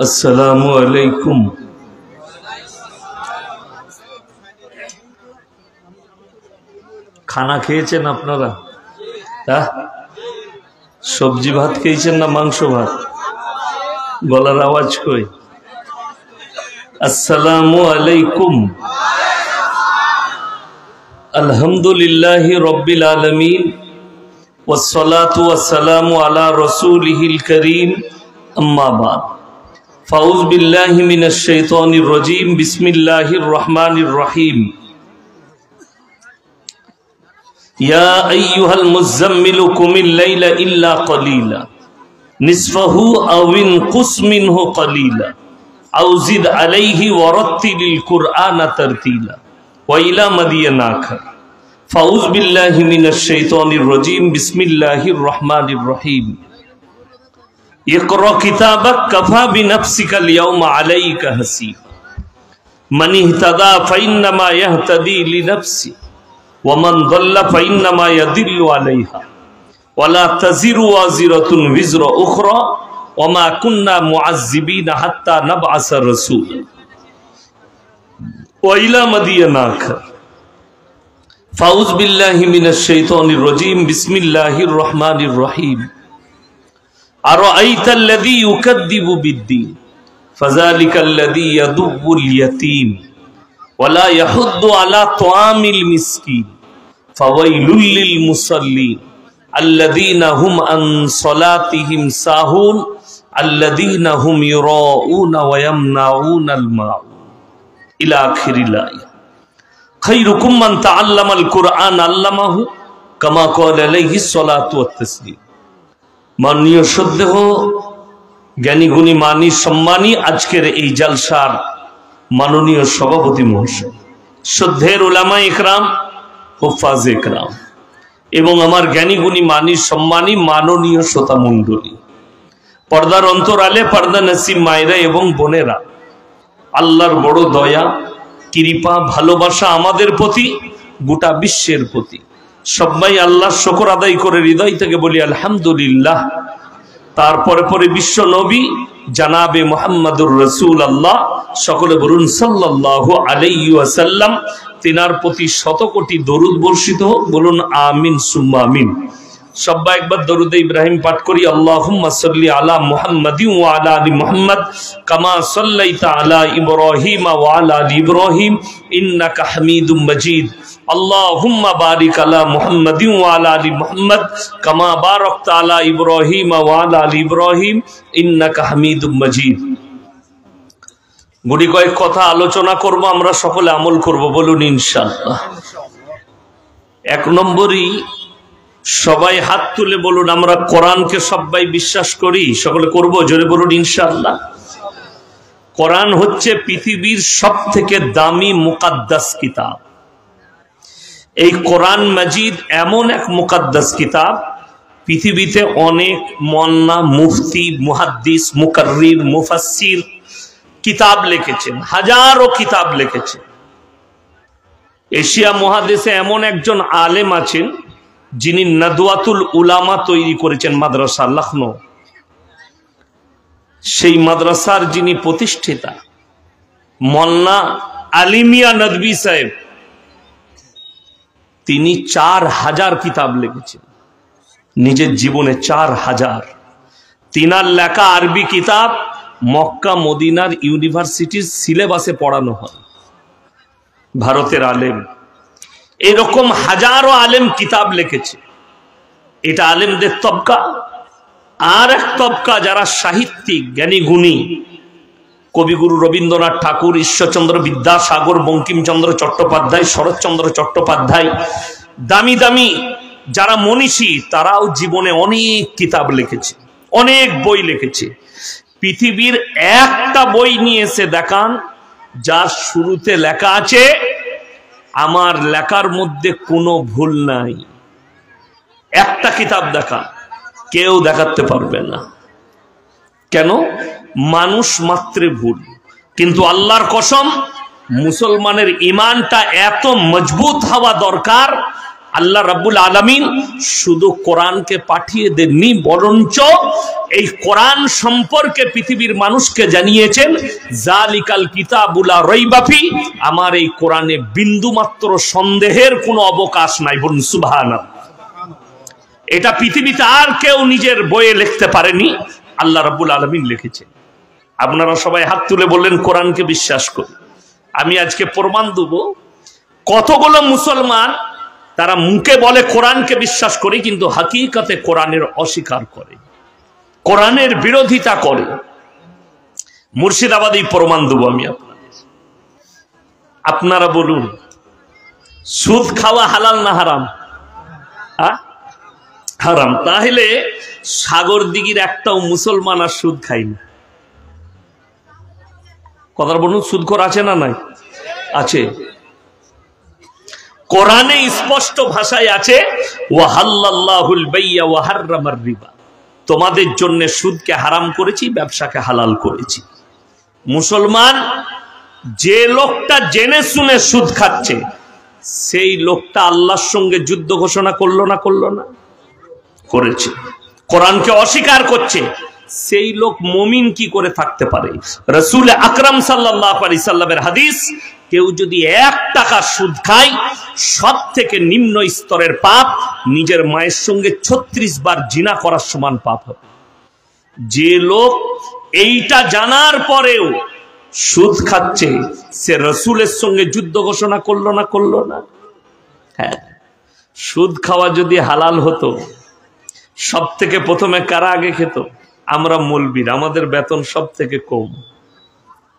अस्सलामु अलैकुम। खाना খেয়েছেন আপনারা? সবজি ভাত খেয়েছেন না মাংস ভাত? গলার আওয়াজ কই? আসসালামু আলাইকুম। আলহামদুলিল্লাহি রাব্বিল আলামিন ওয়াসসালাতু ওয়াসসালামু আলা রাসূলিহিল কারীম, আম্মা বাদ। ফাউযু বিল্লাহি মিনাশ শাইতানির রাজীম। বিসমিল্লাহির রহমানির রহিম। ইয়া আইয়ুহাল মুযাম্মিলু কুমিল লাইলা ইল্লা কলিলা নিসফাহু আও ইনকুস মিনহু কলিলা আও জিদ আলাইহি ওয়ারাত্তিলিল কুরআনা তারতিলা ওয়া ইলা মাদিয়ানা আখা। ফাউযু বিল্লাহি মিনাশ শাইতানির রাজীম। বিসমিল্লাহির রহমানির রহিম। ইকরা কিতাবাক কাফা বিনাফসিকাল ইয়াওমা আলাইকা হাসিবা মান ইহতাদা ফাইন্নামা ইয়াহতাদি লিনাফসি ওয়া মান দাল্লা ফাইন্নামা ইয়াদিল্লু আলাইহা ওয়া লা তাজিরু ওয়াজিরাতুন বিজরা উখরা ওয়া মা কুন্না মুআযযিবিনা হাত্তা নাবআসা রাসূলা ওয়া ইলা মাদিয়ানা আখা। ফাউযু বিল্লাহি মিনাশ শাইতানির রাজীম। বিসমিল্লাহির রহমানির রহিম। আরাআইতাল্লাযী ইউকাযযিবু বিদ্দীন ফাযালিকাল্লাযী ইয়াদুব্বুল ইয়াতীম ওয়া লা ইয়াহুদ্দু আলা তুআমিল মিসকিন ফাওয়াইলুল লিল মুসাল্লিন আল্লাযীনা হুম আন সালাতিহিম সাহুন আল্লাযীনা হুম ইউরাউনা ওয়া ইয়ামনাউনাল মাউন ইলা আখিরিল আয়াত। খায়রুকুম মান তাআল্লামাল কুরআন আল্লামাহু কামা ক্বালা আলাইহিস সালাতু ওয়াত তাসলিম। মাননীয় শ্রদ্ধেয় জ্ঞানী গুণী মানী সম্মানী আজকের এই জালসার মাননীয় সভাপতি মহাশয়, শ্রদ্ধের উলামা ইকরাম, হুফাজ ইকরাম এবং আমার জ্ঞানী গুণী মানী সম্মানী মাননীয় শ্রোতা মণ্ডলী, পর্দার অন্তরালে পর্দা নসিব মায়েরা এবং বোনেরা, আল্লাহর বড় দয়া কৃপা ভালোবাসা আমাদের প্রতি, গোটা বিশ্বের প্রতি। সবাই আল্লাহর শুকর আদায় করে হৃদয় থেকে বলি আলহামদুলিল্লাহ। তারপরে পরে বিশ্ব নবী জানাবে মুহাম্মাদুর রাসূলুল্লাহ, সকলে বলুন সাল্লাল্লাহু আলাইহি ওয়াসাল্লাম। তিনার প্রতি শত কোটি দরুদ বর্ষিত হোক, বলুন আমিন সুম্মা আমিন। সবাই একবার দরুদে ইব্রাহিম পাঠ করি। আল্লাহুম্মা সাল্লি আলা মুহাম্মাদিন ওয়া আলা আলি মুহাম্মাদ কামা সাল্লাইতা আলা ইব্রাহিম ওয়া আলা আলি ইব্রাহিম ইন্নাকা হামিদুম মাজিদ। আল্লাহুম্মা বারিক আলা মুহাম্মাদিন ওয়া আলা আলি মুহাম্মাদ কামা বারাকতা আলা ইব্রাহিম ওয়া আলা আলি ইব্রাহিম ইন্নাকা হামিদুম মাজিদ। গুটি কয়েক কথা আলোচনা করব, আমরা সকলে আমল করব, বলুন ইনশাআল্লাহ। এক নম্বরই সবাই হাত তুলে বলুন আমরা কোরআনকে সবাই বিশ্বাস করি, সকলে করব, জোরে বলুন ইনশাআল্লাহ। কোরআন হচ্ছে পৃথিবীর সবথেকে দামি মুকাদ্দাস কিতাব। এই কোরআন মাজিদ এমন এক মুকাদ্দাস কিতাব, পৃথিবীতে অনেক মোল্লা, মুফতি, মুহাদ্দিস, মুকাররির, মুফাসসির কিতাব লিখেছেন, হাজারো কিতাব লিখেছেন। এশিয়া মহাদেশে এমন একজন আলেম আছেন যিনি নাদওয়াতুল উলামা তৈরি করেছেন, মাদ্রাসা লখনৌ। সেই মাদ্রাসার যিনি প্রতিষ্ঠাতা মোল্লা আলিমিয়া নদভী সাহেব, তিনি 4000 কিতাব লিখেছেন নিজের জীবনে, 4000। তিনার লেখা আরবি কিতাব মক্কা মদিনার ইউনিভার্সিটির সিলেবাসে পড়ানো হয়। ভারতের আলেম, এরকম হাজারো আলেম কিতাব লিখেছে। এটা আলেমদের তবকা। আর এক তবকা যারা সাহিত্যিক, জ্ঞানী গুণী, কবিগুরু রবীন্দ্রনাথ ঠাকুর, ঈশ্বরচন্দ্র বিদ্যাসাগর, বঙ্কিমচন্দ্র চট্টোপাধ্যায়, শরৎচন্দ্র চট্টোপাধ্যায়, দামি দামি যারা মনীষী, তারাও জীবনে অনেক কিতাব লিখেছে, অনেক বই লিখেছে। পৃথিবীর একটা বই নিয়ে এসে দেখান যার শুরুতে লেখা আছে আমার লেখার মধ্যে কোনো ভুল নাই। একটা কিতাব দেখা, কেউ দেখাতে পারবে না। কেন? মানুষ মাত্রে ভুল। কিন্তু আল্লাহর কসম, মুসলমানের ইমানটা এত মজবুত হওয়া দরকার, আল্লাহ রাব্বুল আলামিন শুধু কোরআনকে পাঠিয়ে দেননি, বরঞ্চ এই কোরআন সম্পর্কে পৃথিবীর মানুষকে জানিয়েছেন জালিকাল কিতাবুল লা রাইবা ফি, আমার এই কোরআনে বিন্দুমাত্র সন্দেহের কোনো অবকাশ নাই। বলুন সুবহানাল্লাহ। এটা পৃথিবীতে আর কেউ নিজের বইয়ে লিখতে পারেনি, আল্লাহ রাব্বুল আলামিন লিখেছেন। আপনারা সবাই হাত তুলে বললেন কোরআনকে বিশ্বাস করি। আমি আজকে প্রমাণ দেব কতগুলো মুসলমান তারা মুখে বলে কোরআনকে বিশ্বাস করি, কিন্তু হাকিকতে কোরআনের অস্বীকার করে, কোরআনের বিরোধিতা করে। মুর্শিদাবাদী প্রমাণ দেব আমি আপনাদের। আপনারা বলুন সুদ খাওয়া হালাল না হারাম? হারাম। তাহলে সাগরদিঘির একটাও মুসলমান আর সুদ খায়নি। কথা বলুন, সুদখোর আছে না নাই? আছে। কোরআনে স্পষ্ট ভাষায় আছে ওয়াহাল্লাল্লাহুল বাইয়া ওয়া হাররামার রিবা, তোমাদের জন্য সুদকে হারাম করেছি, ব্যবসাকে হালাল করেছি। মুসলমান যে লোকটা জেনে শুনে সুদ খাচ্ছে, সেই লোকটা আল্লাহর সঙ্গে যুদ্ধ ঘোষণা করলো না? করলো না? করেছে। কোরআনকে অস্বীকার করছে, সেই লোক মুমিন কি করে থাকতে পারে? রাসূল আকরাম সাল্লাল্লাহু আলাইহি সাল্লামের হাদিস, কেউ যদি 1 টাকা সুদ খায়, সব থেকে নিম্ন স্তরের পাপ নিজের মায়ের সঙ্গে 36 বার জিনা করার সমান পাপ হবে। যে লোক এইটা জানার পরেও সুদ খাচ্ছে, সে রাসূলের সঙ্গে যুদ্ধ ঘোষণা করলো না? করলো না? হ্যাঁ। সুদ খাওয়া যদি হালাল হতো, সব থেকে প্রথমে কারা আগে খেত? আমরা মৌলবীর, আমাদের বেতন সব থেকে কম।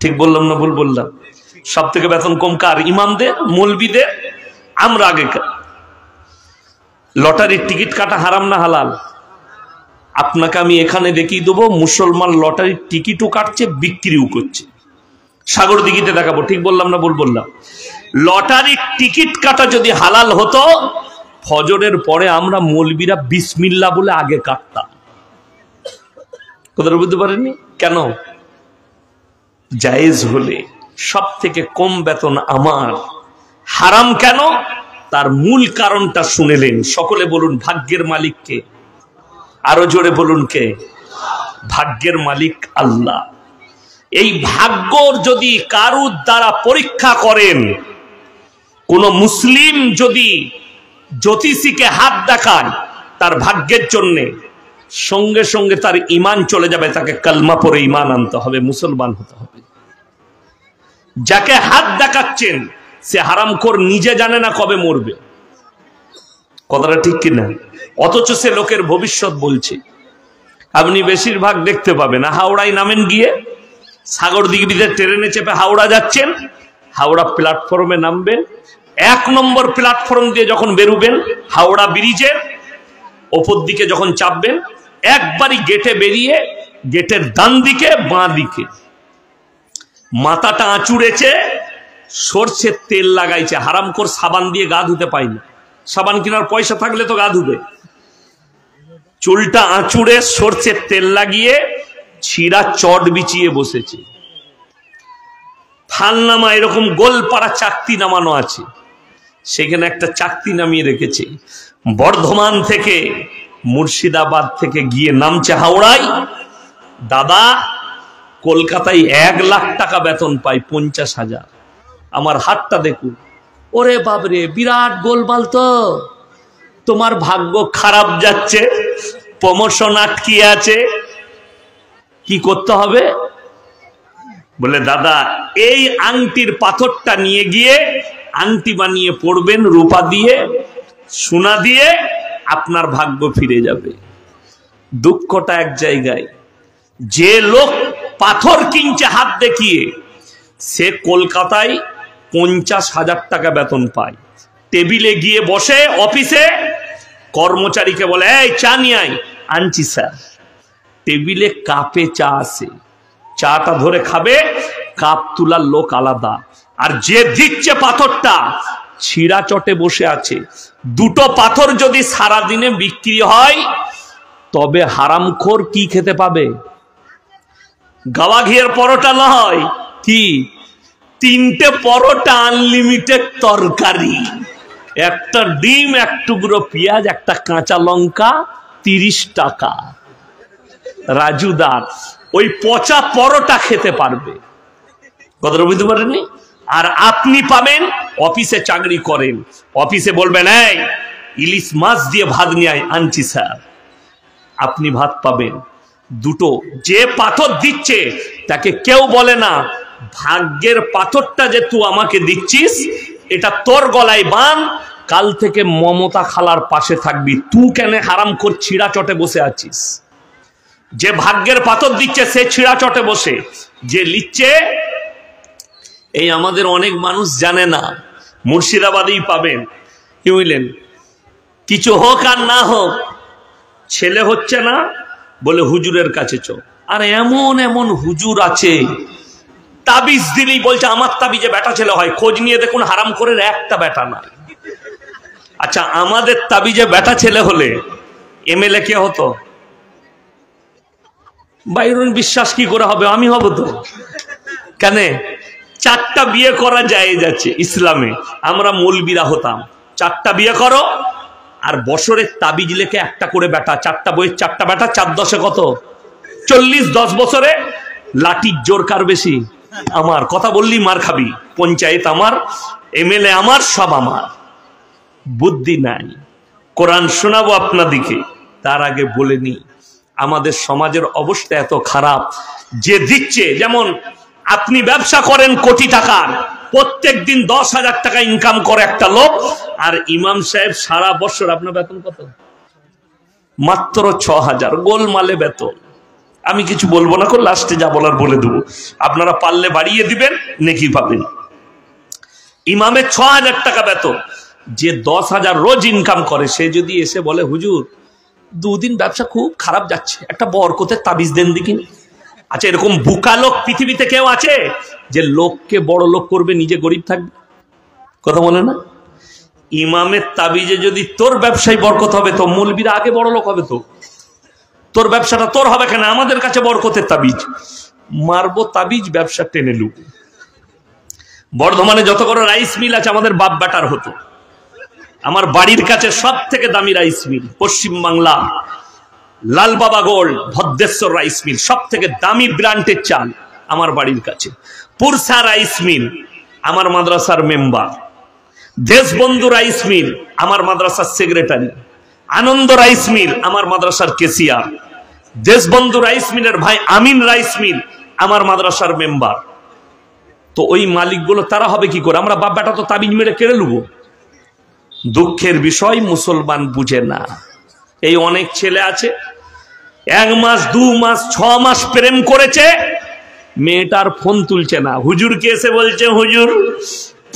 ঠিক বললাম না ভুল বললাম? সব থেকে বেতন কম কার? ইমামদের, মৌলবীদের। আমরা আগে। লটারির টিকিট কাটা হারাম না হালাল? আপনাকে আমি এখানে দেখিয়ে দেবো, মুসলমান লটারির টিকিটও কাটছে, বিক্রিও করছে। সাগরদিঘিতে দেখাবো। ঠিক বললাম না ভুল বললাম? লটারির টিকিট কাটা যদি হালাল হতো, ফজরের পরে আমরা মৌলবীরা বিসমিল্লাহ বলে আগে কাটতাম। কথাটা বুঝতে পারেননি? কেন? জায়েজ হলে সব থেকে কম বেতন আমার। হারাম কেন? তার মূল কারণটা শুনেলেন। সকলে বলুন ভাগ্যের মালিক কে? আরো জোরে বলুন কে? ভাগ্যের মালিক আল্লাহ। এই ভাগ্যর যদি কারুর দ্বারা পরীক্ষা করেন, কোন মুসলিম যদি জ্যোতিষীকে হাত দেখায় তার ভাগ্যের জন্য, সঙ্গে সঙ্গে তার ঈমান চলে যাবে, তাকে কালমা পড়ে ঈমান আনতে হবে, মুসলমান হতে হবে। যাকে হাত দেখাচ্ছেন সে হারামখোর, নিজে জানে না কবে মরবে। কথাটা ঠিক কিনা? অথচ সে লোকের ভবিষ্যৎ বলছে। আপনি বেশিরভাগ দেখতে পাবেন, হাওড়ায় নামেন, গিয়ে সাগরদিঘিতে ট্রেনে চেপে হাওড়া যাচ্ছেন, হাওড়া প্ল্যাটফর্মে নামবেন, 1 নম্বর প্ল্যাটফর্ম দিয়ে যখন বেরোবেন, হাওড়া ব্রিজের ওপর দিকে যখন চাপবেন, একবারই গেটে বেরিয়ে গেটের ডান দিকে বাঁ দিকে মাথাটা আঁচুড়েছে, সরষের তেল লাগাইছে। হারামখোর সাবান দিয়ে গা ধুতে পায়নি, সাবান কেনার পয়সা থাকলে তো গা ধুবে। চুলটা আঁচুড়ে সরষের তেল লাগিয়ে ছিঁড়া চট বিছিয়ে বসেছে। ফালনামা এরকম গোলপাড়া চাকতি নামানো আছে, সেখানে একটা চাকতি নামিয়ে রেখেছে। বর্ধমান থেকে, মুর্শিদাবাদ থেকে গিয়ে নামছে হাওড়ায়। দাদা, কলকাতায় 1 লাখ টাকা বেতন পাই, 50,000। আমার হাতটা দেখুন। ওরে বাবরে, বিরাট গোলমাল তো। তোমার ভাগ্য খারাপ যাচ্ছে, প্রমোশন আটকে আছে, কি করতে হবে? বলে দাদা, এই আংটির পাথরটা নিয়ে গিয়ে আংটি বানিয়ে পড়বেন, রূপা দিয়ে, সোনা দিয়ে, আপনার ভাগ্য ফিরে যাবে। দুঃখটা এক জায়গায়, যে লোক পাথর কিনছে হাত দেখিয়ে, সে কলকাতায় 50,000 টাকা বেতন পায়। টেবিলে গিয়ে বসে অফিসে, কর্মচারীকে বলে এই চা নিয়ে আয়, আনছি স্যার। টেবিলে কাপে চা আসে, চাটা ধরে খাবে, কাপ তোলার লোক আলাদা। আর যে দিচ্ছে পাথরটা, ছিঁড়া চটে বসে আছে। দুটো পাথর যদি সারাদিনে বিক্রি হয়, তবে হারামখোর কি খেতে পাবে? গাওয়া ঘিয়ের পরোটা নয়, কি 3টে পরোটা, আনলিমিটেড তরকারি। একটা ডিম, এক টুকরো পেঁয়াজ, একটা কাঁচা লঙ্কা 30 টাকা। রাজুদার ওই পচা পরোটা খেতে পারবে, কথাটা বুঝতে পারেননি? আর আপনি পাবেন, অফিসে চাকরি করেন, অফিসে বলবেন এই ইলিশ মাছ দিয়ে ভাত নিয়ে আনছি স্যার, আপনি ভাত পাবেন দুটো। যে পাথর দিচ্ছে তাকে কেউ বলে না ভাগ্যের পাথরটা যে তুই আমাকে দিচ্ছিস এটা তোর গলায় বান, কাল থেকে মমতা খালার পাশে থাকবি, তুই কেন হারাম করে ছিঁড়া চটে বসে আছিস? যে ভাগ্যের পাথর দিচ্ছে সে ছিঁড়া চটে বসে, যে লিচ্ছে এই আমাদের অনেক মানুষ জানে না, মুর্শিদাবাদেই পাবেন। কি বুঝলেন? কিছু হোক আর না হোক, ছেলে হচ্ছে না বলে হুজুরের কাছে চো। আর এমন এমন হুজুর আছে তাবিজ দিলেই বলছে আমার তাবিজে বেটা ছেলে হয়, খোঁজ নিয়ে দেখুন হারাম করে একটা বেটা নাই। আচ্ছা আমাদের তাবিজে বেটা ছেলে হলে এমএলএ কে হতো? বাইরুন বিশ্বাস কি করে হবে? আমি হব তো। কেন? 4টা বিয়ে করা যায় যাচ্ছে ইসলামে, আমরা মৌলবীরা হতাম 4টা বিয়ে করো আর বছরের তাবিজ লেখে একটা করে বেটা, 4টা বইয়ের 4টা বেটা, 4 10 কত? 40। 10 বছরে লাঠির জোর কার বেশি? আমার। কথা বললি মার খাবি, পঞ্চায়েত আমার, এমএলএ আমার, সব আমার। বুদ্ধি নাই। কোরআন শোনাবো আপনাদিকে, তার আগে বলে নি আমাদের সমাজের অবস্থা এত খারাপ যে দিচ্ছে, যেমন আপনি ব্যবসা করেন কোটি টাকার, প্রত্যেক দিন 10,000 টাকা ইনকাম করে একটা লোক, আর ইমাম সাহেব সারা বছর আপনার বেতন কত? মাত্র 6,000। গোলমালে বেতন। আমি কিছু বলবো না, লাস্টে যা বলার বলে দেবো, আপনারা পারলে বাড়িয়ে দিবেন, নেকি পাবেন। ইমামের 6,000 টাকা বেতন, যে 10,000 রোজ ইনকাম করে সে যদি এসে বলে হুজুর 2 দিন ব্যবসা খুব খারাপ যাচ্ছে, একটা বরকতের তাবিজ দেন দেখিনি। আচ্ছা এরকম বুকা লোক পৃথিবীতে কেউ আছে যে লোককে বড় লোক করবে, নিজে গরিব থাকবে? কথা বলে না? ইমামের তাবিজে যদি তোর ব্যবসায় বরকত হবে তো মৌলবীরা আগে বড় লোক হবে। তো তোর ব্যবসাটা তোর হবে কেন? আমাদের কাছে বরকতের তাবিজ মারবো, তাবিজ ব্যবসা টেনে লুক। বর্ধমানে যত বড় রাইস মিল আছে আমাদের বাপ বেটার হতো। আমার বাড়ির কাছে সব থেকে দামি রাইস মিল পশ্চিম বাংলা, লাল বাবা গোল্ড, ভদ্রেশ্বর রাইস মিল, সব থেকে দামি ব্র্যান্ডের চাল আমার বাড়ির কাছে। পুরসা রাইস মিল আমার মাদ্রাসার মেম্বার। দেশবন্ধু রাইস মিল আমার মাদ্রাসার সেক্রেটারি। আনন্দ রাইস মিল আমার মাদ্রাসার কেসিয়ার। দেশবন্ধু রাইস মিলের ভাই আমিন রাইস মিল আমার মাদ্রাসার মেম্বার। তো ওই মালিকগুলো তারা হবে কি করে? আমরা বাপ বেটা তো তাবিজ মেরে কেড়ে নেবো। দুঃখের বিষয় মুসলমান বুঝে না। এই অনেক ছেলে আছে 1 মাস 2 মাস 6 মাস প্রেম করেছে, মেয়েটার ফোন তুলছে না, হুজুরকে এসে বলছে হুজুর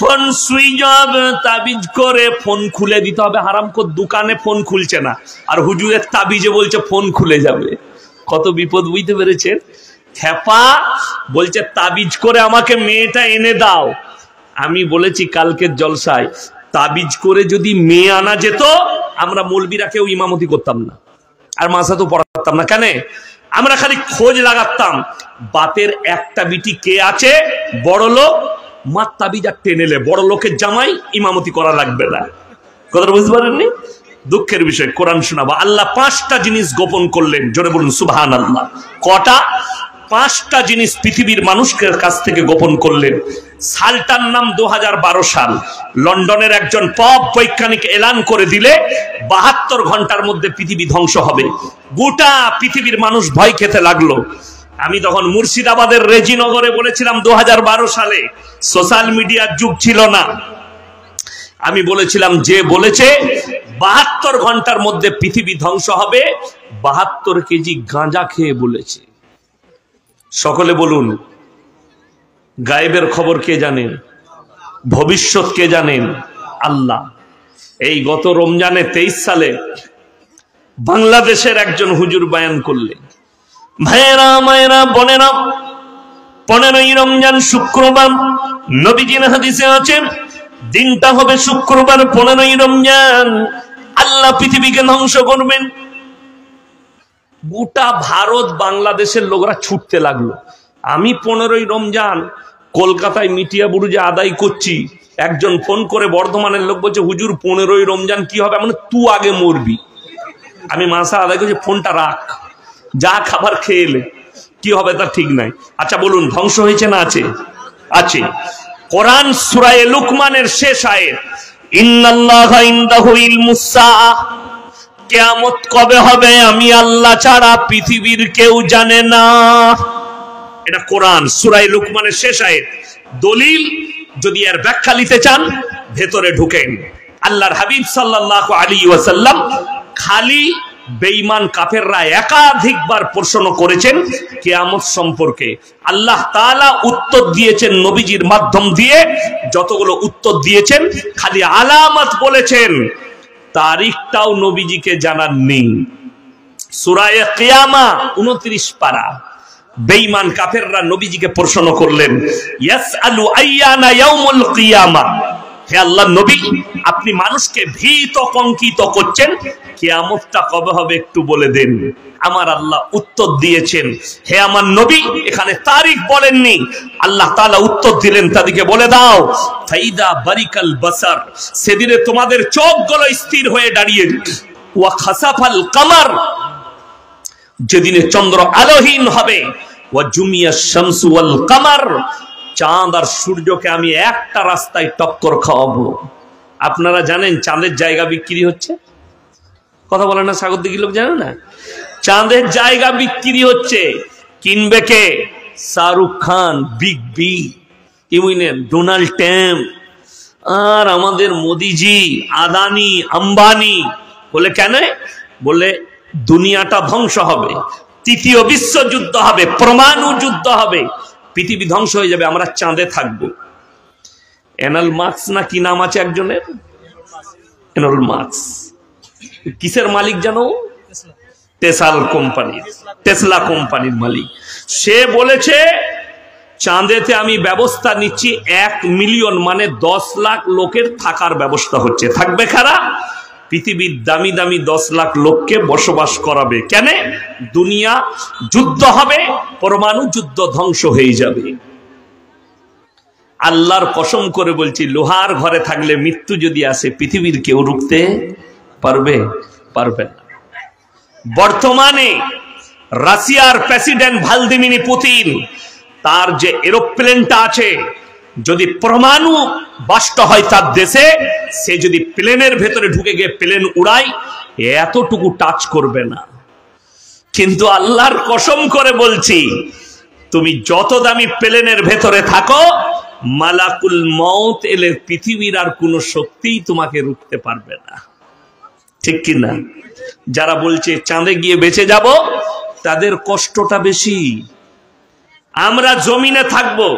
ফোন সুইচ অফ, তাবিজ করে ফোন খুলে দিতে হবে। হারামখোর দোকানে ফোন খুলছে না, আর হুজুরের তাবিজে বলছে ফোন খুলে যাবে। কত বিপদ, বুঝতে পেরেছেন? খেপা বলছে তাবিজ করে আমাকে মেয়েটা এনে দাও। আমি বলেছি কালকের জলসায়, তাবিজ করে যদি মেয়ে আনা যেত আমরা মৌলবীরা কেউ ইমামতি করতাম না, আর মাসা তো পড়াতাম না। কেন? আমরা খালি খোঁজ লাগাতাম বাতের একটা বিটি কে আছে বড় লোক, মার তাবিজ আর টেনেলে বড় লোকের জামাই, ইমামতি করা লাগবে না। কথা বুঝতে পারেননি? দুঃখের বিষয়। কোরআন শোনাবো। আল্লাহ 5টা জিনিস গোপন করলেন, জোরে বলুন সুবহানাল্লাহ। কটা? 5টা জিনিস পৃথিবীর মানুষের কাছ থেকে গোপন করলেন। সালটার নাম 2012 সাল। লন্ডনের একজন পপ বৈজ্ঞানিক এলান করে দিলে 72 ঘন্টার মধ্যে পৃথিবী ধ্বংস হবে। গোটা পৃথিবীর মানুষ ভয় খেতে লাগলো। আমি তখন মুর্শিদাবাদের রেজিনগরে বলেছিলাম 2012 সালে, সোশ্যাল মিডিয়ার যুগ ছিল না। আমি বলেছিলাম যে বলেছে 72 ঘন্টার মধ্যে পৃথিবী ধ্বংস হবে, 72 কেজি গাঁজা খেয়ে বলেছে। সকলে বলুন, গায়েবের খবর কে জানেন? ভবিষ্যৎ কে জানেন? আল্লাহ। এই গত রমজানে 23 সালে বাংলাদেশের একজন হুজুর বয়ান করলেন, ভাইয়েরা মায়েরা বোনেরা, 15ই রমজান শুক্রবার, নবীজির হাদিসে আছে দিনটা হবে শুক্রবার 15ই রমজান, আল্লাহ পৃথিবীকে ধ্বংস করবেন। গোটা ভারত বাংলাদেশের লোকরা ছুটতে লাগলো। আমি 15ই রমজান কলকাতায় মিটিয়া বুরুজে আদায় করছি, একজন ফোন করে বর্ধমানের লোক বলছে, হুজুর 15ই রমজান কি হবে? মানে তুই আগে মরবি। আমি মাসা আদায় করছি, ফোনটা রাখ, যা খাবার খেয়ে এলে, কি হবে তা ঠিক নাই। আচ্ছা বলুন, ধ্বংস হয়েছে না আছে? আছে। কোরআন সূরা লুকমানের শেষ আয়াত, ইন্নাল্লাহা ইনদাহু ইলমুস সাআহ, কিয়ামত কবে হবে আমি আল্লাহ ছাড়া পৃথিবীর কেউ জানে না। এটা কোরআন সূরা লুকমানের শেষ আয়াত। দলিল, যদি এর ব্যাখ্যা নিতে চান ভেতরে ঢুকেন। আল্লাহর হাবিব সাল্লাল্লাহু আলাইহি ওয়াসাল্লাম খালি বেঈমান কাফেররা একাধিকবার প্রশ্ন করেছেন কিয়ামত সম্পর্কে। আল্লাহ তাআলা উত্তর দিয়েছেন নবীজির মাধ্যম দিয়ে। যতগুলো উত্তর দিয়েছেন খালি আলামত বলেছেন, তারিখটাও নবীজিকে জানাননি। সূরা কিয়ামা 29 পারা। বেঈমান কাফেররা নবীজিকে প্রশ্ন করলেন, ইয়াসআলু আইয়ানা ইয়াউমুল কিয়ামা, হে আল্লাহর নবী, আপনি মানুষকে ভীত কঙ্কিত করছেন, কিয়ামতটা কবে হবে একটু বলে দেন। আমার আল্লাহ উত্তর দিয়েছেন, হে আমার নবী, এখানে তারিখ বলেননি। আল্লাহ তাআলা উত্তর দিলেন, তাদেরকে বলে দাও, ফাইদা বারিকাল বাসার, সেদিনে তোমাদের চোখগুলো স্থির হয়ে দাঁড়িয়ে, ওয়া খাসাফাল কামার, যেদিনে চন্দ্র আলোহীন হবে, ওয়া জুমিয়াশ শামসু ওয়াল কামার, চাঁদ আর সূর্যকে আমি একটা রাস্তায় টক্কর খাওয়াবো। আপনারা জানেন চাঁদের জায়গা বিক্রি হচ্ছে? কথা বলে না, সাগর দিঘি লোক জানে না? চাঁদের জায়গা বিক্রি হচ্ছে। কিনবে কে? Shahrukh Khan, big B, Donald Trump, আর আমাদের মোদিজি, আদানি, আম্বানি। বলে কেন? বলে দুনিয়াটা ধ্বংস হবে, তৃতীয় বিশ্বযুদ্ধ হবে, পরমাণু যুদ্ধ হবে, পৃথিবী ধ্বংস হয়ে যাবে, আমরা চাঁদে থাকবো। এনাল মার্কস না কি নাম আছে একজনের, এনাল মার্কস, কিসের মালিক জানো? টেসলা কোম্পানির মালিক। সে বলেছে চাঁদেতে আমি ব্যবস্থা নিচ্ছি, 1 মিলিয়ন মানে 10 লাখ লোকের থাকার ব্যবস্থা হচ্ছে। থাকবে কারা? পৃথিবীর দামি দামি 10 লাখ লোককে বসবাস করাবে। কেন? দুনিয়া যুদ্ধ হবে, পরমাণু যুদ্ধ, ধ্বংস হয়ে যাবে। আল্লাহর কসম করে বলছি, লোহার ঘরে থাকলে মৃত্যু যদি আসে, পৃথিবীর কেউ রুখতে পারবে? পারবে না। বর্তমানে রাশিয়ার প্রেসিডেন্ট ভ্লাদিমির পুতিন, তার যে এরোপ্লেনটা আছে, যদি পরমাণু বাস্ট হয় তার দেশে, সে যদি প্লেনের ভেতরে ঢুকে গিয়ে প্লেন উড়ায়, এতটুকু টাচ করবে না। কিন্তু আল্লাহর কসম করে বলছি, তুমি যত দামি প্লেনের ভেতরে থাকো, মালাকুল মউত এলে পৃথিবীর আর কোনো শক্তিই তোমাকে রুখতে পারবে না। ঠিক কি না? যারা বলছে চাঁদে গিয়ে বেঁচে যাব, তাদের কষ্টটা বেশি। আমরা জমিনে থাকবো,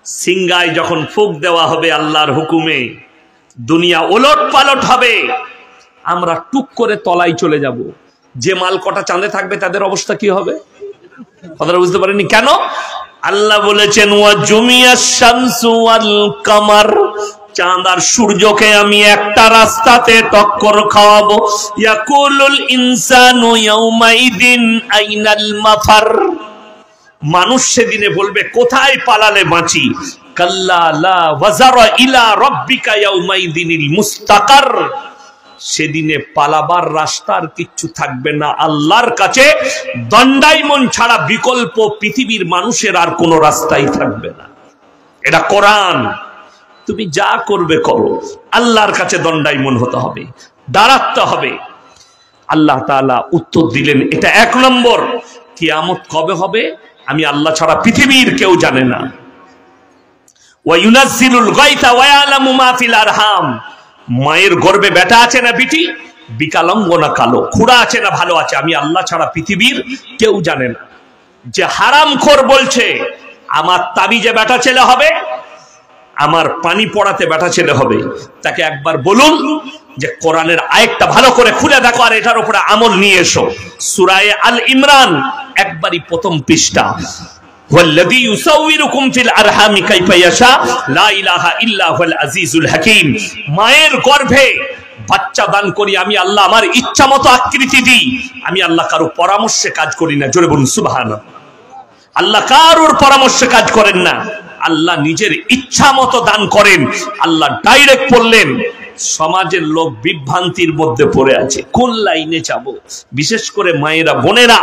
সিংগায় যখন ফুঁক দেওয়া হবে আল্লাহর হুকুমে, দুনিয়া ওলট পালট হবে, আমরা টুক করে তলায় চলে যাব। যে মাল কটা চাঁদে থাকবে তাদের অবস্থা কি হবে? কথাটা বুঝতে পারেনি কেন? আল্লাহ বলেছেন, ওয়া জুমিয়াশ শামসু ওয়াল কামার, চাঁদ আর সূর্যকে আমি একটা রাস্তাতে টক্কর খাওয়াবো। ইয়াকুলুল ইনসানু ইয়াউমাইদিন আইনাল মাফার, মানুষ সেদিনে বলবে কোথায় পালালে বাঁচি। কাল্লা লা ওয়াজারা ইলা রাব্বিকা ইয়াউমাইদিনিল মুস্তাকার, সেদিনে পালাবার রাস্তার কিচ্ছু থাকবে না। আল্লাহর কাছে দণ্ডায়মন ছাড়া বিকল্প পৃথিবীর মানুষের আর কোনো রাস্তাই থাকবে না। এটা কোরআন। তুমি যা করবে করো, আল্লাহর কাছে দণ্ডায়মন হতে হবে, দাঁড়াতে হবে। আল্লাহ তাআলা উত্তর দিলেন, এটা 1 নম্বর। কিয়ামত কবে হবে আমি আল্লাহ ছাড়া পৃথিবীর কেউ জানে না। ওয়া ইউনাজ্জিলুল গায়থা ওয়া ইয়ালামু মা ফিল আরহাম, মায়ের গর্ভে বেটা আছে না বিটি, বিকালাঙ্গ না কালো, খুড়া আছে না ভালো আছে, আমি আল্লাহ ছাড়া পৃথিবীর কেউ জানে না। যে হারামখোর বলছে আমার তাবিজে বেটা ছেলে হবে, আমার পানি পড়াতে বেটা ছেলে হবে, তাকে একবার বলুন যে কোরআনের আয়াতটা ভালো করে খুলে দেখো আর এটার উপরে আমল নিয়ে এসো। সূরা আল ইমরান একবারই প্রথম পৃষ্ঠা, ওয়াল্লাযী ইউসাউবিরুকুম ফিল আরহামি কাইফা ইয়াশা লা ইলাহা ইল্লা হুয়াল আজিজুল হাকীম। মায়ের গর্ভে বাচ্চা দান করি আমি আল্লাহ, আমার ইচ্ছা মতো আকৃতি দিই। আমি আল্লাহ কারো পরামর্শে কাজ করি না। জোরে বলুন সুবহানাল্লাহ। আল্লাহ কারোর পরামর্শে কাজ করেন না। আল্লাহ নিজের ইচ্ছা মতো দান করেন। আল্লাহ ডাইরেক্ট বললেন, সমাজের লোক বিভ্রান্তির মধ্যে পড়ে আছে, কোন লাইনে যাবো? বিশেষ করে মায়েরা, বোনেরা,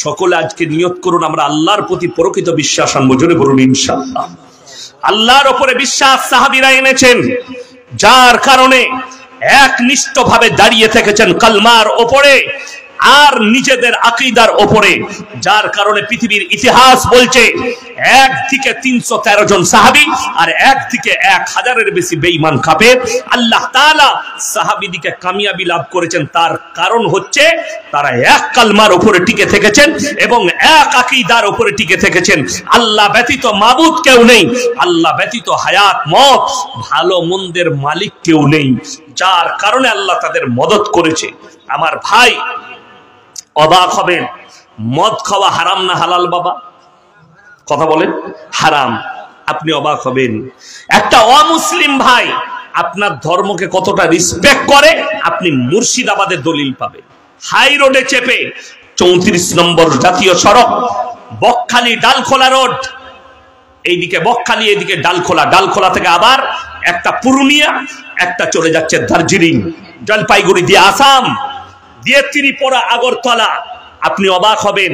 সকলে আজকে নিয়ত করুন আমরা আল্লাহর প্রতি প্রকৃত বিশ্বাস আনবো। জোরে বলুন ইনশাআল্লাহ। আল্লাহর উপরে বিশ্বাস সাহাবীরা এনেছেন, যার কারণে একনিষ্ঠভাবে দাঁড়িয়ে থেকেছেন কালমার ওপরে আর নিজেদের আকীদার ওপরে, যার কারণে পৃথিবীর ইতিহাস বলছে একদিকে 313 জন সাহাবী আর একদিকে 1000-এর বেশি বেঈমান কাফের। আল্লাহ তাআলা সাহাবীদিকে কামিয়াবি লাভ করেছেন, তার কারণ হচ্ছে তারা এক কালমার উপরে টিকে থেকেছেন এবং এক আকীদার উপরে টিকে থেকেছেন। আল্লাহ ব্যতীত মাবুদ কেউ নেই, আল্লাহ ব্যতীত হায়াত মত ভালো মন্দের মালিক কেউ নেই, যার কারণে আল্লাহ তাদের মদত করেছে। আমার ভাই, অবাক হবেন, মদ খাওয়া হারাম না হালাল? বাবা কথা বলেন, হারাম। আপনি অবাক হবেন, একটা অমুসলিম ভাই আপনার ধর্মকে কতটা রেসপেক্ট করে আপনি মুর্শিদাবাদের দলিল পাবেন। হাই রোডে চেপে 34 নম্বর জাতীয় সড়ক, বকখালি ডালখোলা রোড, এইদিকে বকখালি, এদিকে ডালখোলা, ডালখোলা থেকে আবার একটা পুরুলিয়া, একটা চলে যাচ্ছে দার্জিলিং, জলপাইগুড়ি দিয়ে আসাম, দিয়ে ত্রিপুরা, আগরতলা। আপনি অবাক হবেন,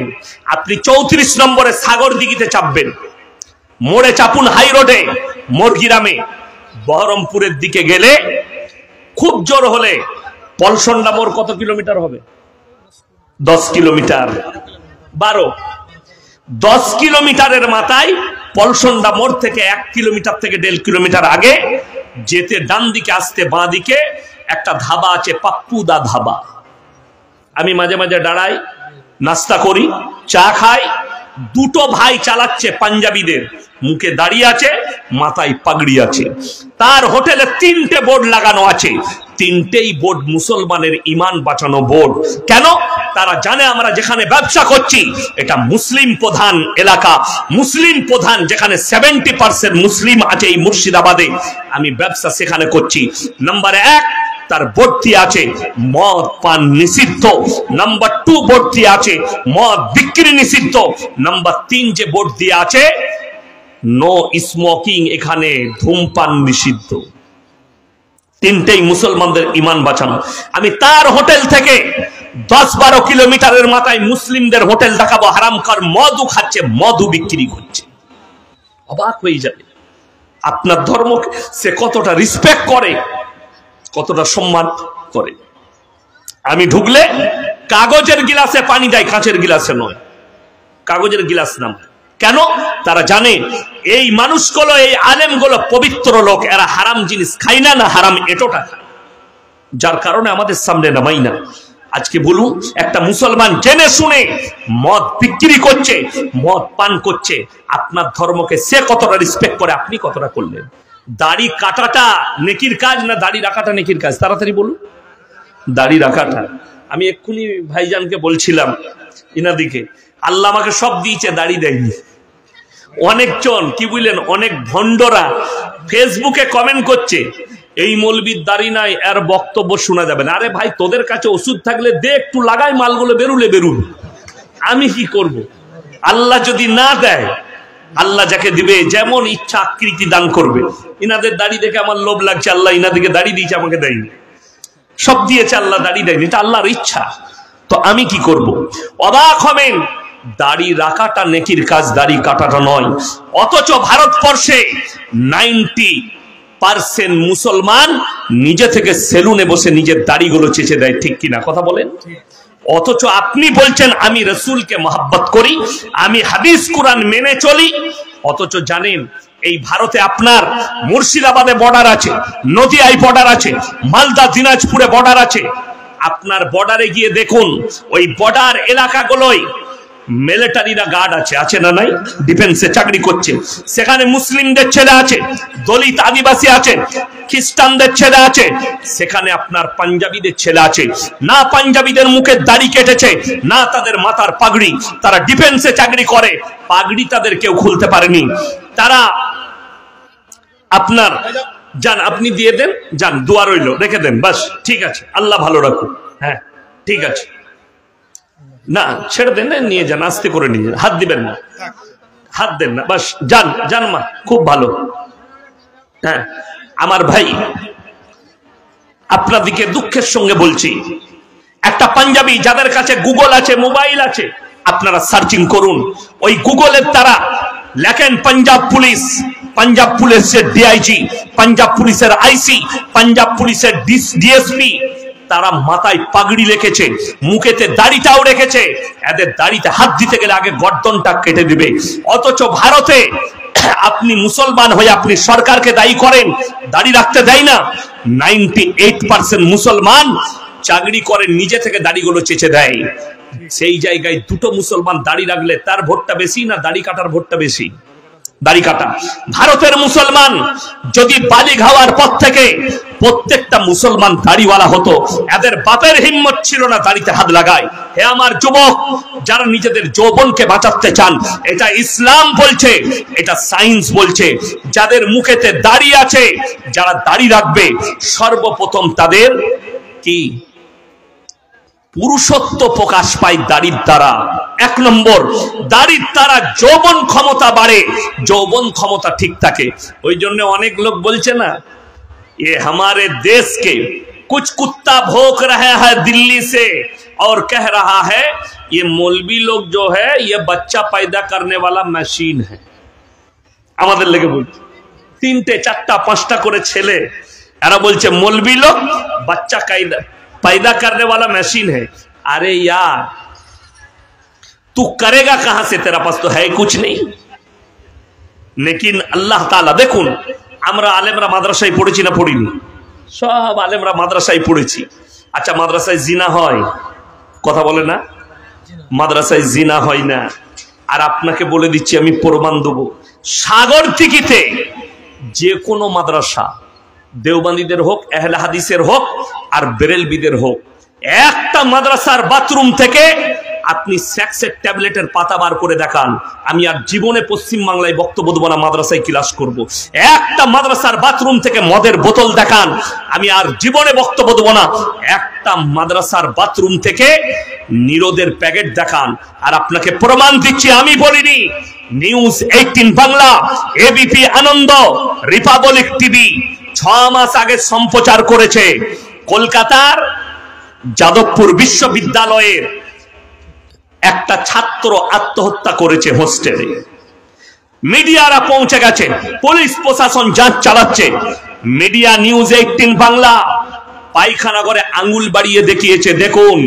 আপনি 34 নম্বরে সাগর দিঘিতে চাপবেন, মোড়ে চাপুন হাই রোডে মোরগিরামে, বহরমপুরের দিকে গেলে খুব জোর হলে পলসন্ডা মোড় কত কিলোমিটার হবে? 10 কিলোমিটার, 10 কিলোমিটারের মাথায় পলসন্ডা মোড় থেকে 1 কিলোমিটার থেকে 1.5 কিলোমিটার আগে যেতে ডান দিকে আসতে বাঁ দিকে একটা ধাবা আছে, পাপ্পুদা ধাবা। আমি মাঝে মাঝে দাঁড়াই, নাস্তা করি, চা খাই। দুটো ভাই চালাচ্ছে, পাঞ্জাবিদের, মুখে দাড়ি আছে, মাথায় পাগড়ি আছে। তার হোটেলে 3টে বোর্ড লাগানো আছে, 3টেই বোর্ড মুসলমানের ইমান বাঁচানো বোর্ড। কেন? তারা জানে আমরা যেখানে ব্যবসা করছি এটা মুসলিম প্রধান এলাকা, মুসলিম প্রধান, যেখানে 70% মুসলিম আছে এই মুর্শিদাবাদে, আমি ব্যবসা সেখানে করছি। নাম্বার 1 তার ভর্তি আছে মদ পান নিষিদ্ধ, নাম্বার 2 ভর্তি আছে মদ বিক্রি নিষিদ্ধ, নাম্বার 3 যে বোর্ড দিয়ে আছে নো স্মোকিং, এখানে ধূমপান নিষিদ্ধ। 3টেই মুসলমানদের ইমান বাঁচানো। আমি তার হোটেল থেকে 10-12 কিলোমিটারের মাথায় মুসলিমদের হোটেল দেখাবো, হারামখোর মদও খাচ্ছে, মদও বিক্রি করছে। অবাক হয়ে যাবে আপনার ধর্মকে সে কতটা রেসপেক্ট করে, কতটা সম্মান করে। আমি ঢুকলে কাগজের গিলাসে পানি দেয়, কাঁচের গিলাসে নয়, কাগজের গিলাস নাম। কেন? তারা জানে এই মানুষগুলো, এই আলেমগুলো পবিত্র লোক, এরা হারাম জিনিস খায় না, না হারাম এটোটা খায়, যার কারণে আমাদের সামনে নামাই না। আজকে বলুন, একটা মুসলমান জেনে শুনে মদ বিক্রি করছে, মদ পান করছে, আপনার ধর্মকে সে কতটা রেসপেক্ট করে, আপনি কতটা করলেন? দাড়ি কাটাটা নেকির কাজ না দাড়ি রাখাটা নেকির কাজ? তাড়াতাড়ি বলুন। দাড়ি রাখাটা। আমি এক্ষুনি ভাইজানকে বলছিলাম, ইনাদিকে, আল্লাহ আমাকে সব দিয়েছে, দাড়ি দেয়নি। অনেকজন কি বুঝলেন, অনেক ভণ্ডরা ফেসবুকে কমেন্ট করছে এই মৌলবীর দাড়ি নাই, এর বক্তব্য শোনা যাবে না। আরে ভাই, তোদের কাছে ওষুধ থাকলে দে, একটু লাগাই, মালগুলো বেরুলে বেরুন, আমি কি করব? আল্লাহ যদি না দেয়, আল্লাহ যাকে দিবে যেমন ইচ্ছা আকৃতি দান করবে। ইনাদের দাড়ি দেখে আমার লোভ লাগছে, আল্লাহ ইনাদেরকে দাড়ি দিয়েছে, আমাকে দেয়নি। সব দিয়েছে আল্লাহ, দাড়ি দেয়নি, এটা আল্লাহর ইচ্ছা। তো আমি কি করব? অবাক হবেন, দাড়ি রাখাটা নেকির কাজ, দাড়ি কাটাটা নয়। অথচ ভারতবর্ষে 90% মুসলমান নিজে থেকে সেলুনে বসে নিজের দাড়িগুলো চেঁচে দেয়, ঠিক কিনা কথা বলেন? অথচ আপনি বলছেন আমি রসুলকে মহব্বত করি, আমি হাদিস কুরআন মেনে চলি। অথচ জানেন এই ভারতে আপনার মুর্শিদাবাদে বর্ডার আছে, নদিয়ায় বর্ডার আছে, মালদা দিনাজপুরে বর্ডার আছে। আপনার বর্ডারে গিয়ে দেখুন, ওই বর্ডার এলাকাগুলোয় মিলিটারিরা গার্ড আছে, আছে না নাই? ডিফেন্সে চাকরি করছে। সেখানে মুসলিমদের ছেলে আছে, দলিত আদিবাসী আছে, খ্রিস্টানদের ছেলে আছে, সেখানে আপনার পাঞ্জাবিদের ছেলে আছে। না পাঞ্জাবিদের মুখে দাড়ি কেটেছে, না তাদের মাথার পাগড়ি, তারা ডিফেন্সে চাকরি করে, পাগড়ি তাদের কেউ খুলতে পারেনি। তারা আপনার যান, আপনি দিয়ে দেন, যান, দোয়া রইল, রেখে দেন, বাস, ঠিক আছে, আল্লাহ ভালো রাখুন। হ্যাঁ ঠিক আছে, না ছেড়ে দেন, নিয়ে যান, আস্তে করে নিয়ে যান, হাত দিবেন না, হাত দেন না, বাস যান যান মা, খুব ভালো। হ্যাঁ আমার ভাই, আপনাদেরকে দুঃখের সঙ্গে বলছি, একটা পাঞ্জাবি যাদের কাছে গুগল আছে, মোবাইল আছে, আপনারা সার্চিং করুন, ওই গুগলের দ্বারা লেখেন পাঞ্জাব পুলিশ, পাঞ্জাব পুলিশের ডিআইজি, পাঞ্জাব পুলিশের আইসি, পাঞ্জাব পুলিশের ডিএসপি, তারা মাথায় পাগড়ি রেখেছে, মুখেতে দাড়িটাও রেখেছে, এদের দাড়িতে হাত দিতে গেলে আগে গর্দনটা কেটে দিবে। অথচ ভারতে আপনি মুসলমান হয়ে আপনি সরকারকে দায়ী করেন, দাড়ি রাখতে দেয় না। 98% মুসলমান চাকরি করে নিজে থেকে দাড়িগুলো চেঁচে দেয়। সেই জায়গায় দুটো মুসলমান দাড়ি রাখলে তার ভোটটা বেশি না দাড়ি কাটার ভোটটা বেশি? দাড়ি কাটা। ভারতের মুসলমান যদি বালি খাওয়ার পর থেকে প্রত্যেকটা মুসলমান দাড়িওয়ালা হতো, এদের বাপের হিম্মত ছিল না দাড়িতে হাত লাগায়। হে আমার যুবক, যারা নিজেদের যৌবনকে বাঁচাতে চান, এটা ইসলাম বলছে, এটা সায়েন্স বলছে, যাদের মুখেতে দাড়ি আছে, যারা দাড়ি রাখবে, সর্বপ্রথম তাদের কি পুরুষত্ব প্রকাশ পায় দাড়ির দ্বারা। এক নম্বর, দাড়ির দ্বারা যৌবন ক্ষমতা বাড়ে, যৌবন ক্ষমতা ঠিক থাকে। ওই জন্য অনেক লোক বলছে না, ये हमारे देश के कुछ कुत्ता भौंक रहा है दिल्ली से और कह रहा है ये मौलवी लोग जो है ये बच्चा पैदा करने वाला मशीन है। আমাদের লেগে বলছে, 3টে 4টা 5টা করে ছেলে, এরা বলছে मौलवी लोग बच्चा पैदा करने वाला मशीन है। अरे यार तू करेगा कहां से, तेरा पास तो है कुछ नहीं। लेकिन अल्लाह ताला, দেখুন আমরা আলেমরা মাদ্রাসায় পড়েছি না পড়িনি? সব আলেমরা মাদ্রাসায় পড়েছি। আচ্ছা মাদ্রাসায় জিনা হয়? কথা বলে না, মাদ্রাসায় জিনা হয় না। আর আপনাকে বলে দিচ্ছি, আমি প্রমাণ দেবো, সাগর দিঘিতে যে কোনো মাদ্রাসা, দেওবন্দীদের হোক, আহলে হাদিসের হোক আর বেরেলবিদের হোক, একটা মাদ্রাসার বাথরুম থেকে আপনি সেক্সের ট্যাবলেটের পাতা বার করে দেখান, আমি আর জীবনে পশ্চিম বাংলায় বক্তব্য দেবো না, মাদ্রাসায় ক্লাস করব। একটা মাদ্রাসার বাথরুম থেকে মদের বোতল দেখান, আমি আর জীবনে বক্তব্য দেবো না। একটা মাদ্রাসার বাথরুম থেকে নিরোদের প্যাকেট দেখান, আর আপনাকে প্রমাণ দিচ্ছি, আমি বলিনি, নিউজ 18 বাংলা, এবিপি আনন্দ, রিপাবলিক টিভি 6 মাস আগে সম্প্রচার করেছে। কলকাতার যাদবপুর বিশ্ববিদ্যালয়ের একটা ছাত্র আত্মহত্যা করেছে হোস্টেলে। মিডিয়ারা পৌঁছে গেছে, পুলিশ প্রশাসন যাঞ্চ চালাচ্ছে। মিডিয়া নিউজ 18 বাংলা পায়খানা করে আঙ্গুল বাড়িয়ে দেখিয়েছে, দেখুন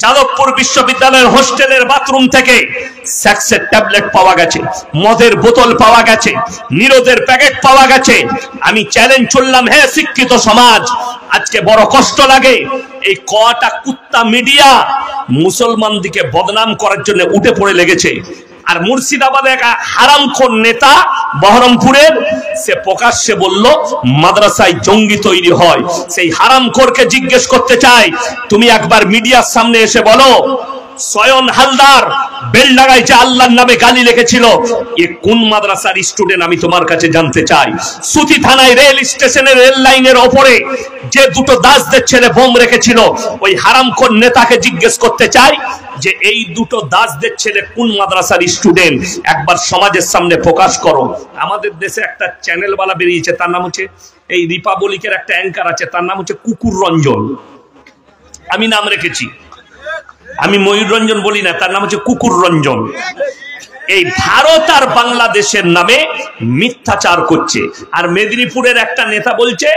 যাদবপুর বিশ্ববিদ্যালয়ের হোস্টেলের বাথরুম থেকে সেক্সের ট্যাবলেট পাওয়া গেছে, মদের বোতল পাওয়া গেছে, নিরোদের প্যাকেট পাওয়া গেছে। আমি চ্যালেঞ্জ করলাম, হে শিক্ষিত সমাজ, আজকে বড় কষ্ট লাগে, এই কটা কুত্তা মিডিয়া মুসলমানদিকে বদনাম করার জন্য উঠে পড়ে লেগেছে। আর মুর্শিদাবাদে এক হারামখোর নেতা বহরমপুরের, সে প্রকাশ্যে বলল মাদ্রাসায় জঙ্গি তৈরি হয়। সেই হারামখোরকে জিজ্ঞেস করতে চাই, তুমি একবার মিডিয়ার সামনে এসে বলো, সয়ন হালদার বেলডাঙ্গায় যে আল্লাহর নামে গালি লিখেছিল, এ কোন মাদ্রাসার স্টুডেন্ট, আমি তোমার কাছে জানতে চাই। সুতি থানায় রেল স্টেশনের রেল লাইনের ওপরে যে দুটো দাসদের ছেলে বোম রেখেছিল, ওই হারামখোর নেতাকে জিজ্ঞেস করতে চাই যে এই দুটো দাসদের ছেলে কোন মাদ্রাসার স্টুডেন্ট, একবার সমাজের সামনে প্রকাশ করো। আমাদের দেশে একটা চ্যানেলওয়ালা বেরিয়েছে, তার নাম হচ্ছে, এই রিপাবলিকের একটা অ্যাঙ্কার আছে, তার নাম হচ্ছে কুকুর রঞ্জন, আমি নাম রেখেছি, আমি ময়ূর রঞ্জন বলি না, তার নাম হচ্ছে কুকুর রঞ্জন। এই ভারত আর বাংলাদেশের নামে মিথ্যাচার করছে। আর মেদিনীপুরের একটা নেতা বলছে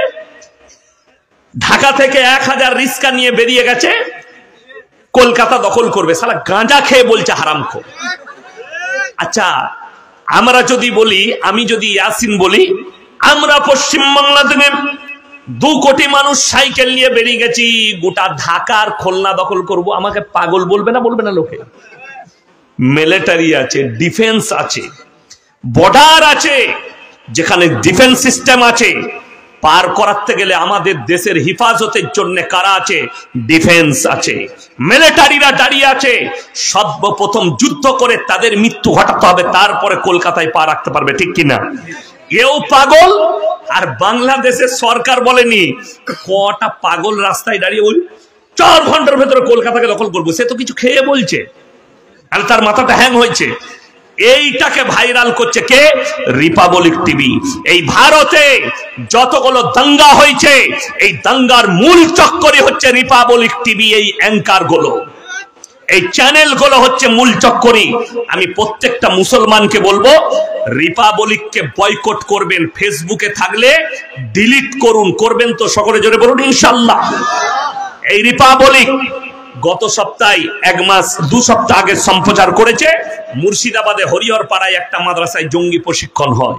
ঢাকা থেকে 1000 রিস্কা নিয়ে বেরিয়ে গেছে, কলকাতা দখল করবে। শালা গাঁজা খেয়ে বলছে হারামখোর। আচ্ছা আমরা যদি বলি, আমি যদি ইয়াসিন বলি, আমরা পশ্চিম বাংলা থেকে 2 কোটি মানুষ সাইকেল নিয়ে বেরিয়ে গেছি, গোটা ঢাকার খুলনা দখল করব, আমাকে পাগল বলবে না? বলবে না লোকে? মিলিটারি আছে, ডিফেন্স আছে, বর্ডার আছে, যেখানে ডিফেন্স সিস্টেম আছে, পার করাতে গেলে আমাদের দেশের হিফাজতের জন্য কারা আছে? ডিফেন্স আছে, মিলিটারিরা দাঁড়িয়ে আছে। সর্বপ্রথম যুদ্ধ করে তাদের মৃত্যু ঘটাতে হবে, তারপরে কলকাতায় পা রাখতে পারবে, ঠিক কিনা? এও পাগল। আর বাংলাদেশের সরকার বলেনি, কটা পাগল রাস্তায় দাঁড়িয়ে বলি 4 ঘন্টার ভেতরে কলকাতাকে দখল করবো, সে তো কিছু খেয়ে বলছে, আর তার মাথাটা হ্যাং হয়েছে। এইটাকে ভাইরাল করছে কে? Republic TV. এই ভারতে যতগুলো দাঙ্গা হয়েছে, এই দাঙ্গার মূল চক্করই হচ্ছে রিপাবলিক টিভি। এই অ্যাঙ্কার গুলো, এই চ্যানেল গুলো হচ্ছে মূল চক্করি। আমি প্রত্যেকটা মুসলমানকে বলবো, রিপাবলিককে বয়কট করবেন। ফেসবুকে থাকলে ডিলিট করুন। করবেন তো? সকলে জোরে বলুন ইনশাআল্লাহ। এই রিপাবলিক গত সপ্তাহে, 1 মাস 2 সপ্তাহ আগে সম্প্রচার করেছে মুর্শিদাবাদে হরিহর পাড়ায় একটা মাদ্রাসায় জঙ্গি প্রশিক্ষণ হয়।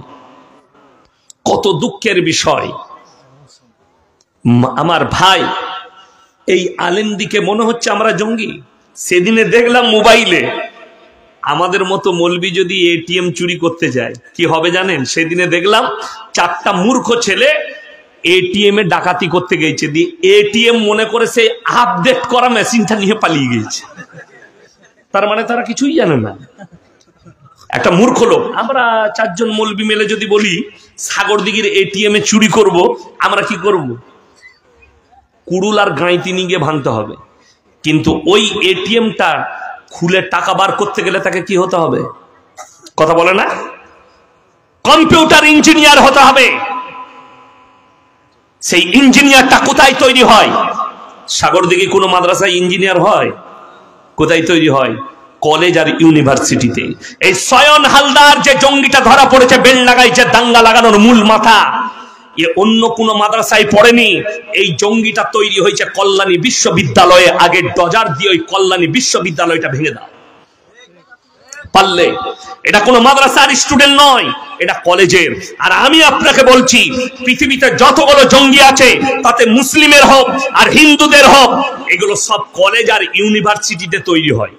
কত দুঃখের বিষয় আমার ভাই। এই আলেমদিকে মনে হচ্ছে আমরা জঙ্গি। সেদিনে দেখলাম মোবাইলে, আমাদের মতো মৌলবি যদি এটিএম চুরি করতে যায় কি হবে জানেন? সেদিনে দেখলাম 4টা মূর্খ ছেলে এটিএম এ ডাকাতি করতে গেছে, দিয়ে এটিএম মনে করে সেই আপডেট করা মেশিনটা নিয়ে পালিয়ে গেছে। তার মানে তারা কিছুই জানে না, একটা মূর্খ লোক। আমরা 4 জন মৌলবি মিলে যদি বলি সাগরদিঘির এটিএম এ চুরি করব, আমরা কি করব? কুড়ুল আর গাঁইতি নিয়ে গিয়ে ভাঙতে হবে। কিন্তু ওই এটিএমটা খুলে টাকা বার করতে গেলে তাকে কি হতে হবে? কথা বলে না? কম্পিউটার ইঞ্জিনিয়ার হতে হবে। সেই ইঞ্জিনিয়ারটা কোথায় তৈরি হয়? সাগরদিঘি কোনো মাদ্রাসায় ইঞ্জিনিয়ার হয়? কোথায় তৈরি হয়? কলেজ আর ইউনিভার্সিটিতে। এই সয়ন হালদার যে জঙ্গিটা ধরা পড়েছে বেলডাঙ্গায়, যে দাঙ্গা লাগানোর মূল মাথা, এ অন্য কোন মাদ্রাসায় পড়েনি। এই জঙ্গিটা তৈরি হয়েছে কল্যাণী বিশ্ববিদ্যালয়ে। আগে ডজার দিয়ে ওই কল্যাণী বিশ্ববিদ্যালয়টা ভেঙে দাও পারলে। এটা কোনো মাদ্রাসার স্টুডেন্ট নয়, এটা কলেজের। আর আমি আপনাকে বলছি, পৃথিবীতে যতগুলো জঙ্গি আছে, তাতে মুসলিমের হোক আর হিন্দুদের হোক, এগুলো সব কলেজ আর ইউনিভার্সিটিতে তৈরি হয়।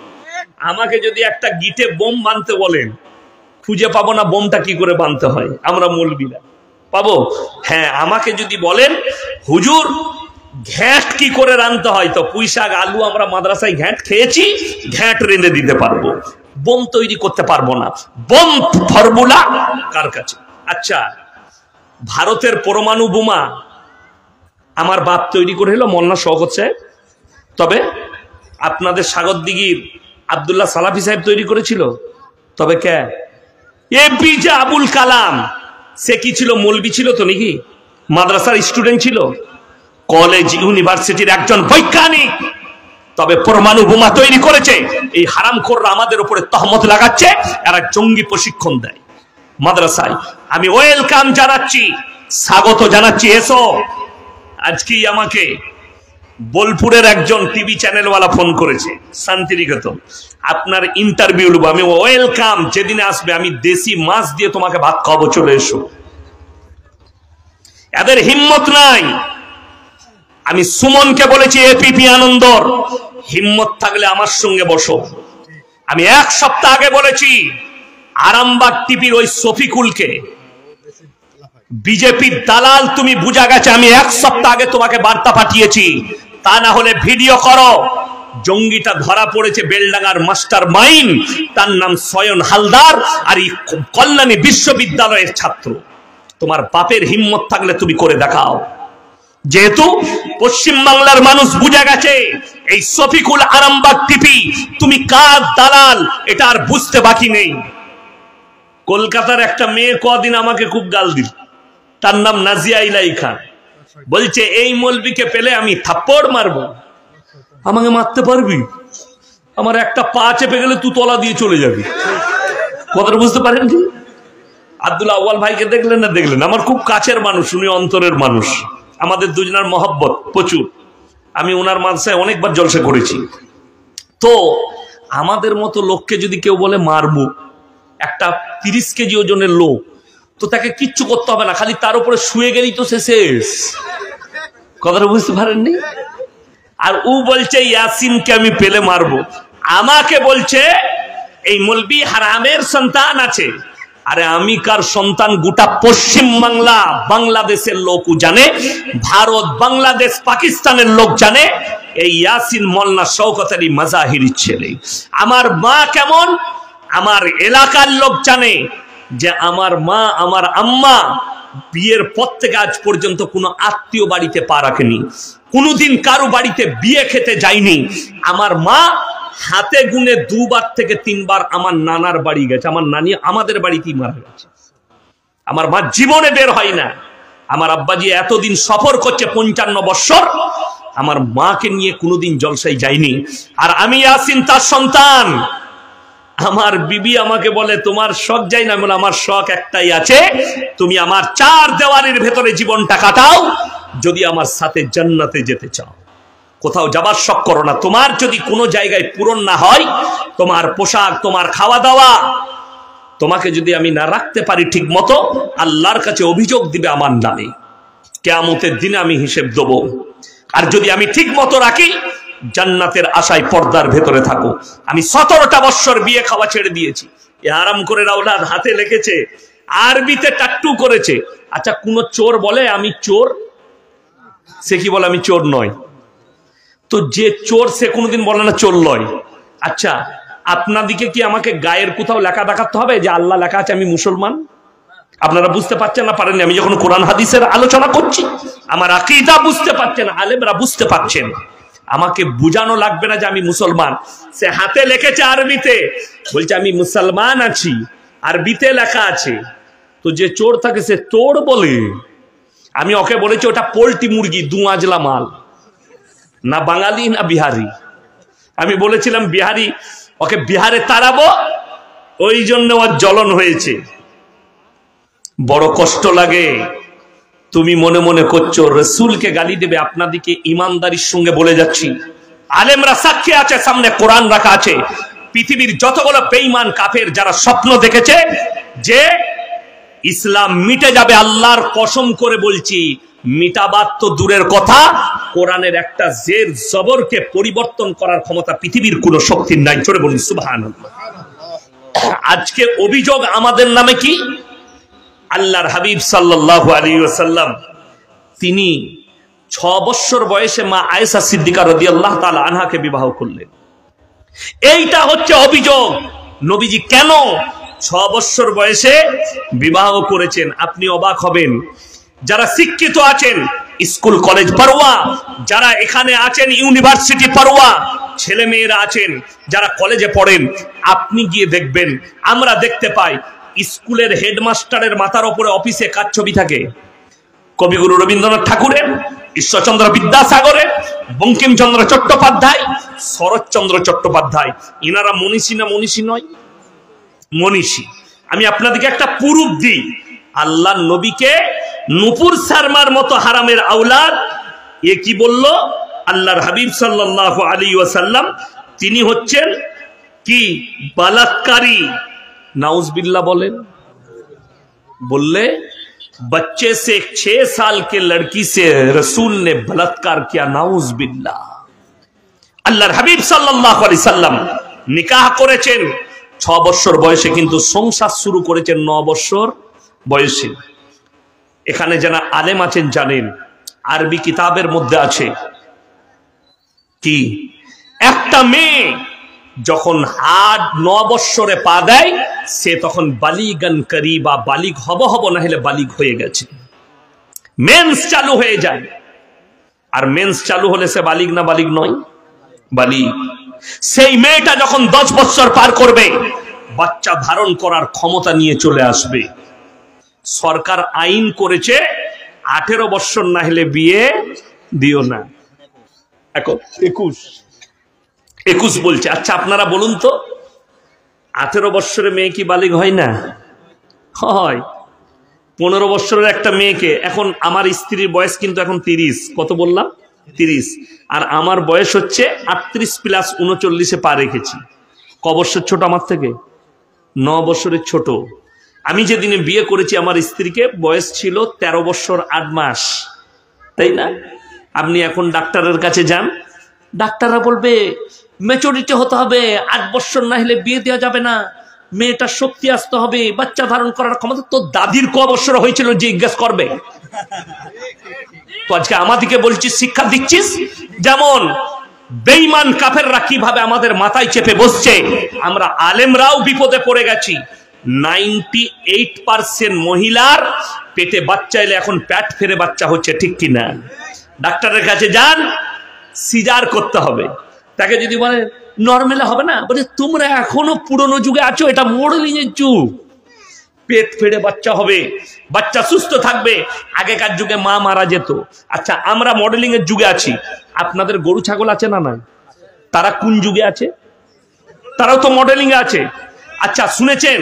আমাকে যদি একটা গিটে বোম বানতে বলেন, খুঁজে পাবো না বোমটা কি করে বানতে হয়। আমরা মৌলবীরা পাবো? হ্যাঁ। আমাকে যদি বলেন হুজুর ঘ্যাট কি করে রাঁধতে হয়, তো পুঁই শাক আলু আমরা মাদ্রাসায় ঘ্যাট খেয়েছি, ঘ্যাট রেঁধে দিতে পারবো। বোম তৈরি করতে পারবো না। বোম ফর্মুলা কার কাছে? আচ্ছা, ভারতের পরমাণু বোমা আমার বাপ তৈরি করে হলো, মোল্লা শওকত সাহেব। তবে আপনাদের সাগরদিঘির আব্দুল্লাহ সালাফি সাহেব তৈরি করেছিল। তবে কে? এপিজে আবুল কালাম। সে কি ছিল? মৌলবি ছিল তো নাকি? মাদ্রাসার স্টুডেন্ট ছিল? কলেজ ইউনিভার্সিটির একজন বৈজ্ঞানিক। তবে পরমাণু বোমা তৈরি করেছে। এই হারামখোররা আমাদের উপরে তহমত লাগাচ্ছে, এরা জঙ্গি প্রশিক্ষণ দেয় মাদ্রাসায়। আমি ওয়েলকাম জানাচ্ছি, স্বাগত জানাচ্ছি। এসো। আজকেই আমাকে বোলপুরের একজন টিভি চ্যানেলওয়ালা ফোন করেছে, শান্তিনিকেতন, আপনার ইন্টারভিউ নেবো। আমি ওয়েলকাম, যেদিনে আসবে আমি দেশি মাছ দিয়ে তোমাকে ভাত খাওয়াবো, চলে এসো। এদের হিম্মত নাই। আমি সুমনকে বলেছি, এপিপি আনন্দর, হিম্মত থাকলে আমার সঙ্গে বসো। আমি 1 সপ্তাহ আগে বলেছি আরামবাগ টিভির ওই শফিকুলকে, বিজেপির দালাল তুমি, বুঝা গেছে। আমি 1 সপ্তাহ আগে তোমাকে বার্তা পাঠিয়েছি, তা না হলে ভিডিও করো। জঙ্গিটা ধরা পড়েছে বেলডাঙ্গার মাস্টার মাইন্ড, তার নাম সয়ন হালদার, আর এই কল্যাণী বিশ্ববিদ্যালয়ের ছাত্র। তোমার বাপের হিম্মত থাকলে তুমি করে দেখাও। যেহেতু পশ্চিম বাংলার মানুষ বুঝে গেছে এই শফিকুল আরামবাগ টিভি তুমি কার দালাল, এটা আর বুঝতে বাকি নেই। কলকাতার একটা মেয়ে কদিন আমাকে খুব গাল দিল, তার নাম নাজিয়া ইলাই খান। বলছে এই মৌলবীকে পেলে আমি থাপ্পড় মারবো। আমাকে মারতে পারবি? আমার একটা পা চেপে গেলে তুই তলা দিয়ে চলে যাবি। কথাটা বুঝতে পারেন কি? আব্দুল্লাহ আউয়াল ভাইকে দেখলেন না? দেখলেন? আমার খুব কাছের মানুষ, উনি অন্তরের মানুষ। আমাদের দুজনের মহব্বত প্রচুর। আমি ওনার মাদ্রাসায় অনেকবার জলসা করেছি। তো আমাদের মতো লোককে যদি কেউ বলে মারবো, একটা 30 কেজি ওজনের লোক, তো তাকে কিচ্ছু করতে হবে না, খালি তার উপরে শুয়ে গেলেই তো সে শেষ। কথাটা বুঝতে পারেননি? আর ও বলছে ইয়াসিনকে আমি পেলে মারবো। আমাকে বলছে এই মৌলবি হারামের সন্তান আছে। আরে আমি কার সন্তান? গোটা পশ্চিম বাংলা, বাংলাদেশের লোক জানে, ভারত, বাংলাদেশ, পাকিস্তানের লোক জানে এই ইয়াসিন মোল্লা শওকত আলী মাজাহিরি ছেলে। আমার মা কেমন, আমার এলাকার লোক জানে যে আমার মা, আমার আম্মা বিয়ের পর থেকে আজ পর্যন্ত কোনো আত্মীয় বাড়িতে পা রাখেনি, কোনোদিন কারো বাড়িতে বিয়ে খেতে যায়নি। আমার মা হাতে গুনে 2 বার থেকে 3 বার আমার নানার বাড়ি গেছে। আমার নানি আমাদের বাড়িতেই মারা গেছে। আমার মা জীবনে বের হয় না। আমার আব্বাজি এতদিন সফর করছে 55 বছর, আমার মাকে নিয়ে কোনোদিন জলসায় যায়নি। আর আমি ইয়াসিন তার সন্তান। আমার বিবি আমাকে বলে তোমার শখ যাই না, বলে আমার শখ একটাই আছে, তুমি আমার 4 দেওয়ালের ভেতরে জীবনটা কাটাও, যদি আমার সাথে জান্নাতে যেতে চাও। কোথাও যাবার শখ করো না। তোমার যদি কোনো জায়গায় পূরণ না হয়, তোমার পোশাক, তোমার খাওয়া দাওয়া, তোমাকে যদি আমি না রাখতে পারি ঠিক মতো, আল্লাহর কাছে অভিযোগ দিবে আমার নামে। কিয়ামতের দিনে আমি হিসেব দেব। আর যদি আমি ঠিক মতো রাখি, জান্নাতের আশায় পর্দার ভেতরে থাকো। আমি 17টা বছর বিয়ে খাওয়া ছেড়ে দিয়েছি। এ আরাম করে রাউলাদ হাতে লিখেছে, আরবিতে টাট্টু করেছে। আচ্ছা, কোন চোর বলে আমি চোর? সে কি বলে আমি চোর নয়? তো যে চোর সে কোনোদিন বলে না চোর নয়। আচ্ছা, আপনাদিকে কি আমাকে গায়ের কোথাও লেখা দেখাতে হবে যে আল্লাহ লেখা আছে আমি মুসলমান? আপনারা বুঝতে পারছেন না পারেননি? আমি যখন কোরআন হাদিসের আলোচনা করছি, আমার আকীদা বুঝতে পারছেন, আলেমরা বুঝতে পারছেন, আমাকে বুঝানো লাগবে না যে আমি মুসলমান। সে হাতে লিখেছে আরবিতে, বলছে আমি মুসলমান আছি, আরবিতে লেখা আছে। তো যে চোর থাকে সে চোর বলে? আমি ওকে বলেছি ওটা পোল্ট্রি মুরগি, দুয়াজলা মাল, না বাঙালি না বিহারি। আমি বলেছিলাম বিহারি, ওকে বিহারে তাড়াবো, ওই জন্য ওর জ্বলন হয়েছে। বড় কষ্ট লাগে। তুমি মনে মনে করছো রসুলকে গালি দেবে, আপনাদিকে ইমানদারির সঙ্গে বলে যাচ্ছি, আলেমরা সাক্ষী আছে, সামনে কোরআন রাখা আছে। পৃথিবীর যতগুলো বেঈমান কাফের যারা স্বপ্ন দেখেছে যে ইসলাম মিটে যাবে, আল্লাহর কসম করে বলছি, মিটাবার তো দূরের কথা, কোরআনের একটা জের জবরকে পরিবর্তন করার ক্ষমতা পৃথিবীর কোন শক্তির নাই। চলে বলুন সুবহানাল্লাহ। আজকে অভিযোগ আমাদের নামে কি? আল্লাহর হাবিব সাল্লাল্লাহু আলাইহি ওয়াসাল্লাম তিনি 6 বছর বয়সে মা আয়েশা সিদ্দিকা রাদিয়াল্লাহু তাআলা আনহাকে বিবাহ করলেন। এইটা হচ্ছে অভিযোগ। নবীজি কেন 6 বছর বয়সে বিবাহ করেছেন? আপনি অবাক হবেন। যারা শিক্ষিত আছেন, স্কুল কলেজ পড়ুয়া, যারা এখানে আছেন ইউনিভার্সিটি পড়ুয়া ছেলে মেয়েরা আছেন, যারা কলেজে পড়েন, আপনি গিয়ে দেখবেন, আমরা দেখতে পাই স্কুলের হেডমাস্টারের মাথার উপরে অফিসে কার ছবি থাকে? কবিগুরু রবীন্দ্রনাথ ঠাকুরের, ঈশ্বরচন্দ্র বিদ্যাসাগরের, বঙ্কিমচন্দ্র চট্টোপাধ্যায়, শরৎচন্দ্র চট্টোপাধ্যায়। ইনারা মনীষী না মনীষী নয়? মনীষী। আমি আপনাদেরকে একটা প্রুফ দিই। আল্লাহর নবীকে নূপুর শর্মার মতো হারামের আওলাদ এ কি বলল? আল্লাহর হাবিব সাল্লাল্লাহু আলাইহি ওয়াসাল্লাম তিনি হচ্ছেন কি? বালাৎকারী। नाउज़बिल्ला बोले, बोले बच्चे से 6 साल के लड़की से रसूल ने बलात्कार किया, नाउज़बिल्ला। আল্লাহর হাবিব সাল্লাল্লাহু আলাইহি সাল্লাম নিকাহ করেছেন 6 বছর বয়সে, কিন্তু সংসার শুরু করেছেন 9 বছর বয়সে। এখানে যারা আলেম আছেন জানেন, আরবি কিতাবের মধ্যে আছে কি একটা মেয়ে যখন 9 বছরে পা দেয়, সে তখন বালিগান করিবা, বালিগ হব না হলে বালিগ হয়ে গেছে, মেন্স চালু হয়ে যায়। আর মেন্স চালু হলে সে বালিগ না বালিগ নয়? বালিগ। সেই মেয়েটা যখন 10 বছর পার করবে, বাচ্চা ধারণ করার ক্ষমতা নিয়ে চলে আসবে। সরকার আইন করেছে 18 বছর না হলে বিয়ে দিও না। এখন 21 বলছে। আচ্ছা আপনারা বলুন তো, 18 বছরের মেয়ে কি বালিগ হয় না? হয়। 15 বছরের একটা মেয়েকে, এখন আমার স্ত্রীর বয়স কিন্তু এখন 30, কত বললাম? 30। আর আমার বয়স হচ্ছে 38 প্লাস 39-এ পা রেখেছি। ক বছর ছোট আমার থেকে? 9 বছরের ছোট। আমি যেদিনে বিয়ে করেছি আমার স্ত্রীকে বয়স ছিল 13 বছর 8 মাস, তাই না? আপনি এখন ডাক্তারের কাছে যান, ডাক্তাররা বলবে ম্যাচুরিটি হতে হবে, 8 বছর না হলে বিয়ে দেওয়া যাবে না, মেয়েটার শক্তি আসতে হবে, বাচ্চা ধারণ করার ক্ষমতা। তো দাদির ক বছর হয়েছিল জিজ্ঞেস করবে? তো আজকে আমাদেরকে বলছিস, শিক্ষা দিচ্ছিস। যেমন বেঈমান কাফেররা কিভাবে আমাদের মাথায় চেপে বসছে, আমরা আলেমরাও বিপদে পড়ে গেছি। 98% মহিলার পেটে বাচ্চা এলে এখন পেট ফেরে বাচ্চা হচ্ছে, ঠিক কিনা? ডাক্তারের কাছে যান, সিজার করতে হবে। তাকে যদি বলে নর্মালে হবে না। বলে তোমরা এখনো পুরনো যুগে আছো, এটা মডেলিং এর যুগ। পেট ফেড়ে বাচ্চা হবে, বাচ্চা সুস্থ থাকবে। আগেকার যুগে মা মারা যেত। আচ্ছা, আমরা মডেলিং এর যুগে আছি। আপনাদের গরু ছাগল আছে না নাই? তারা কোন যুগে আছে? তারাও তো মডেলিং এ আছে। আচ্ছা, শুনেছেন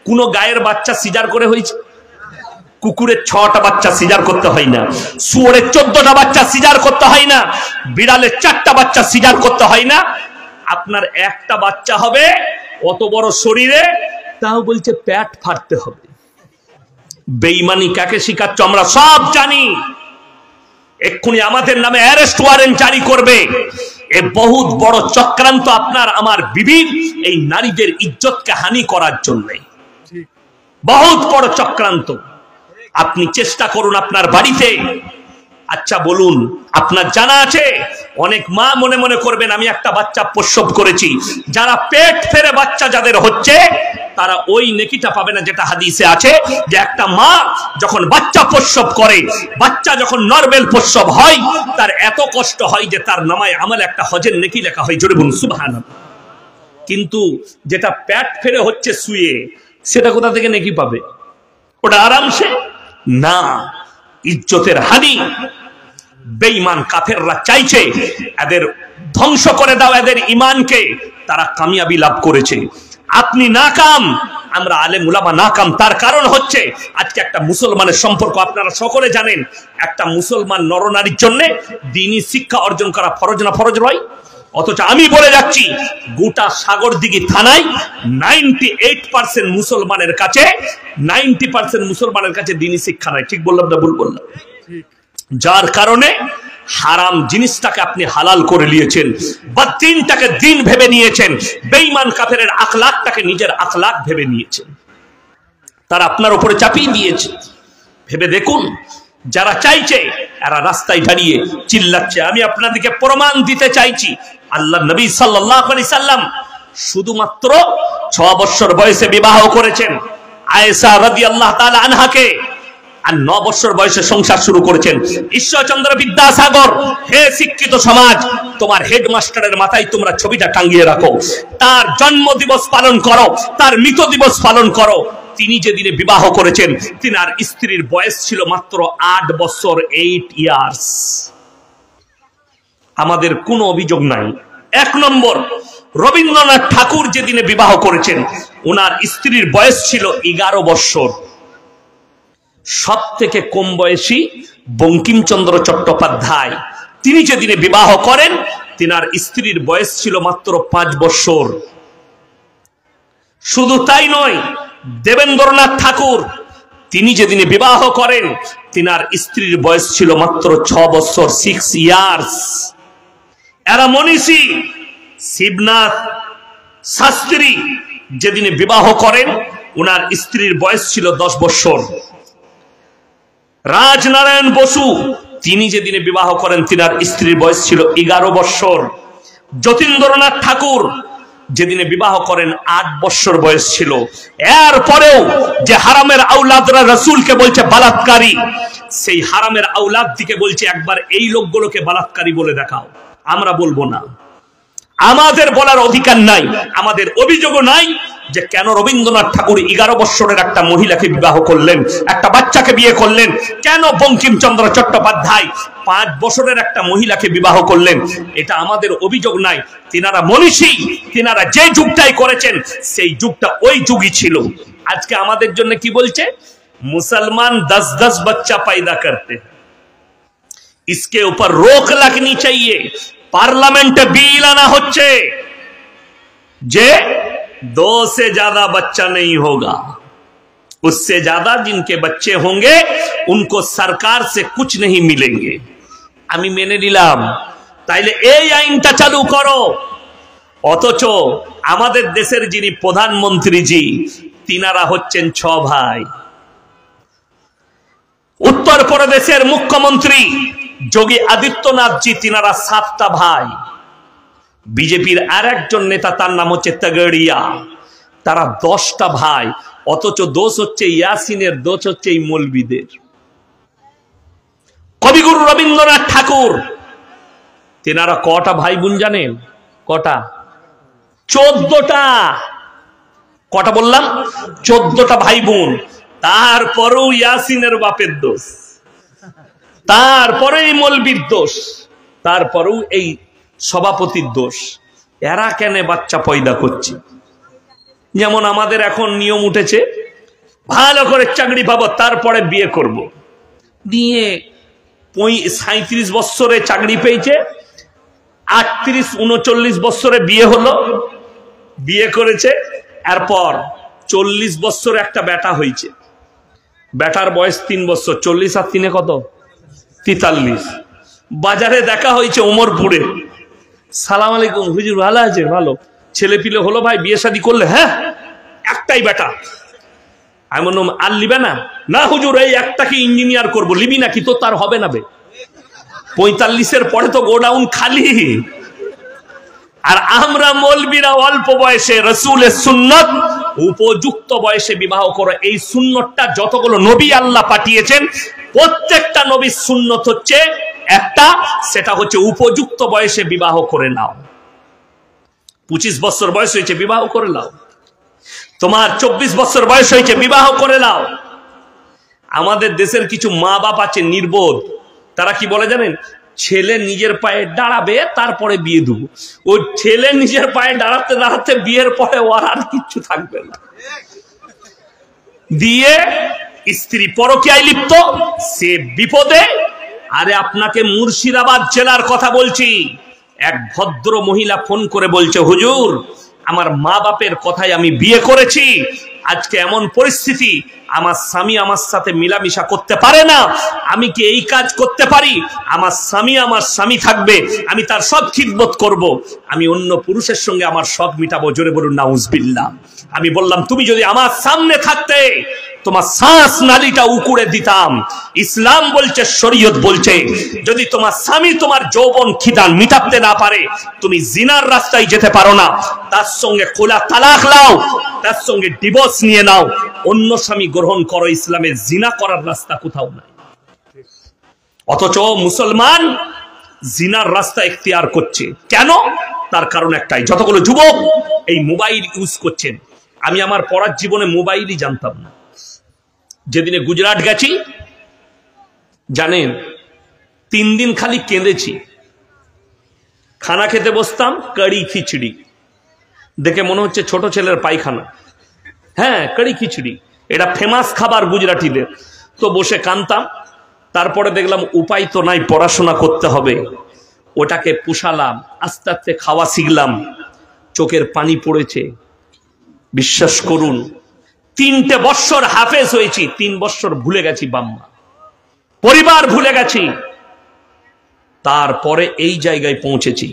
কোন গায়ের বাচ্চা সিজার করে হয়েছে? কুকুরের 6টা বাচ্চা সিজার করতে হয় না, শুয়োরের 14টা বাচ্চা সিজার করতে হয় না, বিড়ালের 4টা বাচ্চা সিজার করতে হয় না। আপনার একটা বাচ্চা হবে, অত বড় শরীরে, তাও বলছে পেট ফাটতে হবে। বেঈমানি কাকে শিখাচ্ছ আমরা সব জানি। এক্ষুনি আমাদের নামে অ্যারেস্ট ওয়ারেন্ট জারি করবে। এ বহুত বড় চক্রান্ত আপনার আমার বিবির এই নারীদের ইজ্জতকে হানি করার জন্য, বহুত বড় চক্রান্ত। আপনি চেষ্টা করুন আপনার বাড়িতে। আচ্ছা বলুন, আপনার জানা আছে অনেক মা মনে মনে করবেন আমি একটা বাচ্চা প্রসব করেছি। যারা পেট ফেরে বাচ্চা যাদের হচ্ছে, তারা ওই নেকিটা পাবে না যেটা হাদিসে আছে, যে একটা মা যখন বাচ্চা প্রসব করে, বাচ্চা যখন নরমাল প্রসব হয়, তার এত কষ্ট হয় যে তার নামায় আমল একটা হজের নেকি লেখা হয়। জোরে বলুন সুবহানাল্লাহ। কিন্তু যেটা পেট ফেরে হচ্ছে শুয়ে, সেটা কোথা থেকে নেকি পাবে? ওটা আরামসে না, ইজ্জতের হানি। বেঈমান কাফেররা চাইছে এদের ধ্বংস করে দাও, এদের ঈমানকে। তারা কামিয়াবি লাভ করেছে, আপনি নাকাম, আমরা আলেম উলামা নাকাম। তার কারণ হচ্ছে আজকে একটা মুসলমানের সম্পর্ক আপনারা সকলে জানেন। একটা মুসলমান নরনারীর জন্য দ্বীনি শিক্ষা অর্জন করা ফরজ না ফরজ নয়? অথচ আমি বলে যাচ্ছি, গোটা সাগরদিঘি থানায় 98% মুসলমানের কাছে, 90% মুসলমানের কাছে দ্বীনি শিক্ষা নাই। ঠিক বললাম না ভুল বললাম? যার কারণে হারাম জিনিসটাকে আপনি হালাল করে নিয়েছেন, বা দিনটাকে দিন ভেবে নিয়েছেন। বেঈমান কাফেরের আখলাকটাকে নিজের আখলাক ভেবে নিয়েছেন, তারা আপনার উপরে চাপিয়ে দিয়েছে। ভেবে দেখুন, যারা চাইছে এরা রাস্তায় দাঁড়িয়ে চিল্লাচ্ছে। আমি আপনাদেরকে প্রমাণ দিতে চাইছি, আল্লাহ নবী সাল্লাল্লাহু আলাইহি সাল্লাম শুধুমাত্র 6 বছর বয়সে বিবাহ করেছেন আয়েশা রাদিয়াল্লাহু তাআলা আনহাকে, আর 9 বছর বয়সে সংসার শুরু করেছেন। ঈশ্বরচন্দ্র বিদ্যাসাগর, হে শিক্ষিত সমাজ, তোমার হেডমাস্টারের মাথায় তোমরা ছবিটা টাঙিয়ে রাখো, তার জন্ম দিবস পালন করো, তার মৃত দিবস পালন করো। তিনি যেদিনে বিবাহ করেছেন, তিনার স্ত্রীর বয়স ছিল মাত্র 8 বছর, 8 ইয়ার্স। আমাদের কোনো অভিযোগ নাই। 1 নম্বর, রবীন্দ্রনাথ ঠাকুর যেদিনে বিবাহ করেছেন, ওনার স্ত্রীর বয়স ছিল 11 বছর। সব থেকে কম বয়সী বঙ্কিমচন্দ্র চট্টোপাধ্যায়, তিনি যেদিনে বিবাহ করেন, তিনার স্ত্রীর বয়স ছিল মাত্র 5 বছর। শুধু তাই নয়, দেবেন্দ্রনাথ ঠাকুর, তিনি যেদিনে বিবাহ করেন, তিনার স্ত্রীর বয়স ছিল মাত্র 6 বছর, 6 ইয়ার্স। এরা মনীষী। শিবনাথ শাস্ত্রী যেদিনে বিবাহ করেন, ওনার স্ত্রীর বয়স ছিল 10 বছর। রাজনারায়ণ বসু, তিনি যেদিনে বিবাহ করেন, তিনার স্ত্রীর বয়স ছিল 11 বছর। যতীন্দ্রনাথ ঠাকুর যেদিনে বিবাহ করেন, 8 বছর বয়স ছিল। এরপরেও যে হারামের আওলাদরা রাসূলকে বলছে বালাৎকারী, সেই হারামের আওলাদ দিকে বলছে একবার এই লোকগুলোকে বালাৎকারী বলে দেখাও। আমরা বলবো না, আমাদের বলার অধিকার নাই, আমাদের অভিযোগও নাই যে কেন রবীন্দ্রনাথ ঠাকুর 11 বছরের একটা মহিলাকে বিবাহ করলেন, একটা বাচ্চাকে বিয়ে করলেন। কেন বঙ্কিমচন্দ্র চট্টোপাধ্যায় 5 বছরের একটা মহিলাকে বিবাহ করলেন, এটা আমাদের অভিযোগ নাই। তিনারা মনীষী, তিনারা যে যুগটাই করেছেন, সেই যুগটা ওই যুগই ছিল। আজকে আমাদের জন্য কি বলছে? মুসলমান 10-10 बच्चा पैदा करते हैं, इसके ऊपर रोक लगनी चाहिए। पार्लियामेंटे बिल आना হচ্ছে যে 2 से ज्यादा बच्चा नहीं होगा, उससे ज्यादा जिनके बच्चे होंगे उनको सरकार से कुछ नहीं मिलेंगे। আমি মেনে নিলাম, তাইলে এই আইনটা চালু করো। অথচ আমাদের দেশের যিনি প্রধানমন্ত্রীজি, তিনারা হচ্ছেন 6 ভাই। উত্তর প্রদেশের মুখ্যমন্ত্রী যোগী আদিত্যনাথ জি, তিনারা 7টা ভাই। বিজেপির আরেকজন নেতা, তার নাম হচ্ছে তগড়িয়া, তারা 10টা ভাই। অথচ দোষ হচ্ছে ইয়াসিনের, দোষ হচ্ছে এই মৌলবীদের। কবিগুরু রবীন্দ্রনাথ ঠাকুর, তিনারা কটা ভাই বোন জানেন? কটা? 14টা, কটা বললাম? 14টা ভাই বোন। তারপরেও ইয়াসিনের বাপের দোষ, তারপরে এই মৌলবীর দোষ, তারপরেও এই সভাপতির দোষ। এরা কেন বাচ্চা পয়দা করছে? যেমন আমাদের এখন নিয়ম উঠেছে, ভালো করে চাকরি পাবো তারপরে বিয়ে করব। দিয়ে 37 বছরে চাকরি পেয়েছে, 38-39 বছরে বিয়ে হলো, বিয়ে করেছে, এরপর 40 বছরে একটা বেটা হয়েছে। বেটার বয়স 3 বছর, 40 আর 3 কত? 43। বাজারে দেখা হয়েছে ওমরপুরে। সালাম আলাইকুম হুজুর, ভালো আছে? ভালো। ছেলে পিলে হলো ভাই, বিয়ে শাদী করলে? হ্যাঁ, একটাই বেটা। আমি বললাম আর লিবে না? না হুজুর, এই একটাকে ইঞ্জিনিয়ার করবো। লিবি নাকি? তো তার হবে না বে, 45-এর পরে তো গোডাউন খালি। আর আমরা মৌলবীরা অল্প বয়সে রাসূলের সুন্নাত উপযুক্ত বয়সে বিবাহ করে। এই সুন্নতটা যতগুলো নবী আল্লাহ পাঠিয়েছেন, প্রত্যেকটা নবীর সুন্নত হচ্ছে একটা, সেটা হচ্ছে উপযুক্ত বয়সে বিবাহ করে নাও। 25 বছর বয়স হয়েছে, বিবাহ করে নাও। তোমার 24 বছর বয়স হয়েছে, বিবাহ করে নাও। আমাদের দেশের কিছু মা বাপ আছে নির্বোধ, তারা কি বলে জানেন? ছেলে নিজের পায়ে দাঁড়াবে তারপরে বিয়ে দেবো। ওই ছেলে নিজের পায়ে দাঁড়াতে দাঁড়াতে বিয়ের পরে ওর আর কিচ্ছু থাকবে না। দিয়ে স্ত্রী পরকীয়ায় লিপ্ত, সে বিপদে। আরে আপনাকে মুর্শিদাবাদ জেলার কথা বলছি, এক ভদ্র মহিলা ফোন করে বলছে, হুজুর আমার মা বাপের কথায় আমি বিয়ে করেছি, আজকে এমন পরিস্থিতি আমার স্বামী আমার সাথে মিলামিশা করতে পারে না, আমি কি এই কাজ করতে পারি? আমার স্বামী থাকবে, আমি তার সব খিদমত করব, আমি অন্য পুরুষের সঙ্গে আমার শখ মিটাবো। জোরে বলুন নাউজুবিল্লাহ। আমি বললাম, তুমি যদি আমার সামনে থাকতে তোমার শ্বাস নালীটা উকুড়ে দিতাম। ইসলাম বলছে, শরীয়ত বলছে, যদি তোমার স্বামী তোমার যৌবন খিদা মিটাতে না পারে, তুমি জিনার রাস্তায় যেতে পারো না। তার সঙ্গে খোলা তালাক নাও, তার সঙ্গে ডিভোর্স নিয়ে নাও, অন্য স্বামী গ্রহণ করো। ইসলামের জিনা করার রাস্তা কোথাও নাই। অথচ মুসলমান জিনার রাস্তা এখতিয়ার করছে। কেন? তার কারণ একটাই, যতগুলো যুবক এই মোবাইল ইউজ করছেন। আমি আমার পড়ার জীবনে মোবাইলই জানতাম না। যেদিনে গুজরাট গেছি, জানেন 3 দিন খালি কেঁদেছি। খানা খেতে বসতাম, কারি খিচড়ি দেখে মনে হচ্ছে ছোট ছেলের পায়খানা। হ্যাঁ, কারি খিচড়ি এটা ফেমাস খাবার গুজরাটিদের। তো বসে কাঁদতাম। তারপরে দেখলাম উপায় তো নাই, পড়াশোনা করতে হবে, ওটাকে পুষালাম, আস্তে আস্তে খাওয়া শিখলাম। চোখের পানি পড়েছে। বিশ্বাস করুন, 3টে বৎসর হাফেজ হয়েছি, 3 বৎসর ভুলে গেছি বাম্মা, পরিবার ভুলে গেছি। তারপরে এই জায়গায় পৌঁছেছি।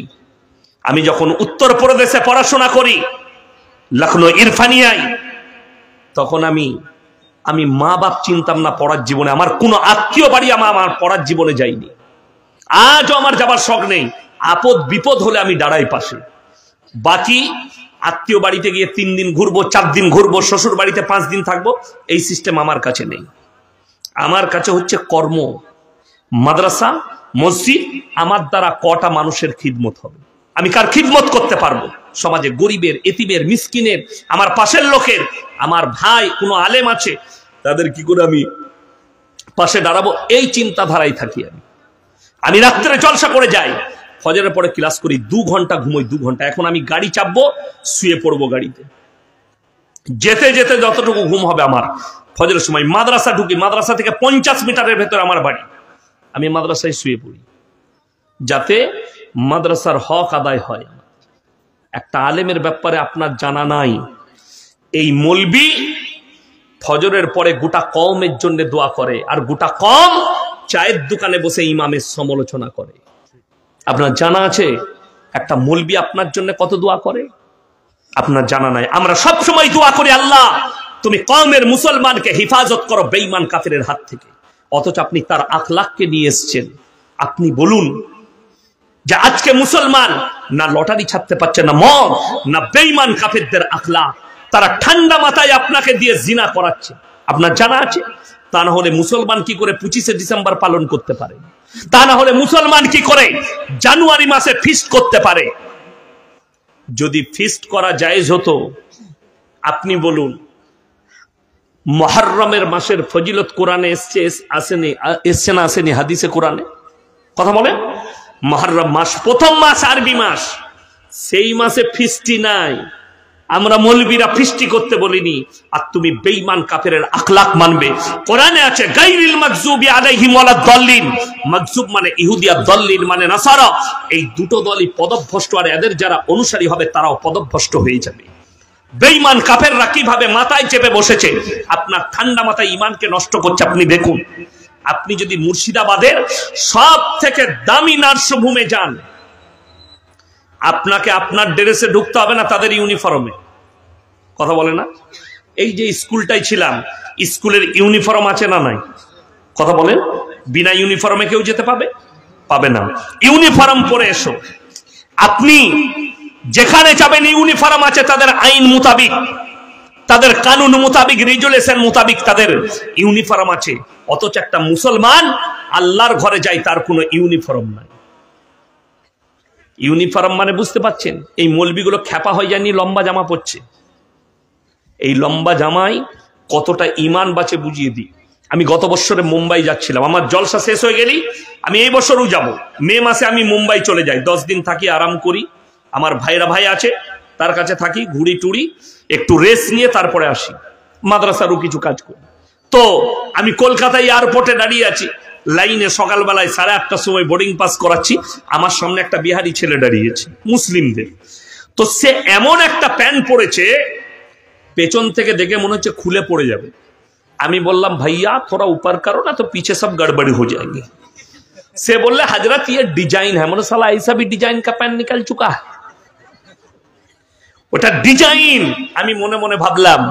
আমি যখন উত্তরপ্রদেশে পড়াশোনা করি, লখনৌ ইরফানিয়ায়, তখন আমি মা বাপ চিনতাম না পড়ার জীবনে। আমার কোনো আত্মীয় বাড়ি আমার পড়ার জীবনে যাইনি। আজও আমার যাবার শখ নেই। আপদ বিপদ হলে আমি দাঁড়াই পাশে। বাকি আত্মীয় বাড়িতে গিয়ে 3 দিন ঘুরবো, 4 দিন ঘুরবো, শ্বশুর বাড়িতে 5 দিন থাকবো, এই সিস্টেম আমার কাছে নেই। আমার কাছে হচ্ছে কর্ম, মাদ্রাসা, মসজিদ। আমার দ্বারা কটা মানুষের খিদমত হবে, আমি কার খিদমত করতে পারবো? সমাজে গরিবের, এতিমের, মিসকিনের, আমার পাশের লোকের, আমার ভাই কোনো আলেম আছে, তাদের কি করে আমি পাশে দাঁড়াবো, এই চিন্তাধারায় থাকি। আমি রাত্রে জলসা করে যাই, ফজরের পরে ক্লাস করি, 2 ঘন্টা ঘুমোই, 2 ঘন্টা। এখন আমি গাড়ি চাপবো, শুয়ে পড়বো গাড়িতে, যেতে যেতে যতটুকু ঘুম হবে আমার। ফজরের সময় মাদ্রাসা ঢুকি, মাদ্রাসা থেকে 50 মিটারের ভেতর আমার বাড়ি। আমি মাদ্রাসায় শুয়ে পড়ি, যাতে মাদ্রাসার হক আদায় হয়। একটা আলেমের ব্যাপারে আপনার জানা নাই, এই মৌলবি ফজরের পরে গোটা কওমের জন্য দোয়া করে, আর গোটা কওম চায়ের দোকানে বসে ইমামের সমালোচনা করে। আপনার জানা আছে একটা মৌলবি আপনার জন্য কত দোয়া করে? আপনার জানা নাই। আমরা সব সময় দোয়া করি, আল্লাহ তুমি কওমের মুসলমানকে হেফাজত করো বেঈমান কাফেরের হাত থেকে। অথচ আপনি তার আখলাককে নিয়ে এসেছেন। আপনি বলুন যে আজকে মুসলমান না লটারি ছাড়তে পারছে, না মদ, না বেঈমান কাফেরদের আখলাক। তারা ঠান্ডা মাথায় আপনাকে দিয়ে জিনা করাচ্ছে। আপনার জানা আছে? তা না হলে মুসলমান কি করে 25শে ডিসেম্বর পালন করতে পারে? তা না হলে মুসলমান কি করে জানুয়ারি মাসে ফিস্ট করতে পারে? যদি ফিস্ট করা জায়েজ হতো, আপনি বলুন মুহররমের মাসের ফজিলত কোরআনে এসছে এসছে না আসেনি? হাদিসে কোরআনে কথা বলেন। মুহররম মাস প্রথম মাস, আরবি মাস, সেই মাসে ফিস্টি নাই। আমরা মৌলবীরা ফিস্টি করতে বলিনি। আর তুমি বেঈমান কাফেরের আখলাক মানবে। কোরআনে আছে গায়রিল মাগযুবি আলাইহিম ওয়ালাদ দাল্লিন। মাগযুব মানে ইহুদি আর দাল্লিন মানে নাসারা। এই দুটো দলই পদভ্রষ্ট, আর এদের যারা অনুসারী হবে তারাও পদভ্রষ্ট হয়ে যাবে। বেঈমান কাফেররা কিভাবে মাথায় চেপে বসেছে, আপনার ঠান্ডা মাথায় ঈমানকে নষ্ট করছে। আপনি দেখুন, আপনি যদি মুর্শিদাবাদের সব থেকে দামি নার্সিংহোমে যান, আপনাকে আপনার ড্রেসে ঢুকতে হবে না, তাদের ইউনিফর্মে। কথা বলে না? এই যে স্কুলটাই ছিলাম, স্কুলের ইউনিফর্ম আছে না নাই? কথা বলেন। বিনা ইউনিফর্মে কেউ যেতে পাবে না। ইউনিফর্ম পরে এসো। আপনি যেখানে যাবেন ইউনিফর্ম আছে, তাদের আইন মোতাবিক, তাদের কানুন মোতাবিক, রেজুলেশন মোতাবিক তাদের ইউনিফর্ম আছে। অথচ একটা মুসলমান আল্লাহর ঘরে যায়, তার কোনো ইউনিফর্ম নাই। ইউনিফর্ম মানে বুঝতে পাচ্ছেন? এই মৌলবিগুলো খ্যাপা হয়ে যায়নি লম্বা জামা পরছে। এই লম্বা জামাই কতটা ঈমান বাঁচে বুঝিয়ে দিই। আমি গত বছরে মুম্বাই যাচ্ছিলাম, আমার জলসা শেষ হয়ে গেলি আমি এই বছরও যাব। মে মাসে আমি মুম্বাই চলে যাই, 10 দিন থাকি, আরাম করি। আমার ভাই আছে, তার কাছে থাকি, ঘুরি টুরি, একটু রেস্ট নিয়ে তারপরে আসি। মাদ্রাসারও কিছু কাজ করি। তো আমি কলকাতায় এয়ারপোর্টে দাঁড়িয়ে আছি, লাইনে সকালবেলায় 8:30টার সময় বোর্ডিং পাস করাচ্ছি। আমার সামনে একটা বিহারি ছেলে দাঁড়িয়েছে, মুসলিমদের। তো সে এমন একটা প্যান্ট পরেছে, পেছন থেকে দেখে মনে হচ্ছে খুলে পড়ে যাবে। আমি বললাম ভাইয়া থোড়া উপর করো না, তো পিছে সব গড়বড়ি হয়ে যায়গে। সে বললে হজরত ये ডিজাইন है। মানে সালা ऐसा भी ডিজাইন का पैंट निकल चुका है। ওটা ডিজাইন। আমি মনে মনে ভাবলাম,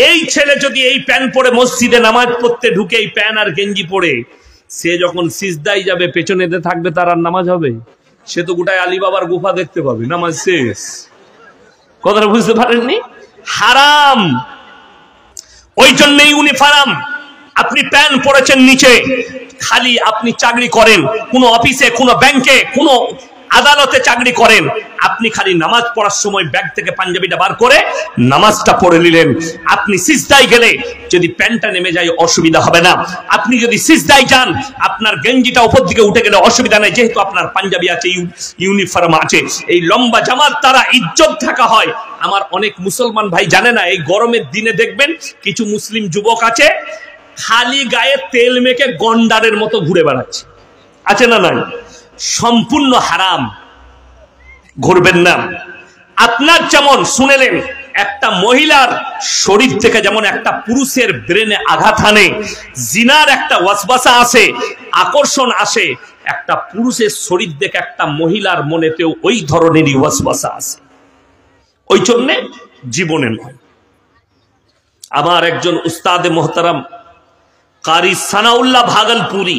এই ছেলে যদি এই প্যান্ট পরে মসজিদে নামাজ পড়তে ঢুকে, এই প্যান্ট আর গেঞ্জি পরে, সে যখন সিজদায় যাবে পেছনেতে থাকবে, তার আর নামাজ হবে? সে তো গোটায় আলী বাবার গুফা দেখতে পাবে, নামাজ শেষ। কথাটা বুঝতে পারেননি? হারাম। ওই জন্য ইউনিফর্ম। আপনি প্যান্ট পরেছেন নিচে, খালি আপনি চাকরি করেন, কোন অফিসে, কোন ব্যাংকে, কোন আদালতে চাকরি করেন, আপনি খালি নামাজ পড়ার সময় ব্যাগ থেকে পাঞ্জাবিটা বার করে নামাজটা পড়ে নিলেন। আপনি সিজদায় গেলে যদি প্যান্টটা নেমে যায় অসুবিধা হবে না। আপনি যদি সিজদায় যান, আপনার গেঞ্জিটা উপর দিকে উঠে গেলে অসুবিধা নেই, যেহেতু আপনার পাঞ্জাবি আছে, ইউনিফর্ম আছে। এই লম্বা জামার দ্বারা ইজ্জত থাকা হয়। আমার অনেক মুসলমান ভাই জানে না, এই গরমের দিনে দেখবেন কিছু মুসলিম যুবক আছে খালি গায়ে তেল মেখে গন্ডারের মতো ঘুরে বেড়াচ্ছে, আছে না নাই? সম্পূর্ণ হারাম, ঘুরবেন না। আপনার যেমন শুনেলেন, একটা মহিলার শরীর থেকে যেমন একটা পুরুষের ব্রেনে আঘাত হানে, জিনার একটা ওয়াসওয়াসা আসে, আকর্ষণ আসে, একটা পুরুষের শরীর দেখে একটা মহিলার মনেতেও ওই ধরনেরই ওয়াসওয়াসা আসে। ওই জন্যে জীবনে নয়। আমার একজন উস্তাদে মোহতারাম কারি সানাউল্লাহ ভাগলপুরি,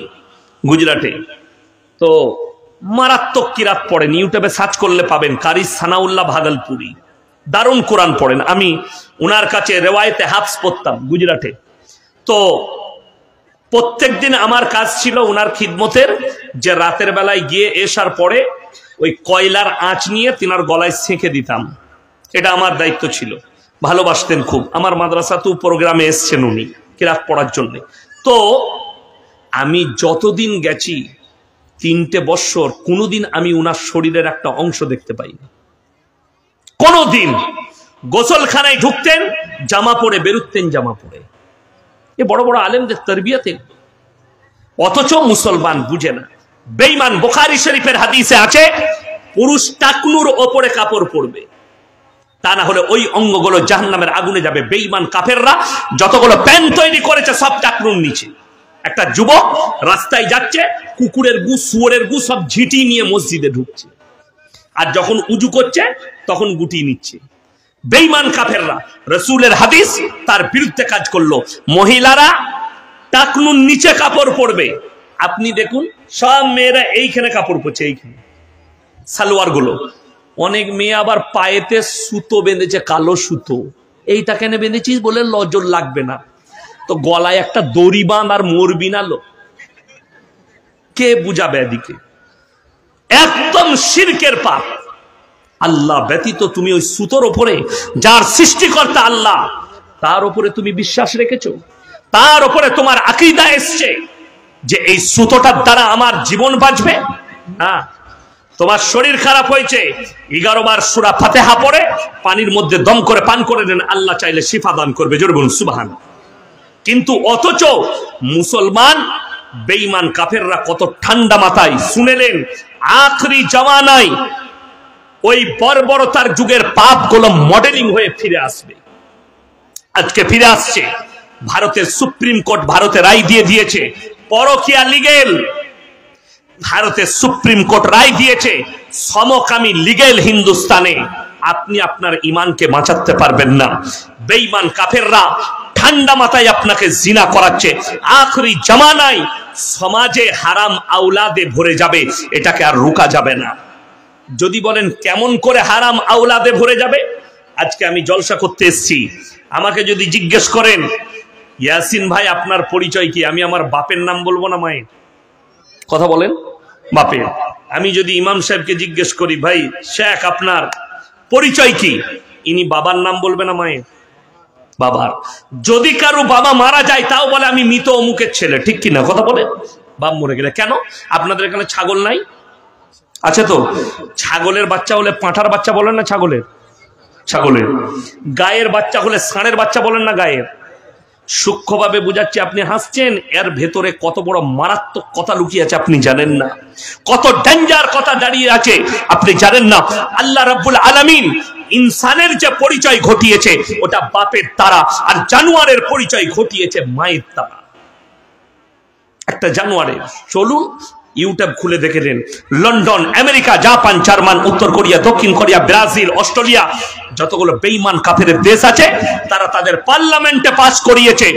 গুজরাটে, তো মারাত্মক কিরাত পড়েন, ইউটিউবে সার্চ করলে পাবেন, কারি সানাউল্লাহ ভাগলপুরি, দারুণ কোরআন পড়েন। আমি ওনার কাছে রেওয়ায়েতে হাফস পড়তাম গুজরাটে। তো প্রত্যেক দিন আমার কাজ ছিল ওনার খিদমতের, যে রাতের বেলায় গিয়ে এসার পরে ওই কয়লার আঁচ নিয়ে তিনার গলায় সেঁকে দিতাম। এটা আমার দায়িত্ব ছিল। ভালোবাসতেন খুব। আমার মাদ্রাসাতেও প্রোগ্রামে এসছেন উনি কিরাত পড়ার জন্য। তো আমি যতদিন গেছি 3টে বছর, কোনোদিন আমি উনার শরীরের একটা অংশ দেখতে পাইনি। কোনোদিন গোসলখানায় ঢুকতেন জামা পরে, বেরুতেন জামা পরে। এ বড় বড় আলেমদের তরবিয়তে। অথচ মুসলমান বুঝে না, বেঈমান। বুখারী শরীফের হাদিসে আছে, পুরুষ টাকনুর ওপরে কাপড় পরবে, তা না হলে ওই অঙ্গগুলো জাহান্নামের আগুনে যাবে। বেঈমান কাফেররা যতগুলো প্যান্ট তৈরি করেছে সব টাকনুর নিচে। একটা যুবক রাস্তায় যাচ্ছে, কুকুরের গু, শুয়োরের গু সব ঝিটি নিয়ে মসজিদে ঢুকছে, আর যখন উজু করছে তখন গুটি নিচ্ছে। বেঈমান কাফেররা, রাসূলের হাদিস তার বিরুদ্ধে কাজ করলো। মহিলারা টাকনুর নিচে কাপড় পরবে। আপনি দেখুন সব মেয়েরা এইখানে কাপড় পরছে, এইখানে সালোয়ার গুলো। অনেক মেয়ে আবার পায়েতে সুতো বেঁধেছে, কালো সুতো। এইটা কেন বেঁধেছিস? বলে লজর লাগবে না। তো গলায় একটা দড়ি বাঁধ আর মরবি না লো, কে বুঝাবে? এদিকে একদম শিরকের পাপ। আল্লাহ ব্যতীত তুমি ওই সুতোর উপরে, যার সৃষ্টিকর্তা আল্লাহ, তার উপরে তুমি বিশ্বাস রেখেছো, তার উপরে তোমার আকীদা এসছে যে এই সুতোটার দ্বারা আমার জীবন বাঁচবে। না, তোমার শরীর খারাপ হয়েছে, 11 বার সূরা ফাতিহা পড়ে পানির মধ্যে দম করে পান করে নেন, আল্লাহ চাইলে শিফা দান করবে। জোরে বলুন সুবহানাল্লাহ। কিন্তু অথচ মুসলমান বেঈমান কাফেররা কত ঠান্ডা মাথায় শুনেলেন আখরি জামানায় ওই বর্বরতার যুগের পাপগুলো মডেলিং হয়ে ফিরে আসবে। আজকে ফিরে আসছে। ভারতের সুপ্রিম কোর্ট ভারতে রায় দিয়ে দিয়েছে পরকীয়া লিগেল। ভারতের সুপ্রিম কোর্ট রায় দিয়েছে সমকামী লিগেল হিন্দুস্তানে। আপনি আপনার ঈমানকে বাঁচাতে পারবেন না। বেঈমান কাফেররা ঠান্ডা মাথায় আপনাকে জিনা করাচ্ছে। আখরি জামানায় সমাজে হারাম আওলাদে ভরে যাবে, এটাকে আর রোকা যাবে না। যদি বলেন কেমন করে হারাম আওলাদে ভরে যাবে, আজকে আমি জলসা করতে এসেছি, আমাকে যদি জিজ্ঞেস করেন ইয়াসিন ভাই আপনার পরিচয় কি, আমি আমার বাপের নাম বলবো না মায়ের? কথা বলেন, বাপের। আমি যদি ইমাম সাহেবকে জিজ্ঞেস করি ভাই শেখ আপনার পরিচয় কি, ইনি বাবার নাম বলবে না মায়ের? বাবার। যদি কারো বাবা মারা যায় তাও বলে আমি মৃত অমুকের ছেলে, ঠিক কিনা? কথা বলে। বাপ মরে গেলে কেন? আপনাদের এখানে ছাগল নাই? আছে তো। ছাগলের বাচ্চা হলে পাঁঠার বাচ্চা বলেন না ছাগলের? ছাগলের। গায়ের বাচ্চা হলে ষাঁড়ের বাচ্চা বলেন না গায়ের? সূক্ষ্মভাবে বুঝাচ্ছি, আপনি হাসছেন, এর ভেতরে কত বড় মারাত্মক কথা লুকিয়ে আছে আপনি জানেন না, কত ডেঞ্জার কথা দাঁড়িয়ে আছে আপনি জানেন না। আল্লাহ রাব্বুল আলামিন ইনসানের যে পরিচয় ঘটিয়েছে ওটা বাপের দ্বারা, আর জানোয়ারের পরিচয় ঘটিয়েছে মায়ের দ্বারা। একটা জানোয়ারের, চলুন ইউটিউব খুলে দেখে নেন, লন্ডন, আমেরিকা, জাপান, জার্মান, উত্তর কোরিয়া, দক্ষিণ কোরিয়া, ব্রাজিল, অস্ট্রেলিয়া, যতগুলো বেঈমান কাফেরের দেশ আছে তারা তাদের পার্লামেন্টে পাস করিয়েছে,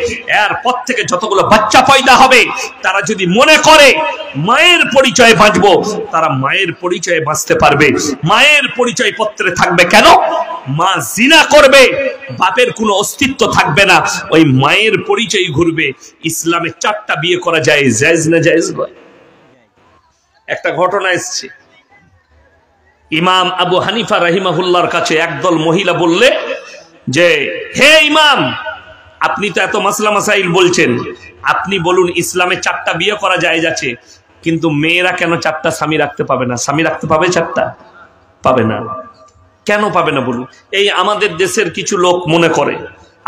এরপর থেকে যতগুলো বাচ্চা পয়দা হবে তারা যদি মনে করে মায়ের পরিচয়ে বাঁচবো, তারা মায়ের পরিচয়ে বাঁচতে পারবে। মায়ের পরিচয় পত্রে থাকবে কেন? মা জিনা করবে, বাপের কোনো অস্তিত্ব থাকবে না, ওই মায়ের পরিচয় ঘুরবে। ইসলামে 4টা বিয়ে করা যায়, জায়েজ না জায়েজ নয়? একটা ঘটনা এসছে, ইমাম আবু হানিফা রাহিমাহুল্লাহর কাছে একদল মহিলা বললে যে হে ইমাম, আপনি তো এত মাসলা মাসাইল বলছেন, আপনি বলুন ইসলামে 4টা বিয়ে করা জায়েজ আছে, কিন্তু মেয়েরা কেন 4টা স্বামী রাখতে পাবে না? স্বামী রাখতে পাবে 4টা? পাবে না। কেন পাবে না বলুন? এই আমাদের দেশের কিছু লোক মনে করে।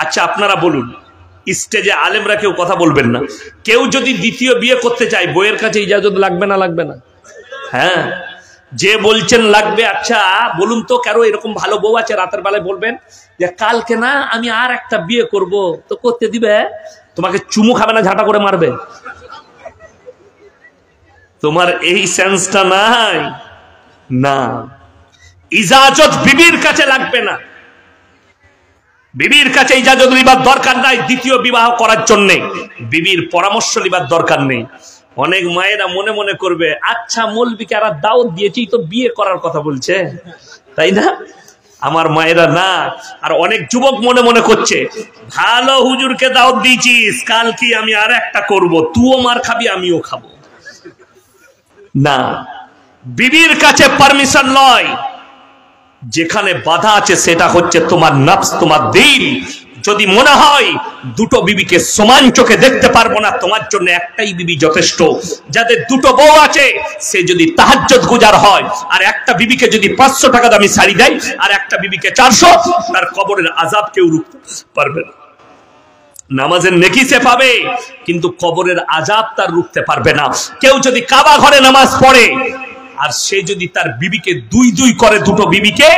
আচ্ছা আপনারা বলুন, স্টেজে আলেমরা কেউ কথা বলবেন না, কেউ যদি দ্বিতীয় বিয়ে করতে চায় বইয়ের কাছে ইজাজত লাগবে না? লাগবে না? হ্যাঁ, যে বলছেন লাগবে। আচ্ছা বলুন তো, কারো এরকম ভালো বউ আছে রাতের বেলায় বলবেন যে কালকে না আমি আর একটা বিয়ে করব, তো করতে দিবে? তোমাকে চুমু খাবে না, ঝাঁটা করে মারবে? তোমার এই সেন্সটা নাই না। ইজাজত বিবির কাছে লাগবে না, বিবির কাছে ইজাজত নিবার দরকার নাই দ্বিতীয় বিবাহ করার জন্য, বিবির পরামর্শ নিবার দরকার নেই। অনেক মায়েরা মনে মনে করবে আচ্ছা মৌলবীকে আর দাওয়াত দিয়েছি তো বিয়ে করার কথা বলছে, তাই না? আমার মায়েরা না। আর অনেক যুবক মনে মনে করছে ভালো হুজুরকে দাওয়াত দিয়েছিস, কাল কি আমি আর একটা করবো, তুইও মার খাবি আমিও খাবো। না, বিবির কাছে পারমিশন নয়, যেখানে বাধা আছে সেটা হচ্ছে তোমার নফস, তোমার দিল। যদি মনে হয় দুটো বিবিকে সমান চোখে দেখতে পারবো না, তোমার জন্য একটাই বিবি যথেষ্ট। যাদের দুটো বউ আছে সে যদি তাহাজ্জুদ গুজার হয়, আর একটা বিবিকে যদি 500 টাকা দামি শাড়ি দেয় আর একটা বিবিকে 400, তার কবরের আযাব কেউ রুখতে পারবে না। নামাজের নেকি সে পাবে, কিন্তু কবরের আযাব তার রুখতে পারবে না। কেউ যদি কাবা ঘরে নামাজ পড়ে আর সে যদি তার বিবিকে দুই করে, দুটো বিবিকে,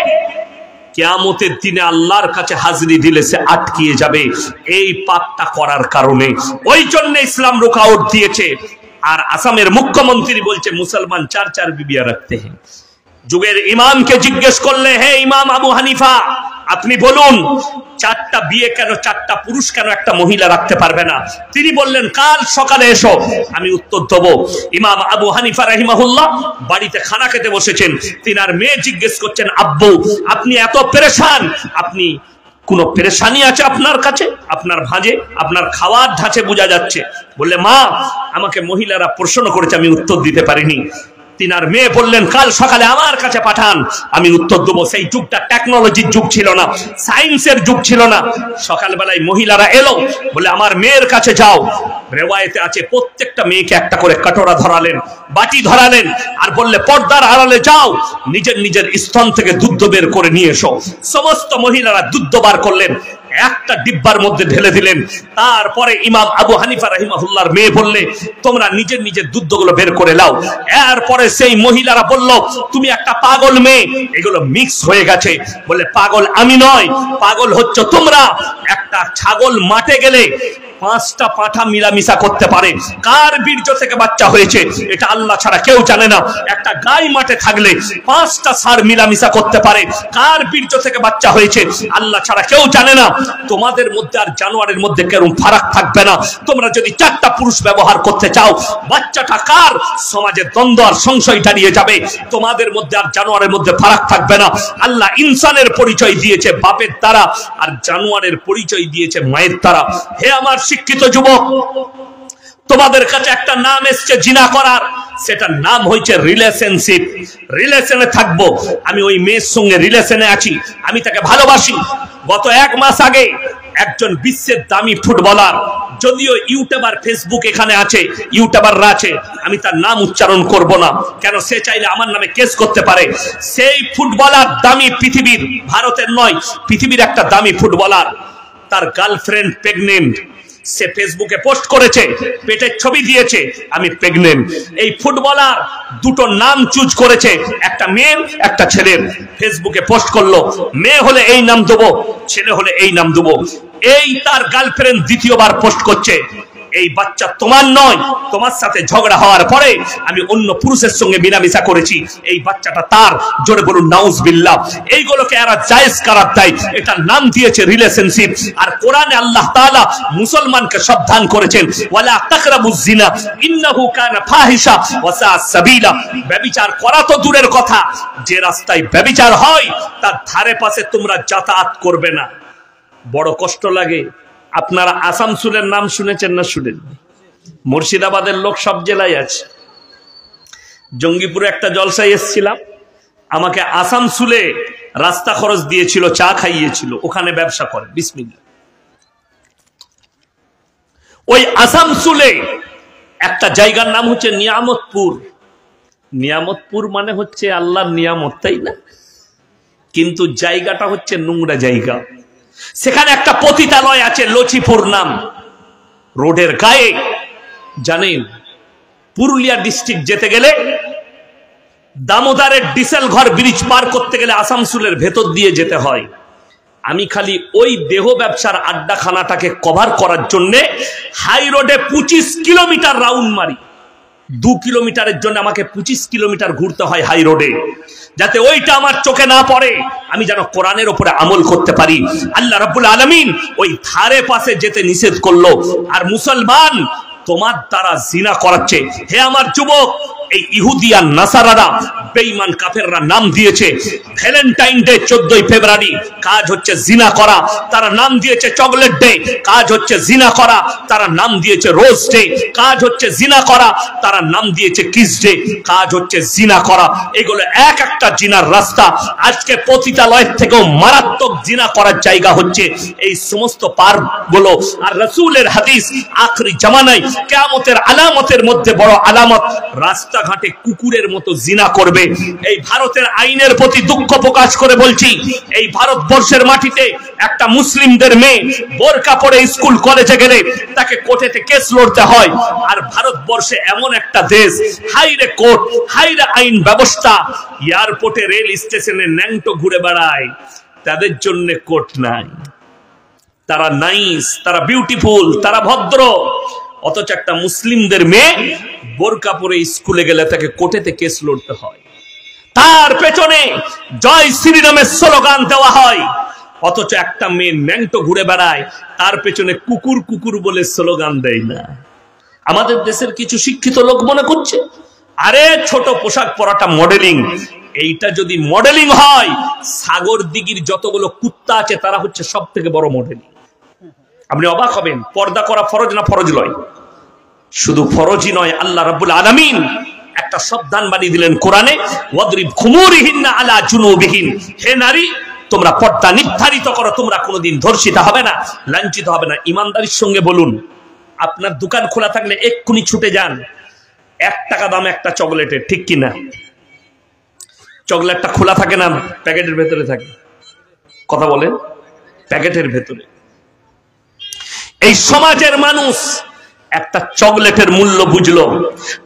কিয়ামতের দিনে আল্লাহর কাছে হাজিরি দিলে সে আটকিয়ে যাবে এই পাপটা করার কারণে। ওই জন্য ইসলাম রুকাওট দিয়েছে। আর আসামের মুখ্যমন্ত্রী বলছে মুসলমান 4 বিবিয়া রাখতে हैं। যুগের ইমামকে জিজ্ঞেস করলে হে ইমাম আবু হানিফা, আপনি বলুন 4টা বিয়ে কেন, 4টা পুরুষ কেন একটা মহিলা রাখতে পারবে না? তিনি বললেন কাল সকালে এসো, আমি উত্তর দেব। ইমাম আবু হানিফা রাহিমাহুল্লাহ বাড়িতে খানা খেতে বসেছেন, তিনার মেয়ে জিজ্ঞেস করছেন আব্বু আপনি এত পেরেশান, আপনি কোন পেরেশানি আছে আপনার কাছে? আপনার ভাঁজে, আপনার খাওয়ার ধাঁচে বোঝা যাচ্ছে। বললে মা, আমাকে মহিলারা প্রশ্ন করেছে, আমি উত্তর দিতে পারিনি। তিনার মেয়ে বললেন কাল সকালে আমার কাছে পাঠান, আমি উত্তর দেবো। সেই যুগটা টেকনোলজির যুগ ছিল না, সায়েন্সের যুগ ছিল না। সকালবেলায় মহিলারা এলো, বলে আমার মেয়ের কাছে যাও। রেওয়ায়েতে আছে প্রত্যেকটা মেয়েকে একটা করে কাটোরা ধরালেন, বাটি ধরালেন, আর বললে পর্দার আড়ালে যাও, নিজের নিজের স্তন থেকে দুধ বের করে নিয়ে এসো। সমস্ত মহিলারা দুধ বার করলেন, একটা ডিব্বার মধ্যে ঢেলে দিলেন। তারপরে ইমাম আবু হানিফা রাহিমাহুল্লাহর মেয়ে বললে তোমরা নিজের নিজের দুধগুলো বের করে লাও। এরপরে সেই মহিলারা বলল তুমি একটা পাগল মেয়ে, এগুলো মিক্স হয়ে গেছে। বলে পাগল আমি নয়, পাগল হচ্ছে তোমরা। একটা ছাগল মাঠে গেলে 5টা পাঁঠা মিলামিশা করতে পারে, কার বীর্য থেকে বাচ্চা হয়েছে এটা আল্লাহ ছাড়া কেউ জানে না। একটা গাই মাঠে থাকলে 5টা ষাঁড় মিলামিশা করতে পারে, কার বীর্য থেকে বাচ্চা হয়েছে আল্লাহ ছাড়া কেউ জানে না। তোমাদের মধ্যে আর জানোয়ারের মধ্যে কেরম ফারাক থাকবে না। তোমরা যদি 4টা পুরুষ ব্যবহার করতে চাও, বাচ্চাটা কার, সমাজে দ্বন্দ্ব আর সংশয় দাঁড়িয়ে যাবে। তোমাদের মধ্যে আর জানোয়ারের মধ্যে ফারাক থাকবে না। আল্লাহ ইনসানের পরিচয় দিয়েছে বাপের দ্বারা, আর জানোয়ারের পরিচয় দিয়েছে মায়ের দ্বারা। হে আমার শিক্ষিত যুবক, তোমাদের কাছে একটা নাম এসছে জিনা করার, সেটার নাম হচ্ছে রিলেশনশিপ। রিলেশনে থাকবো, আমি ওই মেয়ের সঙ্গে রিলেশনে আছি, আমি তাকে ভালোবাসি। গত 1 মাস আগে একজন বিশ্বের দামি ফুটবলার, যদিও ইউটিউবার ফেসবুক এখানে আছে, ইউটিউবাররা আছে, আমি তার নাম উচ্চারণ করব না, কেন সে চাইলে আমার নামে কেস করতে পারে। সেই ফুটবলার দামি, পৃথিবীর, ভারতের নয়, পৃথিবীর একটা দামি ফুটবলার, তার গার্লফ্রেন্ড প্রেগনেন্ট। সে ফেসবুকে পোস্ট করেছে, পেটের ছবি দিয়েছে, আমি প্রেগনেন্ট। এই ফুটবলার 2টো নাম চুজ করেছে, একটা মেয়ের একটা ছেলের। ফেসবুকে পোস্ট করলো, মেয়ে হলে এই নাম দেবো, ছেলে হলে এই নাম দেবো। এই তার গার্লফ্রেন্ড দ্বিতীয়বার পোস্ট করছে, এই বাচ্চা তোমার নয়, তোমার সাথে ঝগড়া হওয়ার পরে আমি অন্য পুরুষের সঙ্গে মিলামিশা করেছি, এই বাচ্চাটা তার। জোরে বলুন নাউজুবিল্লাহ। এইগুলোকে এরা জায়েজ করার দেয়, এটার নাম দিয়েছে রিলেশনশিপ। আর কোরআনে আল্লাহ তাআলা মুসলমানকে সাবধান করেছেন, ওয়ালা তাকরাবুজ জিনা ইন্নাহু কানা ফাহিশা ওয়া সা সাবিলা। ব্যভিচার করা তো দূরের কথা, যে রাস্তায় ব্যভিচার হয় তার ধারে পাশে তোমরা যাতায়াত করবে না। বড় কষ্ট লাগে। আপনারা আসানসোলের নাম শুনেছেন না শুনেন? মুর্শিদাবাদের লোক সব জেলায় আছে। জঙ্গিপুরে একটা জলসায় এসেছিলাম, আমাকে আসানসোলে রাস্তা খরচ দিয়েছিল, চা খাইয়েছিল, ওখানে ব্যবসা করে। বিসমিল্লাহ। ওই আসানসোলে একটা জায়গার নাম হচ্ছে নিয়ামতপুর। নিয়ামতপুর মানে হচ্ছে আল্লাহর নিয়ামত, তাই না? কিন্তু জায়গাটা হচ্ছে নোংরা জায়গা। সেখানে একটা পতিতালয় আছে, লচিপুর নাম। রোডের গায়ে, জানেন, পুরুলিয়া ডিস্ট্রিক্ট যেতে গেলে দামোদরের ডিসেল ঘর ব্রিজ পার করতে গেলে আসানসোলের ভেতর দিয়ে যেতে হয়। আমি খালি ওই দেহ ব্যবসার আড্ডাখানাটাকে কভার করার জন্য হাই রোডে 25 কিলোমিটার রাউন্ড মারি। 2 কিলোমিটারের জন্য আমাকে 25 কিলোমিটার ঘুরতে হয় হাই রোডে, যাতে ওইটা আমার চোখে না পড়ে, আমি যেন কোরআনের উপরে আমল করতে পারি। আল্লাহ রাব্বুল আলামিন ওই ধারে পাশে যেতে নিষেধ করলো। আর মুসলমান তোমার দ্বারা জিনা করাচ্ছে। হে আমার যুবক, এই ইহুদি আর নাসারারা, বেঈমান কাফেররা নাম দিয়েছে ভ্যালেন্টাইন ডে 14ই ফেব্রুয়ারি, কাজ হচ্ছে জিনা করা। তারা নাম দিয়েছে চকলেট ডে, কাজ হচ্ছে জিনা করা। তারা নাম দিয়েছে রোজ ডে, কাজ হচ্ছে জিনা করা। তারা নাম দিয়েছে কিস ডে, কাজ হচ্ছে জিনা করা। এগুলো এক একটা জিনার রাস্তা। আজকে পতিতালয়ের থেকেও মারাত্মক জিনা করার জায়গা হচ্ছে এই সমস্ত পার্ক গুলো। আর রাসূলের হাদিস, আখরি জামানায় কিয়ামতের আলামতের মধ্যে বড় আলামত, রাস্তাঘাটে কুকুরের মতো জিনা করবে। এই ভারতের আইনের প্রতি দুঃখ প্রকাশ করে বলছি, এই ভারতবর্ষের মাটিতে একটা মুসলিমদের মেয়ে বোরকা পরে স্কুল কলেজে গেলে তাকে কোর্টেতে কেস লড়তে হয়। আর ভারতবর্ষে এমন একটা দেশ, হাইরে কোর্ট, হাইরে আইন ব্যবস্থা, এয়ারপোর্টে, রেল স্টেশনে ন্যাংটো ঘুরে বেড়ায়, তাদের জন্য কোর্ট নাই। তারা নাইস, তারা বিউটিফুল, তারা ভদ্র। অথচ একটা মুসলিমদের মেয়ে বোরকা পরে স্কুলে গেলে তাকে কোর্টেতে কেস লড়তে হয়, তার পেছনে জয় শ্রীরামের স্লোগান দেওয়া হয়। অথচ একটা মেয়ে ন্যাংটো ঘুরে বেড়ায়, তার পেছনে কুকুর কুকুর বলে স্লোগান দেয় না। আমাদের দেশের কিছু শিক্ষিত লোক মনে করছে আরে ছোট পোশাক পরাটা মডেলিং। এইটা যদি মডেলিং হয়, সাগর দিঘির যতগুলো কুত্তা আছে তারা হচ্ছে সব থেকে বড় মডেলিং। আপনি অবাক হবেন, পর্দা করা ফরজ না ফরজ নয়? শুধু ফরজই নয়, আল্লাহ রাব্বুল আলামিন একটা সাবধান বানিয়ে দিলেন কোরআনে, ওয়াদরিব খুমুরিহিন্না আলা জুনুবিহিন, হে নারী তোমরা পর্দা নির্ধারিত করো, তোমরা কোনোদিন ধর্ষিত হবে না, লাঞ্ছিত হবে না। ইমানদারির সঙ্গে বলুন, আপনার দোকান খোলা থাকলে এক্ষুনি ছুটে যান, 1 টাকা দাম একটা চকলেটের, ঠিক কিনা? চকলেটটা খোলা থাকে না প্যাকেটের ভেতরে থাকে? কথা বলেন, প্যাকেটের ভেতরে। এই সমাজের মানুষ একটা চকলেটের মূল্য বুঝলো।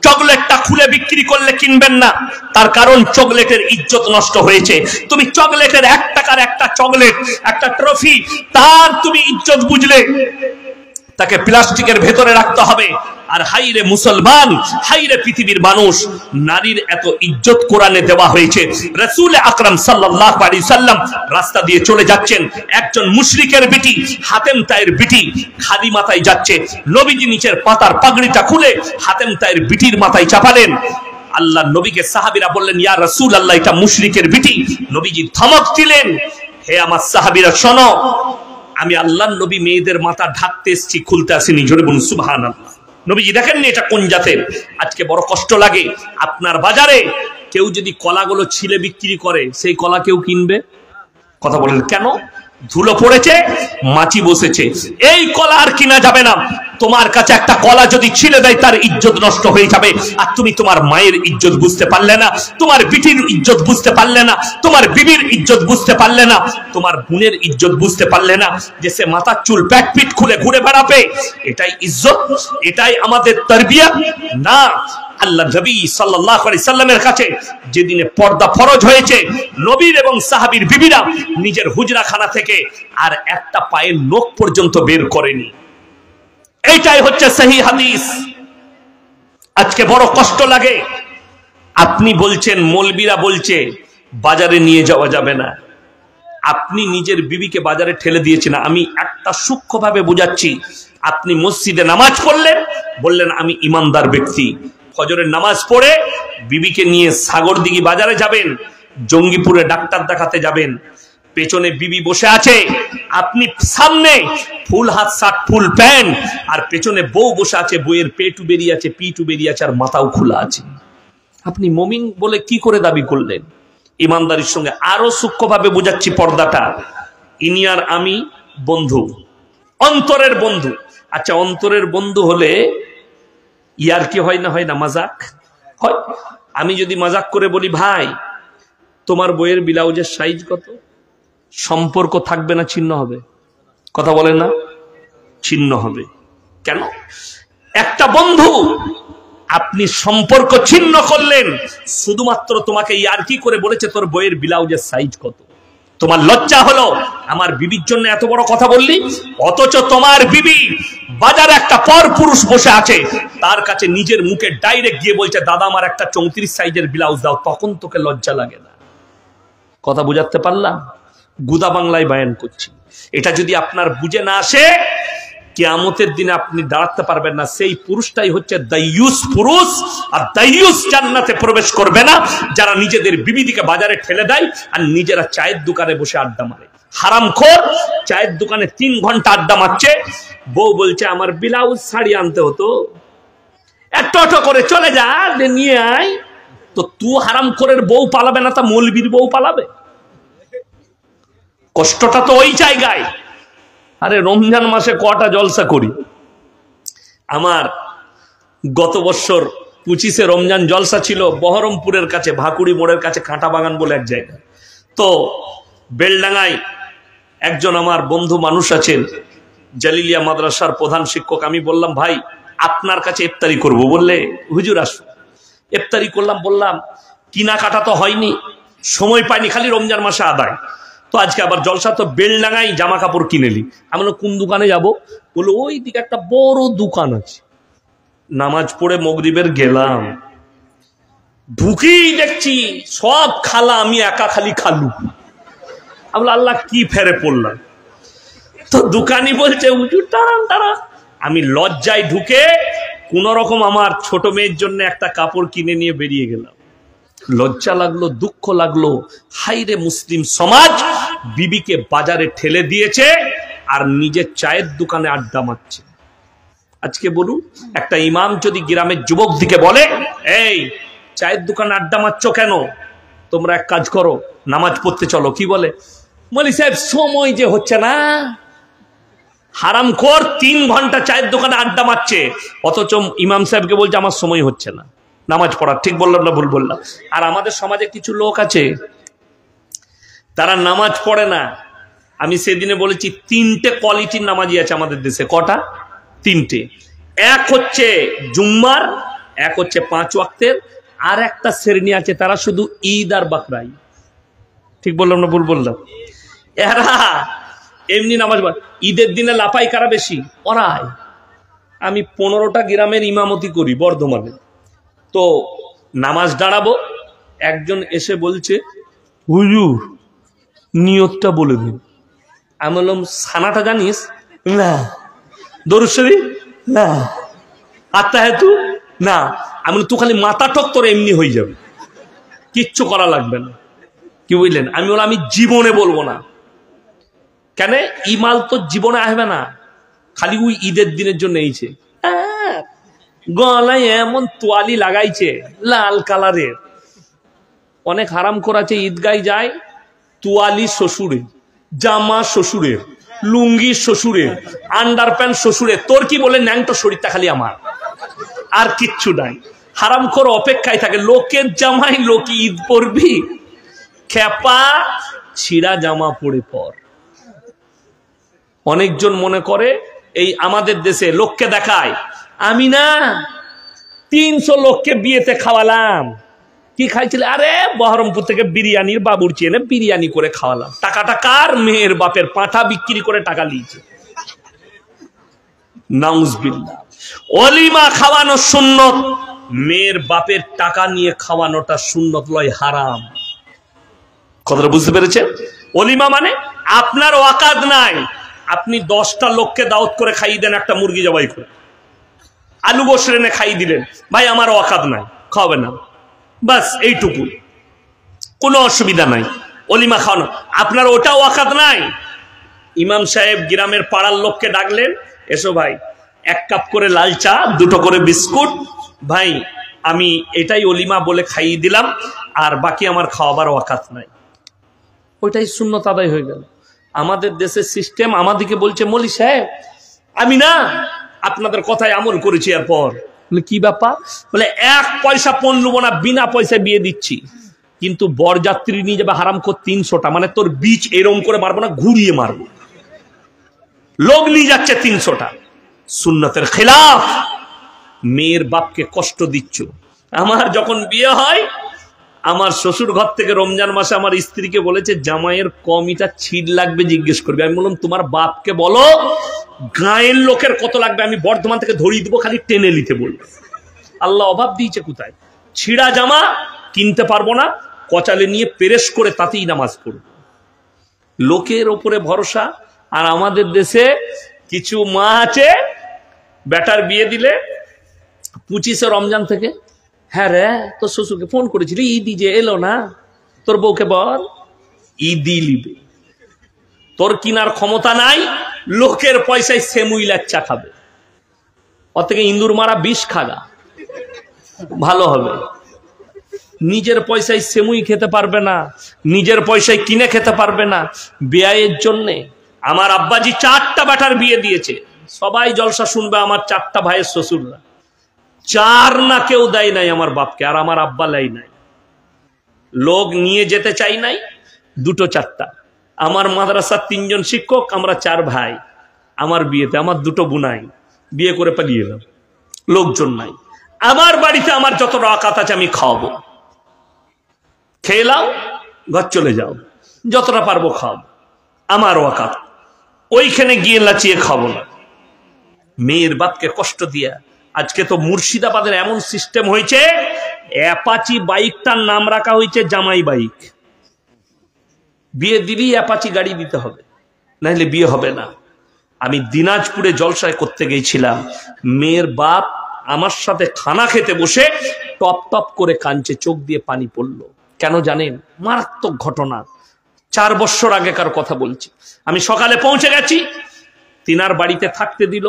চকলেটটা খুলে বিক্রি করলে কিনবেন না, তার কারণ চকলেটের ইজ্জত নষ্ট হয়েছে। তুমি চকলেটের 1 টাকার একটা চকলেট, একটা ট্রফি, তার তুমি ইজ্জত বুঝলে, তাকে প্লাস্টিকের ভেতরে রাখতে হবে। আর হাইরে মুসলমান, হাইরে পৃথিবীর মানুষ, নারীর এত ইজ্জত কোরআনে দেওয়া হয়েছে। রাসূল আকরাম সাল্লাল্লাহু আলাইহি সাল্লাম রাস্তা দিয়ে চলে যাচ্ছেন, একজন মুশরিকের বিটি, হাতেম তায়ের বিটি খালি মাথায় যাচ্ছে। নবীজি নিচের পাতার পাগড়িটা খুলে হাতেম তায়ের বিটির মাথায় চাপালেন। আল্লাহ নবীকে সাহাবীরা বললেন, ইয়া রাসূলুল্লাহ, এটা মুশরিকের বিটি। নবীজি ধমক দিলেন, হে আমার সাহাবীরা শোনো, আমি আল্লাহর নবী মেয়েদের মাথা ঢাকতে এসেছি, খুলতে আসিনি। জোরে বলুন সুবহানাল্লাহ। নবীজি দেখেননি এটা কোন জাতের? আজকে বড় কষ্ট লাগে, আপনার বাজারে কেউ যদি কলাগুলো ছিলে বিক্রি করে, সেই কলা কেউ কিনবে? কথা বলেন কেন? ধুলো পড়েছে, মাছি বসেছে, এই কলা আর কিনা যাবে না। তোমার কাছে একটা কলা যদি ছিলে দেয়, তার ইজ্জত নষ্ট হয়ে যাবে। আর তুমি তোমার মায়ের ইজ্জত বুঝতে পারলে না, তোমার বিটির ইজ্জত বুঝতে পারলে না, তোমার বিবির ইজ্জত বুঝতে পারলে না, তোমার বোনের ইজ্জত বুঝতে পারলে না, যে সে মাথার চুল প্যাট পিট খুলে ঘুরে বেড়াবে। এটাই ইজ্জত? এটাই আমাদের তারবিয়ত? না। আল্লাহ নবী সাল্লাল্লাহু আলাইহি সাল্লামের কাছে যেদিনে পর্দা ফরজ হয়েছে, নবীর এবং সাহাবীর বিবিরা নিজের হুজরাখানা থেকে আর একটা পায়ের নখ পর্যন্ত বের করেনি। এইটাই হচ্ছে সহিহ হাদিস। আজকে বড় কষ্ট লাগে, আপনি বলছেন, মৌলবীরা বলছে বাজারে নিয়ে যাওয়া যাবে না। আপনি নিজের বিবিকে বাজারে ঠেলে দিয়েছেন। আমি একটা সূক্ষ্মভাবে বোঝাচ্ছি। আপনি মসজিদে নামাজ পড়লেন, বললেন আমি ইমানদার ব্যক্তি, ফজরের নামাজ পড়ে বিবিকে নিয়ে সাগরদিঘি বাজারে যাবেন, জঙ্গিপুরে ডাক্তার দেখাতে যাবেন, পেছনে বিবি বসে আছে, আপনি সামনে ফুল হাত শার্ট ফুল প্যান্ট, আর পেছনে বউ বসে আছে, বউয়ের পেটু বেরিয়ে আছে, পিঠু বেরিয়ে আছে, আর মাথাও খোলা আছে। আপনি মুমিন বলে কি করে দাবি করলেন? ইমানদারির সঙ্গে আরো সূক্ষ্মভাবে বোঝাচ্ছি পর্দাটা। ইনি আর আমি বন্ধু, অন্তরের বন্ধু। আচ্ছা, অন্তরের বন্ধু হলে ইয়ার কি হয় না? হয় না? মাজাক হয়। আমি যদি মাজাক করে বলি, ভাই তোমার বইয়ের ব্লাউজের সাইজ কত, সম্পর্ক থাকবে না ছিন্ন হবে? কথা বলেন না? ছিন্ন হবে। কেন? একটা বন্ধু, আপনি সম্পর্ক ছিন্ন করলেন শুধুমাত্র তোমাকে ইয়ার্কি করে বলেছে তোর বইয়ের ব্লাউজের সাইজ কত। তোমার লজ্জা হলো আমার বিবির জন্য এত বড় কথা বললি, অথচ তোমার বিবি বাজারে একটা পর পুরুষ বসে আছে, তার কাছে নিজের মুখে ডাইরেক্ট গিয়ে বলছে, দাদা আমার একটা 34 সাইজের ব্লাউজ দাও। তখন তোকে লজ্জা লাগে না? কথা বুঝাতে পারলাম? গুদা বাংলায় বায়ান করছি। এটা যদি আপনার বুঝে না আসে, কিয়ামতের দিনে আপনি দাঁড়াতে পারবেন না। সেই পুরুষটাই হচ্ছে দাইয়ুস পুরুষ। আর দাইয়ুস জান্নাতে প্রবেশ করবে না যারা নিজেদের বিবিদিকে বাজারে ঠেলে দেয় আর নিজেরা চায়ের দোকানে বসে আড্ডা মারে। হারামখোর, চায়ের দোকানে 3 ঘন্টা আড্ডা মারছে, বউ বলছে আমার ব্লাউজ শাড়ি আনতে হতো, একটু অটো করে চলে যা, নিয়ে আয়। তো তুই হারামখোরের বউ পালাবে না, তা মৌলবীর বউ পালাবে? কষ্টটা তো ওই জায়গায়। আরে রমজান মাসে কটা জলসা করি। আমার গত বছর 25-এ রমজান জলসা ছিল বহরমপুরের কাছে, ভাকুড়ি মোড়ের কাছে কাঁটা বাগান বলে এক জায়গায়। তো বেলডাঙ্গায় একজন আমার বন্ধু মানুষ আছেন, জালিলিয়া মাদ্রাসার প্রধান শিক্ষক। আমি বললাম, ভাই আপনার কাছে ইফতারি করব। বললে হুজুর আসুন। ইফতারি করলাম, বললাম কিনাকাটা তো হয়নি, সময় পাইনি, খালি রমজান মাসে আদায়। তো আজকে আবার জলসা, তো বেলডাঙ্গায় জামা কাপড় কিনেলি। আমি বললাম কোন দোকানে যাব? বললো ওই দিকে একটা বড় দোকান আছে। নামাজ পড়ে মাগরিবের গেলাম, ঢুকি দেখছি সব খালা, আমি একা খালি খালু। আমি বললাম আল্লাহ কি ফেরে পড়লাম। তো দোকানি বলছে হুজুর দাঁড়ান দাঁড়ান। আমি লজ্জায় ঢুকে কোন রকম আমার ছোট মেয়ের জন্য একটা কাপড় কিনে নিয়ে বেরিয়ে গেলাম। লজ্জা লাগলো, দুঃখ লাগলো। হাইরে মুসলিম সমাজ বিবিকে বাজারে ঠেলে দিয়েছে আর নিজের চায়ের দোকানে আড্ডা মারছে। আজকে বলুন, একটা ইমাম যদি গ্রামের যুবক দিকে বলে, এই চায়ের দোকানে আড্ডা মারছো কেন? তোমরা এক কাজ করো, নামাজ পড়তে চলো। কি বলে? মৌলভী সাহেব সময় যে হচ্ছে না। হারামখোর 3 ঘন্টা চায়ের দোকানে আড্ডা মারছে, অথচ ইমাম সাহেবকে বলছে আমার সময় হচ্ছে না নামাজ পড়ার। ঠিক বললাম না ভুল বললাম? আর আমাদের সমাজে কিছু লোক আছে তারা নামাজ পড়ে না। আমি সেদিনে বলেছি 3টে কোয়ালিটির নামাজি আছে আমাদের দেশে। কটা? 3টে। এক হচ্ছে জুম্মার, এক হচ্ছে 5 ওয়াক্তের, আর একটা শ্রেণী আছে তারা শুধু ঈদ আর বাকরা ঈদ। ঠিক বললাম না ভুল বললাম? এরা এমনি নামাজ পড়ে। ঈদের দিনে লাপাই কারা বেশি? ওরাই। আমি 15টা গ্রামের ইমামতি করি বর্ধমানে। তো নামাজ দাঁড়াবো, একজন এসে বলছে হুজুর নিয়তটা বলে দিন। আমি বললাম সানাটা জানিস? না। দরুদ শরীফ? না। আত্তাহিয়াতু? না। আমি বললাম তুই খালি মাথা ঠক, তোর এমনি হয়ে যাবে, কিচ্ছু করা লাগবে না। কি বুঝলেন? আমি বললাম আমি জীবনে বলবো না। কেন? ইমাল তো জীবনে আসবে না, খালি ওই ঈদের দিনের জন্য এইছে। গলায় এমন তোয়ালি লাগাইছে লাল কালারের। অনেক হারাম করাছে, ঈদগায় যায় তোয়ালি শ্বশুরের, জামা শ্বশুরের, লুঙ্গি শ্বশুরের, আন্ডার প্যান্ট শ্বশুরের। তোর কি বলে ন্যাংটো শরীরটা খালি আমার, আর কিচ্ছু নাই। হারাম করে অপেক্ষায় থাকে লোকের জামাই লোক ঈদ পরবি, খেপা ছিঁড়া জামা পরে পর। অনেকজন মনে করে এই আমাদের দেশে লোককে দেখায়, আমি না 300 লোককে বিয়েতে খাওয়ালাম। কি খাইছিলে? আরে বহরমপুর থেকে বিরিয়ানির বাবুর্চি এনে বিরিয়ানি করে খাওয়ালাম। টাকাটা কার? মেয়ের বাপের। পাঁঠা বিক্রি করে টাকা নিয়েছে। নাউজুবিল্লাহ। ওলিমা খাওয়ানো সুন্নত, মেয়ের বাপের টাকা নিয়ে খাওয়ানোটা সুন্নত লয়, হারাম। কথাটা বুঝতে পেরেছেন? ওলিমা মানে আপনার ওয়াকাত নাই, আপনি 10টা লোককে দাওয়াত করে খাইয়ে দেন, একটা মুরগি জবাই করে আলু গোশত এনে খাইয়ে দিলেন, ভাই আমার ওয়াকাত নাই, খাওয়াবে না, বাস এইটুকু, কোনো অসুবিধা নাই। ওলিমা খাওয়ানো আপনার ওটা ওয়াকাত নাই। ইমাম সাহেব গ্রামের পাড়ার লোককে ডাকলেন, এসো ভাই 1 কাপ করে লাল চা, 2টো করে বিস্কুট, ভাই আমি এটাই ওলিমা বলে খাইয়ে দিলাম, আর বাকি আমার খাওয়াবার ওয়াকাত নাই। ওইটাই সুন্নত আদায় হয়ে গেল। আমাদের দেশের সিস্টেম আমাদেরকে বলছে মৌলভী সাহেব আমি না আপনাদের কথায় আমল করেছি। এরপর বলে কি ব্যাপার? বলে 1 পয়সা পণ নেবো না, বিনা পয়সায় বিয়ে দিচ্ছি, কিন্তু বরযাত্রী নিয়ে যাবে হারাম করে 300টা, মানে তোর বীজ এরম করে মারবো না, ঘুরিয়ে মারবো। লোক নিয়ে যাচ্ছে 300টা, সুন্নতের খেলাফ। মেয়ের বাপকে কষ্ট দিচ্ছ। আমার যখন বিয়ে হয়, আমার শ্বশুর ঘর থেকে রমজান মাসে আমার স্ত্রীকে বলেছে জামাইয়ের কমিটা ছিট লাগবে জিজ্ঞেস করবে। আমি বললাম তোমার বাপকে বলো গায়ের লোকের কত লাগবে, আমি বর্ধমান থেকে ধরিয়ে দিব, খালি টেনে নিতে বলবে। আল্লাহ অভাব দিয়েছে কোথায়? ছিঁড়া জামা কিনতে পারবো না, কচালে নিয়ে পেরেশ করে তাতেই নামাজ পড়ব। লোকের ওপরে ভরসা। আর আমাদের দেশে কিছু মা আছে, বেটার বিয়ে দিলে 25শে রমজান থেকে, হ্যাঁ রে তোর শ্বশুরকে ফোন করেছিলি, ঈদি যে এলো না, তোর বউকে বল ঈদি লিবে। তোর কিনার ক্ষমতা নাই, লোকের পয়সায় সেমুই লাচ্চা খাবে, ওর থেকে ইন্দুর মারা বিষ খাগা ভালো হবে। নিজের পয়সায় সেমুই খেতে পারবে না, নিজের পয়সায় কিনে খেতে পারবে না, বিয়ের জন্যে। আমার আব্বাজি 4টা বেটার বিয়ে দিয়েছে, সবাই জলসা শুনবে আমার 4টা ভাইয়ের শ্বশুররা। 4 না কেউ দেয় নাই আমার বাপকে, আর আমার আব্বা লাই নাই। লোক নিয়ে যেতে চাই নাই, 2টো 4টা। আমার মাদ্রাসার 3 জন শিক্ষক, আমরা 4 ভাই। আমার বিয়েতে আমার 2টো বোনাই বিয়ে করে পালিয়ে এলাম, লোকজন নাই। আমার বাড়িতে আমার যত রাকাত আছে আমি খাওয়াবো, খেয়ে নাও, ঘর চলে যাও, যতটা পারবো খাওয়াবো, আমার ওয়াকাত। ওইখানে গিয়ে লাচিয়ে খাবো না। মেয়ের বাপকে কষ্ট দিয়া আজকে তো মুর্শিদাবাদের এমন সিস্টেম হয়েছে, অ্যাপাচি বাইকটার নাম রাখা হয়েছে জামাই বাইক। বিয়ে দিলি অ্যাপাচি গাড়ি দিতে হবে, নাহলে বিয়ে হবে না। আমি দিনাজপুরে জলসায় করতে গেছিলাম, মেয়ের বাপ আমার সাথে খানা খেতে বসে টপ টপ করে কাঁদছে, চোখ দিয়ে পানি পড়লো। কেন জানেন? মারাত্মক ঘটনা, 4 বছর আগেকার কথা বলছি। আমি সকালে পৌঁছে গেছি, তিনার বাড়িতে থাকতে দিল।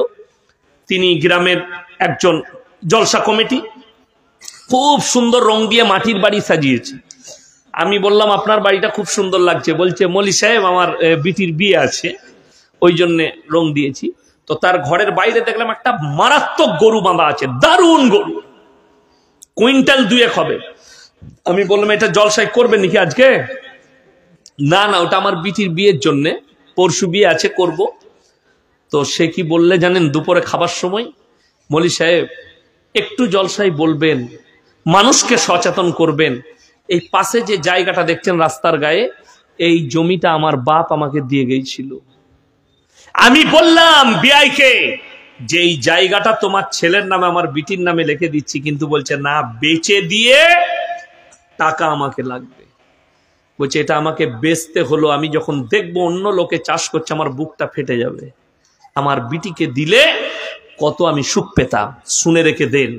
তিনি গ্রামের একজন জলসা কমিটি, খুব সুন্দর রং দিয়ে মাটির বাড়ি সাজিয়েছে। আমি বললাম আপনার বাড়িটা খুব সুন্দর লাগছে। বলছে মৌলী সাহেব আমার বিটির বিয়ে আছে ওই জন্যে রং দিয়েছি। তো তার ঘরের বাইরে দেখলাম একটা মারাত্মক গরু বাঁধা আছে, দারুণ গরু, কুইন্টাল 2 হবে। আমি বললাম এটা জলসাই করবেন নাকি আজকে? না না, ওটা আমার বিটির বিয়ের জন্য, পরশু বিয়ে আছে, করব। তো সে কি বললে জানেন? দুপুরে খাবার সময়, মৌলী সাহেব একটু জলসাই বলবেন, মানুষকে সচেতন করবেন, এই পাশে যে জায়গাটা দেখছেন রাস্তার গায়ে, এই জমিটা আমার বাপ আমাকে দিয়ে গিয়েছিল। আমি বললাম বিআইকে যে এই জায়গাটা তোমার ছেলের নামে আমার বিটির নামে লিখে দিচ্ছি, কিন্তু বলছে না, বেচে দিয়ে টাকা আমাকে লাগবে। বলছে এটা আমাকে বেচতে হলো, আমি যখন দেখবো অন্য লোকে চাষ করছে আমার বুকটা ফেটে যাবে, আমার বিটিকে দিলে কত আমি সুখ পেতাম। শুনে রেখে দেন,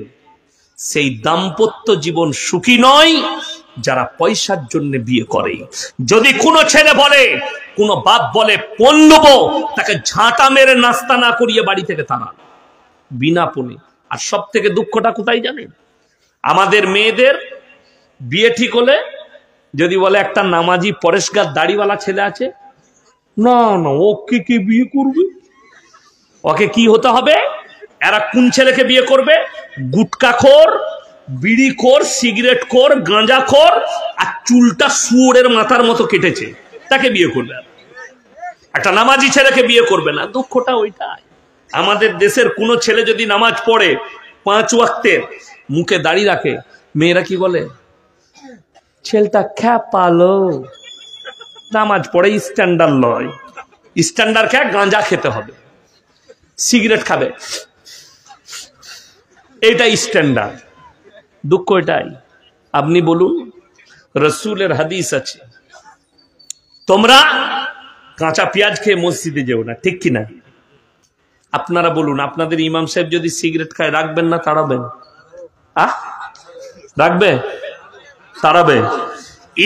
সেই দাম্পত্য জীবন সুখী নয় যারা পয়সার জন্য বিয়ে করে। যদি কোনো ছেলে বলে, কোনো বাপ বলে পণ নেবো, তাকে ঝাঁটা মেরে নাস্তা না করিয়ে বাড়ি থেকে তাড়ান বিনা পণে। আর সব থেকে দুঃখটা কোথায় জানেন? আমাদের মেয়েদের বিয়ে ঠিক হলে যদি বলে একটা নামাজি পরেশগার দাড়িওয়ালা ছেলে আছে, না না ওকে কে বিয়ে করবে? ওকে কি হতে হবে? এরা কোন ছেলেকে বিয়ে করবে? গুটকাখোর, বিড়িখোর, সিগারেটখোর, গাঁজাখোর, আর চুলটা শুয়োরের মাথার মতো কেটেছে, তাকে বিয়ে করবে। একটা নামাজি ছেলেকে বিয়ে করবে না। দুঃখটা ওইটাই। আমাদের দেশের কোন ছেলে যদি নামাজ পড়ে 5 ওয়াক্তের, মুখে দাড়ি রাখে, মেয়েরা কি বলে? ছেলেটা খ্যাপালো, নামাজ পড়ে স্ট্যান্ডার্ড লয়। স্ট্যান্ডার্ড খেয়ে গাঁজা খেতে হবে, সিগারেট খাবে, এটা স্ট্যান্ডার্ড। দুঃখ এটাই। আপনি বলুন, রসুলের হাদিস আছে, তোমরা কাঁচা পেঁয়াজ খেয়ে মসজিদে যেও না, ঠিক কিনা? আপনারা বলুন, আপনাদের ইমাম সাহেব যদি সিগারেট খায় রাখবেন না তাড়াবেন? রাখবে? তাড়াবে?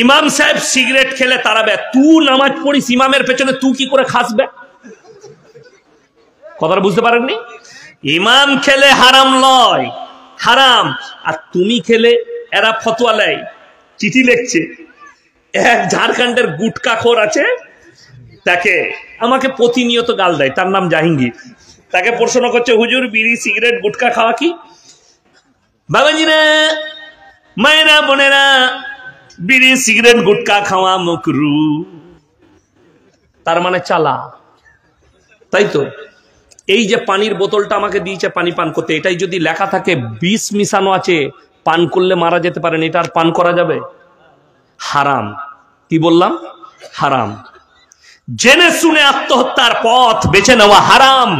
ইমাম সাহেব সিগারেট খেলে তাড়াবে, তুই নামাজ পড়িস ইমামের পেছনে, তুই কি করে খাসবে? কথাটা বুঝতে পারেননি? ইমাম খেলে হারাম লয়, হারাম। আর তুমি খেলে এরা ফতোয়া লেয়, চিঠি লিখছে। এক ঝাড়খণ্ডের গুটকাখোর আছে, তাকে আমাকে প্রতিনিয়ত গাল দেয়, তার নাম জাহাঙ্গীর। তাকে প্রশ্ন করছে, হুজুর বিড়ি সিগারেট গুটকা খাওয়া কি? বাবাজিরা, মায়েরা, বোনেরা, বিড়ি সিগারেট গুটকা খাওয়া মাকরুহ। তার মানে চালা, তাই তো? এই যে পানির বোতলটা আমাকে দিয়েছে পানি পান করতে, এটাই যদি লেখা থাকে বিষ মিশানো আছে, পান করলে মারা যেতে পারেন, এটা আর পান করা যাবে? হারাম। কি বললাম? হারাম। জেনে শুনে আত্মহত্যার পথ বেছে নেওয়া হারাম।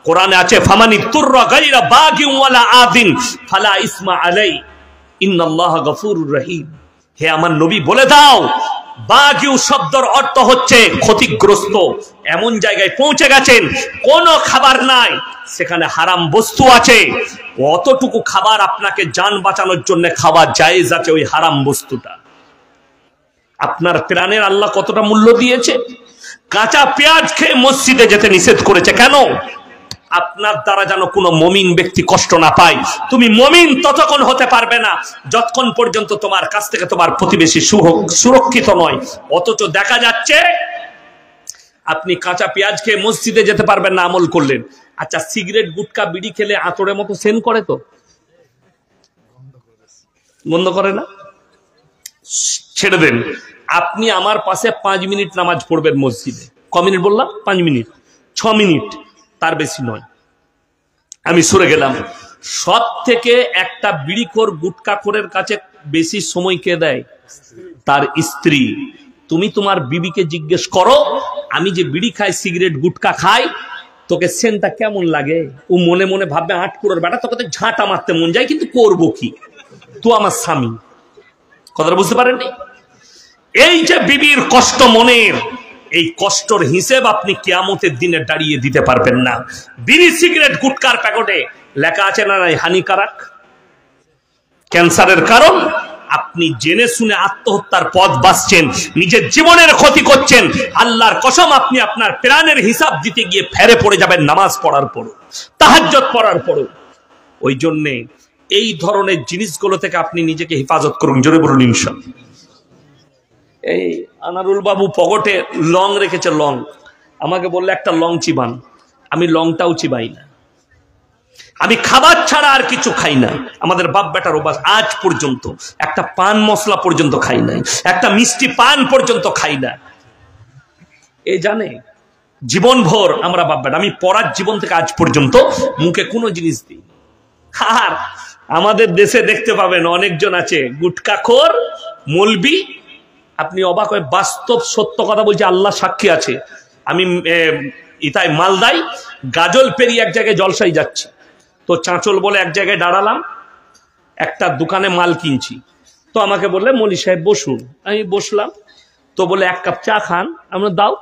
কোরআনে আছে, ফামানি তুররা গায়রা বাগিন ওয়ালা আদিন ফালা ইসমা আলাই ইন্নাল্লাহা গফুরুর রহিম। হে আমার নবী, বলে দাও, বাগিউ শব্দের অর্থ হচ্ছে ক্ষতিগ্রস্ত। এমন জায়গায় পৌঁছে গেছেন কোনো খাবার নাই, সেখানে হারাম বস্তু আছে, অতটুকু খাবার আপনাকে জান বাঁচানোর জন্য খাওয়া জায়েজ আছে, ওই হারাম বস্তুটা। আপনার প্রাণের আল্লাহ কতটা মূল্য দিয়েছে? কাঁচা পেঁয়াজ খেয়ে মসজিদে যেতে নিষেধ করেছে কেন? আপনার দ্বারা যেন কোনো মমিন ব্যক্তি কষ্ট না পায়। তুমি মমিন ততক্ষণ হতে পারবে না যতক্ষণ পর্যন্ত তোমার কাছ থেকে তোমার প্রতিবেশী সুরক্ষিত নয়। অথচ দেখা যাচ্ছে আপনি কাঁচা পেঁয়াজ খেয়ে মসজিদে যেতে পারবেন না, আমল করলেন। আচ্ছা, সিগারেট গুটকা বিড়ি খেলে আতরের মতো সেন করে, তো বন্ধ করে না? ছেড়ে দেন। আপনি আমার পাশে 5 মিনিট নামাজ পড়বেন মসজিদে। ক মিনিট বললাম? 5 মিনিট, 6 মিনিট, তার বেশি নয়। আমি সরে গেলাম। সব থেকে একটা বিড়িখোর গুটকাখোরের কাছে বেশি সময় কে দেয়? তার স্ত্রী। তুমি তোমার বিবিকে জিজ্ঞেস করো, আমি যে বিড়ি খাই, সিগারেট গুটকা খাই, তোকে সেনটা কেমন লাগে? ও মনে মনে ভাববে, 8 কুড়োর বেটা, তোকে তো ঝাঁটা মারতে মন যায়, কিন্তু করবো কি? তো আমার স্বামী। কথাটা বুঝতে পারেননি? এই যে বিবির কষ্ট মনের, এই কষ্টর হিসেব আপনি কিয়ামতের দিনে দাঁড়িয়ে দিতে পারবেন না। বিড়ি সিগারেট গুটকার প্যাকেটে লেখা আছে না নাই হানিকারক, ক্যান্সারের কারণ। আপনি জেনে শুনে আত্মহত্যার পথ বাছছেন, নিজের জীবনের ক্ষতি করছেন। আল্লাহর কসম, আপনি আপনার প্রাণের হিসাব দিতে গিয়ে ফেরে পড়ে যাবেন নামাজ পড়ার পরও, তাহাজ্জুদ পড়ার পরও। ওই জন্যে এই ধরনের জিনিসগুলো থেকে আপনি নিজেকে হেফাজত করুন। জোরে বলুন ইনশাআল্লাহ। এই আনারুল বাবু পকেটে লং রেখেছে, লং। আমাকে বললে একটা লং চিবান, আমি লংটাও চিবাই না। আমি খাবার ছাড়া আর কিছু খাই না। আমাদের বাপ বেটার অভ্যাস, আজ পর্যন্ত একটা পান মশলা পর্যন্ত খাই নাই, একটা মিষ্টি পান পর্যন্ত খাই না। এই জানে জীবন ভর আমরা বাপ বেটা, আমি পড়ার জীবন থেকে আজ পর্যন্ত মুখে কোনো জিনিস দিই। আর আমাদের দেশে দেখতে পাবেন অনেকজন আছে গুটকাখোর মৌলবি, আপনি অবাক হয়ে, বাস্তব সত্য কথা বলছি, আল্লাহ সাক্ষী আছে। আমি ইতাই মালদায় গাজল পেরিয়ে এক জায়গায় জলসাই যাচ্ছি, তো চাঁচল বলে এক জায়গায় দাঁড়ালাম, একটা দোকানে মাল কিনছি। তো আমাকে বললে মৌলী সাহেব বসুন, আমি বসলাম। তো বলে এক কাপ চা খান, আমরা দাও।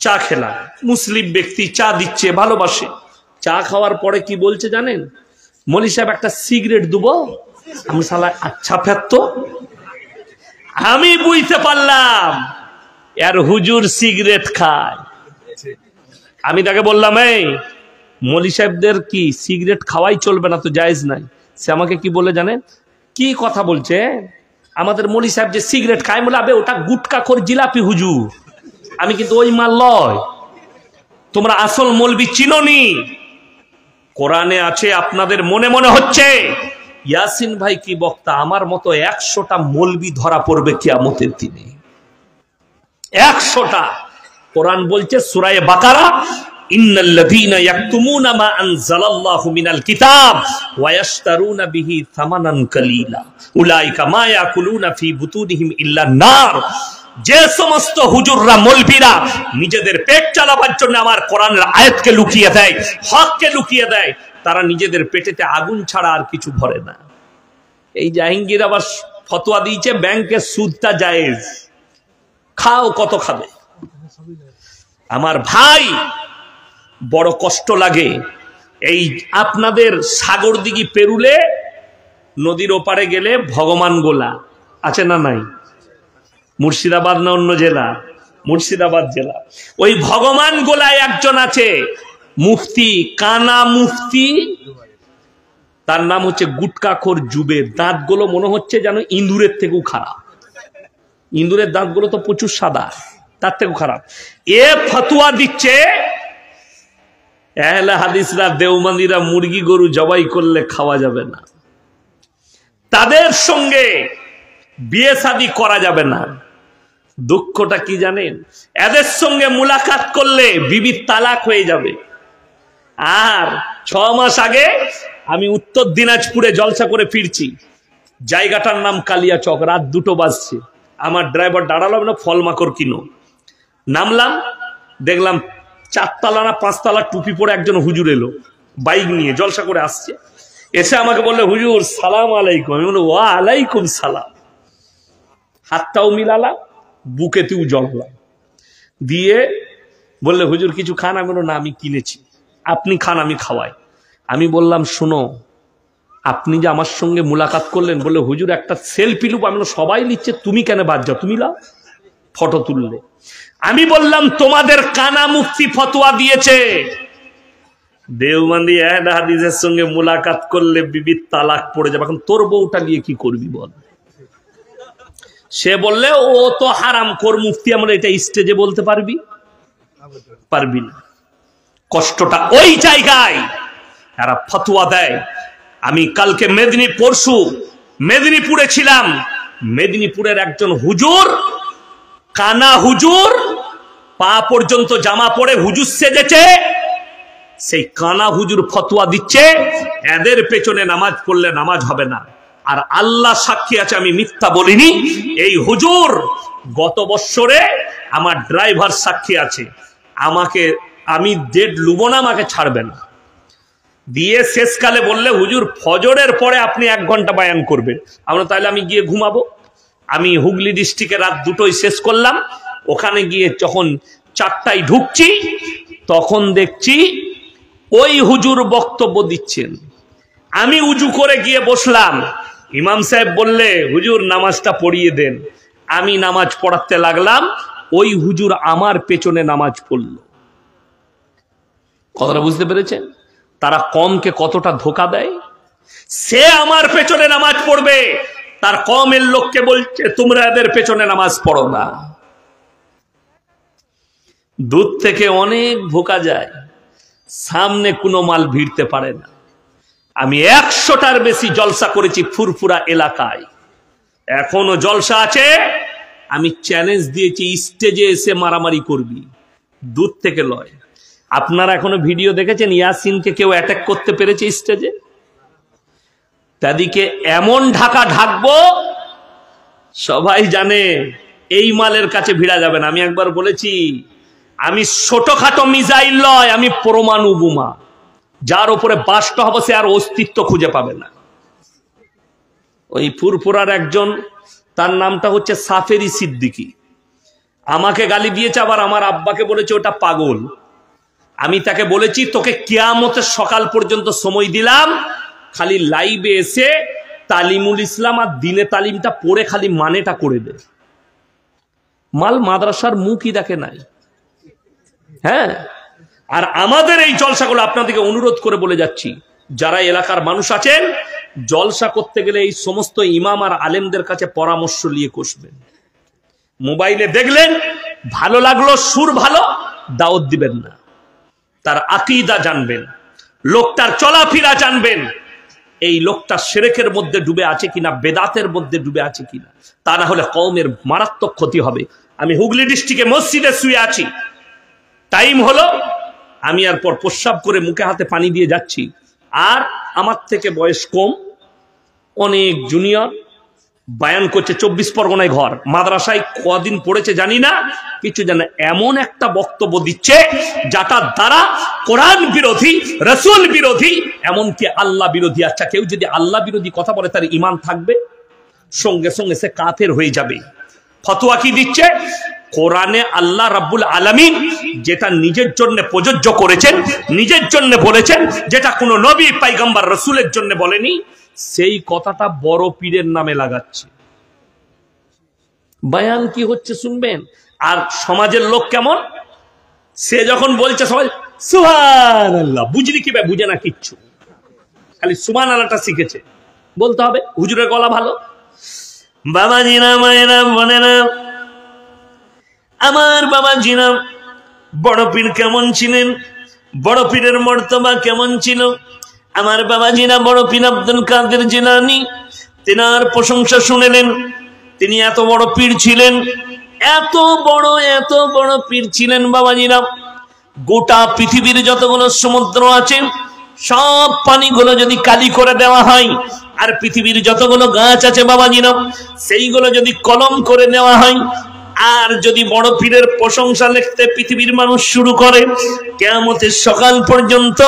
চা খেলাম, মুসলিম ব্যক্তি চা দিচ্ছে, ভালোবাসে। চা খাওয়ার পরে কি বলছে জানেন? মৌলী সাহেব একটা সিগারেট দেবো। আমি শালা আচ্ছা ফেরতো, আমি বুঝতে পারলাম এর হুজুর সিগারেট খায়। আমি তাকে বললাম, এই মৌলী সাহেবদের কি সিগারেট খাওয়াই চলবে না, তো জায়েজ নাই। সে আমাকে কি বলে জানেন? কি কথা বলছে, আমাদের মৌলী সাহেব যে সিগারেট খায়, বলে আবে ওটা গুটকাখোর জিলাপি হুজুর, আমি কিন্তু ওই মাল লয়। তোমরা আসল মৌলবি চিনোনি। কোরআনে আছে, আপনাদের মনে মনে হচ্ছে ইয়াসিন ভাই কি বক্তা, আমার মতো 100টা মৌলবি ধরা পড়বে কিয়ামতের দিনে, 100টা। কোরআন বলছে সূরা বাকারা, ইন্নাল্লাযীনা ইয়াকতুমুনা মা আনজালাল্লাহু মিনাল কিতাব ওয়া ইয়াশতারুনা বিহি থামানান কালীলা উলাইকা মা ইয়াকুলুনা ফি বুতুনিহিম ইল্লা নার। যে সমস্ত হুজুররা মৌলবীরা নিজেদের পেট চালাবার জন্য আমার কোরআনের আয়াতকে লুকিয়ে দেয়, হককে লুকিয়ে দেয়, তারা নিজেদের পেটেতে আগুন ছাড়া আর কিছু ভরে না। এই জাহাঙ্গীর আবার ফতোয়া দিয়েছে ব্যাংকের সুদটা জায়েজ, খাও কত খাবে। আমার ভাই বড় কষ্ট লাগে, এই আপনাদের সাগর দিঘি পেরুলে নদীর ওপারে গেলে ভগবান গোলা আছে না নাই? মুর্শিদাবাদ না অন্য জেলা? মুর্শিদাবাদ জেলা। ওই ভগবান গোলায় একজন আছে মুফতি, কানা মুফতি, তার নাম হচ্ছে গুটকাখোর জুবের। দাঁতগুলো মনে হচ্ছে যেন ইঁদুরের থেকেও খারাপ। ইঁদুরের দাঁতগুলো তো প্রচুর সাদা, তার থেকেও খারাপ। এ ফতোয়া দিচ্ছে আহলে হাদিসরা, দেওবন্দীরা মুরগি গরু জবাই করলে খাওয়া যাবে না, তাদের সঙ্গে বিয়ে শাদী করা যাবে না। দুঃখটা কি জানেন? এদের সঙ্গে মুলাকাত করলে বিবির তালাক হয়ে যাবে। আর 6 মাস আগে আমি উত্তর দিনাজপুরে জলসা করে ফিরছি, জায়গাটার নাম কালিয়াচক, রাত 2টো বাজছে। আমার ড্রাইভার দাঁড়ালো না, ফল মাকড় কিনো। নামলাম, দেখলাম 4 তলা না 5 তলা টুপি পরে একজন হুজুর এলো, বাইক নিয়ে জলসা করে আসছে। এসে আমাকে বললে, হুজুর সালাম আলাইকুম। আমি বললাম ওয়া আলাইকুম সালাম। হাতটাও মিলালাম, বুকেতেও জড়ালাম, দিয়ে বললে হুজুর কিছু খান? আমি বললাম না, আমি কিনেছি, আপনি খান, আমি খাওয়াই। আমি বললাম শোনো, আপনি যে আমার সঙ্গে মুলাকাত করলেন, বললে হুজুর একটা সেলফি লুপ। আমি সবাই নিচ্ছে, তুমি কেন বাদ যাও, তুমি লাও, ফটো তুললে। আমি বললাম তোমাদের কানা মুফতি ফতোয়া দিয়েছে দেওবন্দি আহলে হাদিসের সঙ্গে মুলাকাত করলে বিবির তালাক পড়ে যাবে, এখন তোর বউটা নিয়ে কি করবি বল? সে বললে ও তো হারাম খোর মুফতি, আমরা এটা স্টেজে বলতে পারবি? পারবি না। কষ্টটা ওই জায়গায় এরা ফতোয়া দেয়। আমি কালকে পরশু মেদিনীপুরে ছিলাম, মেদিনীপুরের একজন হুজুর, কানা হুজুর, পা পর্যন্ত জামা পরে হুজুর সেজেছে, সেই কানা হুজুর ফতোয়া দিচ্ছে এদের পেছনে নামাজ পড়লে নামাজ হবে না। আর আল্লাহ সাক্ষী আছে, আমি মিথ্যা বলিনি। এই হুজুর গত বছরে আমার ড্রাইভার সাক্ষী আছে, আমাকে, আমি ডেট লুবো না, আমাকে ছাড়বে না। দিয়ে শেষকালে বললে হুজুর ফজরের পরে আপনি 1 ঘন্টা বায়ান করবেন। আমরা তাহলে আমি গিয়ে ঘুমাবো। আমি হুগলি ডিস্ট্রিক্টে রাত 2টোয় শেষ করলাম। ওখানে গিয়ে যখন 4টায় ঢুকছি, তখন দেখছি ওই হুজুর বক্তব্য দিচ্ছেন। আমি উজু করে গিয়ে বসলাম। ইমাম সাহেব বললে হুজুর নামাজটা পড়িয়ে দেন। আমি নামাজ পড়াতে লাগলাম, ওই হুজুর আমার পেছনে নামাজ পড়ল। কথাটা বুঝতে পেরেছেন? তারা কমকে কতটা ধোকা দেয়। সে আমার পেছনে নামাজ পড়বে, তার কওমের লোককে বলছে তোমরা এদের পেছনে নামাজ পড়ো না। দূর থেকে অনেক ভোকা যায়, সামনে কোনো মাল ভিড়তে পারে না। আমি 100টার বেশি জলসা করেছি ফুরফুরা এলাকায়, এখনো জলসা আছে। আমি চ্যালেঞ্জ দিয়েছি স্টেজে এসে মারামারি করবি, দূর থেকে লয়। আপনারা এখনো ভিডিও দেখেছেন ইয়াসিনকে কেউ অ্যাটাক করতে পেরেছে স্টেজে? তাদিকে এমন ঢাকা ঢাকবো সবাই জানে এই মালের কাছে ভিড়া যাবে না। আমি একবার বলেছি আমি ছোটখাটো মিসাইল লয়, আমি পরমাণু বোমা, যার উপরে বাস্ট হবে সে আর অস্তিত্ব খুঁজে পাবে না। ওই ফুরফুরার একজন, তার নামটা হচ্ছে সাফেরি সিদ্দিকী, আমাকে গালি দিয়েছে, আবার আমার আব্বাকে বলেছে ওটা পাগল। আমি তাকে বলেছি তোকে কিয়ামতের সকাল পর্যন্ত সময় দিলাম, খালি লাইভে এসে তালিমুল ইসলাম আর দিনে তালিমটা পড়ে খালি মানেটা করে দে। মাল মাদ্রাসার মুখই দেখে নাই। হ্যাঁ, আর আমাদের এই জলসাগুলো আপনাদেরকে অনুরোধ করে বলে যাচ্ছি, যারা এলাকার মানুষ আছেন জলসা করতে গেলে এই সমস্ত ইমাম আর আলেমদের কাছে পরামর্শ নিয়ে কষবেন। মোবাইলে দেখলেন ভালো লাগলো, সুর ভালো, দাওয়াত দিবেন না। তার আকীদা জানবেন, লোকটার চলাফেরা জানবেন, এই লোকটা শিরকের মধ্যে ডুবে আছে কিনা, বেদাতের মধ্যে ডুবে আছে কিনা, তা না হলে কওমের মারাত্মক ক্ষতি হবে। আমি হুগলি ডিস্ট্রিক্টে মসজিদে শুয়ে আছি, টাইম হলো, আমি আর পর প্রস্রাব করে মুখে হাতে পানি দিয়ে যাচ্ছি, আর আমার থেকে বয়স কম অনেক জুনিয়র বায়ান করছে, 24 পরগনায় ঘর, মাদ্রাসায় কদিন পড়েছে জানি না, কিছু জানে, এমন একটা বক্তব্য দিচ্ছে যাটার দ্বারা কোরআন বিরোধী, রাসূল বিরোধী, এমনকি আল্লাহ বিরোধী। আচ্ছা, কেউ যদি আল্লাহ বিরোধী কথা বলে তার ঈমান থাকবে? সঙ্গে সঙ্গে সে কাফের হয়ে যাবে। ফতোয়া কি দিচ্ছে? কোরআনে আল্লাহ রাব্বুল আলামিন যেটা নিজের জন্য প্রযোজ্য করেছেন, নিজের জন্য বলেছেন, যেটা কোনো নবী পয়গম্বর রাসূলের জন্য বলেনি, সেই কথাটা বড় পীরের নামে লাগাচ্ছে। বয়ান কি হচ্ছে শুনবেন। আর সমাজের লোক কেমন, সে যখন বলছে সবাই সুবহানাল্লাহ, বুঝলি কি ভাই? বুঝে না কিচ্ছু, খালি সুবহানাল্লাহটা শিখেছে বলতে হবে। হুজুরের গলা ভালো। বাবাজিরা, মায়েরা, বোনেরা, আমার বাবাজিরা, বড় পীর কেমন ছিলেন, বড় পীরের মর্তবা কেমন ছিল? আমার বাবাজিরা, বড় পীর আব্দুল কাদের জিলানী, তিনার প্রশংসা শুনেলেন। তিনি এত বড় পীর ছিলেন, এত বড় পীর ছিলেন বাবাজিরা, গোটা পৃথিবীর যতগুলো সমুদ্র আছে সব পানিগুলো যদি কালি করে দেওয়া হয়, আর পৃথিবীর যতগুলো গাছ আছে বাবাজিরা সেইগুলো যদি কলম করে দেওয়া হয়, আর যদি বড় পীরের প্রশংসা লিখতে পৃথিবীর মানুষ শুরু করে, কিয়ামতের সকাল পর্যন্ত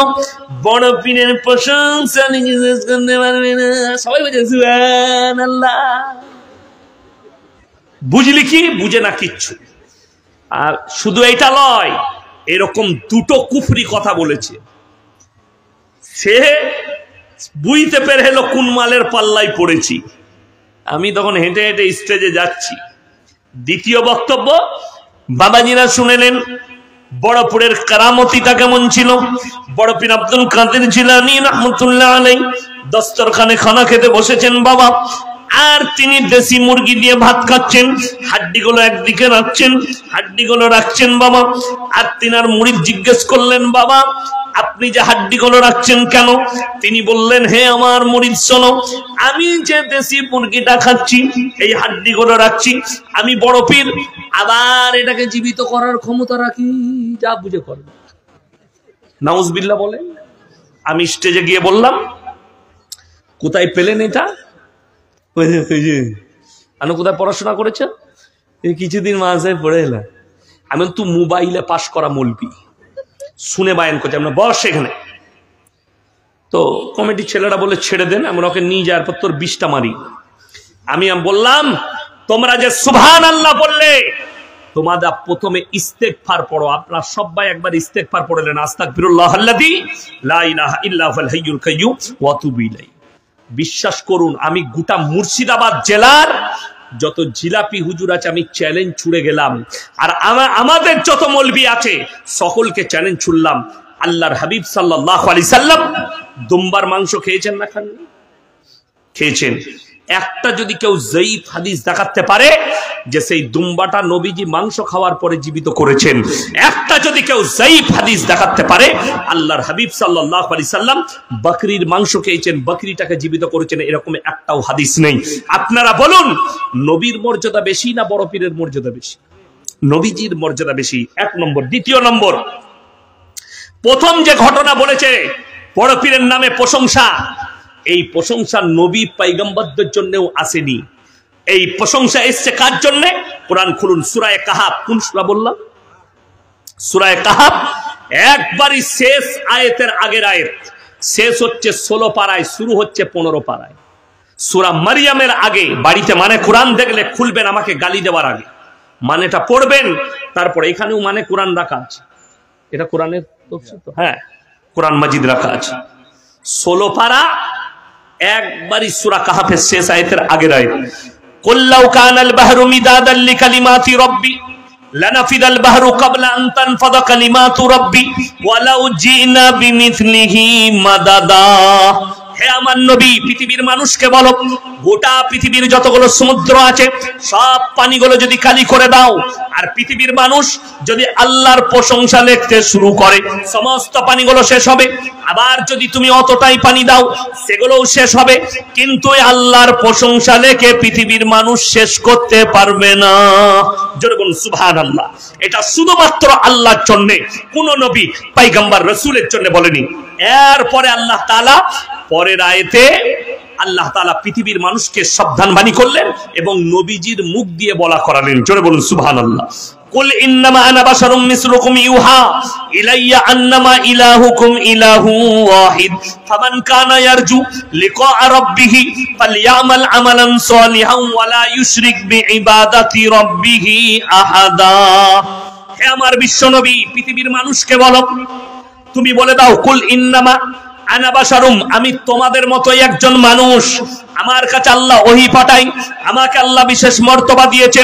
বড় পীরের প্রশংসা নিজে শেষ করতে পারবে না। সবাই বলছে সুবহানাল্লাহ। বুঝলি কি? বুঝে না কিচ্ছু। আর শুধু এটা লয়, এরকম দুটো কুফরি কথা বলেছে, সে বুঝতে পেরে হলো কোন মালের পাল্লায় পড়েছি। আমি তখন হেঁটে হেঁটে স্টেজে যাচ্ছি। দ্বিতীয় বক্তব্য বাবাজিরা শুনেলেন বড় পীরের কারামতিটা কেমন ছিল। বড় পীর আব্দুল কাদের জিলানী রাহমাতুল্লাহ আলাইহি দস্তরখানে খানা খেতে বসেছেন বাবা, আর তিনি দেশি মুরগি দিয়ে ভাত খাচ্ছেন, হাড্ডিগুলো একদিকে রাখছেন, হাড্ডিগুলো রাখছেন বাবা। আর তিনার মুরিদ জিজ্ঞেস করলেন, বাবা আপনি যে হাড্ডিগুলো রাখছেন কেন? তিনি বললেন, হে আমার মুরিদ শোনো, আমি যে দেশি মুরগিটা খাচ্ছি, এই হাড্ডিগুলো রাখছি, আমি বড় পীর আবার এটাকে জীবিত করার ক্ষমতা রাখি, যা বুঝে করবে। নাউজুবিল্লাহ বলে। আমি স্টেজে গিয়ে বললাম, কোথায় পেলেন এটা? আমি কোথায় পড়াশোনা করেছেন? কিছুদিন মাঝে পড়ে এলাম। আমি তুই মোবাইলে পাশ করা মৌলবি, শুনে বায়ান করছে, আমরা বস সেখানে। তো কমিটির ছেলেরা বলে ছেড়ে দেন, আমরা ওকে নিয়ে যাওয়ার পর তোর 20টা মারি। আমি বললাম, তোমরা যে সুবহানাল্লাহ বললে, তোমাদের প্রথমে ইস্তেগফার পড়ো। আপনারা সবাই একবার ইস্তেগফার পড়লেন, আস্তাগফিরুল্লাহাল্লাযী লা ইলাহা ইল্লা হুয়াল হাইয়ুল কাইয়্যুম ওয়া আতুবু ইলাইহি। বিশ্বাস করুন, আমি গোটা মুর্শিদাবাদ জেলার যত জিলাপি হুজুর আছে আমি চ্যালেঞ্জ ছুড়ে গেলাম, আর আমাদের যত মৌলবি আছে সকলকে চ্যালেঞ্জ ছুড়লাম। আল্লাহর হাবিব সাল্লাল্লাহু আলাইহি সাল্লাম দুম্বার মাংস খেয়েছেন না খাননি? খেয়েছেন। একটা যদি কেউ যঈফ হাদিস দেখাতে পারে যে সেই দুম্বাটা নবীজি মাংস খাওয়ার পরে জীবিত করেছেন, একটা যদি কেউ যঈফ হাদিস দেখাতে পারে আল্লাহর হাবিব সাল্লাল্লাহু আলাইহি সাল্লাম বকরির মাংস খেয়েছেন, বকরিটাকে জীবিত করেছেন, এরকম একটাও হাদিস নেই। আপনারা বলুন নবীর মর্যাদা বেশি না বড় পীরের মর্যাদা বেশি? নবীজির মর্যাদা বেশি, এক নম্বর। দ্বিতীয় নম্বর, প্রথম যে ঘটনা বলেছে বড় পীরের নামে প্রশংসা, এই প্রশংসা নবী পয়গম্বরদের জন্যও আসেনি। এই প্রশংসা এসছে কার জন্য? কোরআন খুলুন, সূরা কাহাফ। কোন সূরা বললাম? সূরা কাহাফ। একবারই শেষ আয়াতের আগের আয়াত, শেষ হচ্ছে 16 পারায়, শুরু হচ্ছে 15 পারায়। সূরা মারিয়ামের আগে বাড়িতে মানে কোরআন দেখলে খুলবেন আমাকে গালি দেওয়ার আগে, মানেটা পড়বেন, তারপরে এখানেও মানে কোরআন রাখা আছে। এটা কোরআনের তফসির তো? হ্যাঁ, কোরআন মাজিদ রাখা আছে। 16 পারা, একবারই সূরা কাহাফের শেষ আয়াতের আগের আয়াত। কুল্লাউ কানাল বাহরু মিদাদাল লিকালিমাতি রাব্বি লানাফিদাল বাহরু ক্বাবলা আন তানফাদা কালিমাতু রাব্বি ওয়ালাউ জিনা বিমিথলিহি মাদাদা। হে আমার নবী, পৃথিবীর মানুষকে বলো, গোটা পৃথিবীর যতগুলো সমুদ্র আছে সব পানিগুলো যদি খালি করে দাও, আর পৃথিবীর মানুষ যদি আল্লাহর প্রশংসা লিখতে শুরু করে, সমস্ত পানিগুলো শেষ হবে। আবার যদি তুমি অতটাই পানি দাও, সেগুলোও শেষ হবে, কিন্তু আল্লাহর প্রশংসা লিখে পৃথিবীর মানুষ শেষ করতে পারবে না। জোরে বলুন সুবহানাল্লাহ। এটা শুধুমাত্র আল্লাহর জন্য, কোন নবী পয়গম্বর রাসূলের জন্য বলেনি। এরপরে আল্লাহ তাআলা পরের আয়াতে আল্লাহ তাআলা পৃথিবীর মানুষকে সাবধান বাণী করলেন এবং নবীজির মুখ দিয়ে বলা করালেন। জোরে বলুন সুবহানাল্লাহ। কুল ইন্নামা আনা বাশারুম মিসলুকুম ইউহা ইলাইয়া আন্নামা ইলাহুকুম ইলাহু ওয়াহিদ ফামান কানা ইয়ারজু লিকা রাব্বিহি ফালইয়ামাল আমালান সালিহান ওয়া লা ইউশরিক বিইবাদাতি রাব্বিহি আহাদা। হে আমার বিশ্বনবী, পৃথিবীর মানুষকে বলো, তুমি বলে দাও, কুল ইন্নামা আনা বাশারুম, আমি তোমাদের মতোই একজন মানুষ, আমার কাছে আল্লাহ ওহী পাঠায়, আমাকে আল্লাহ বিশেষ মর্তবা দিয়েছে,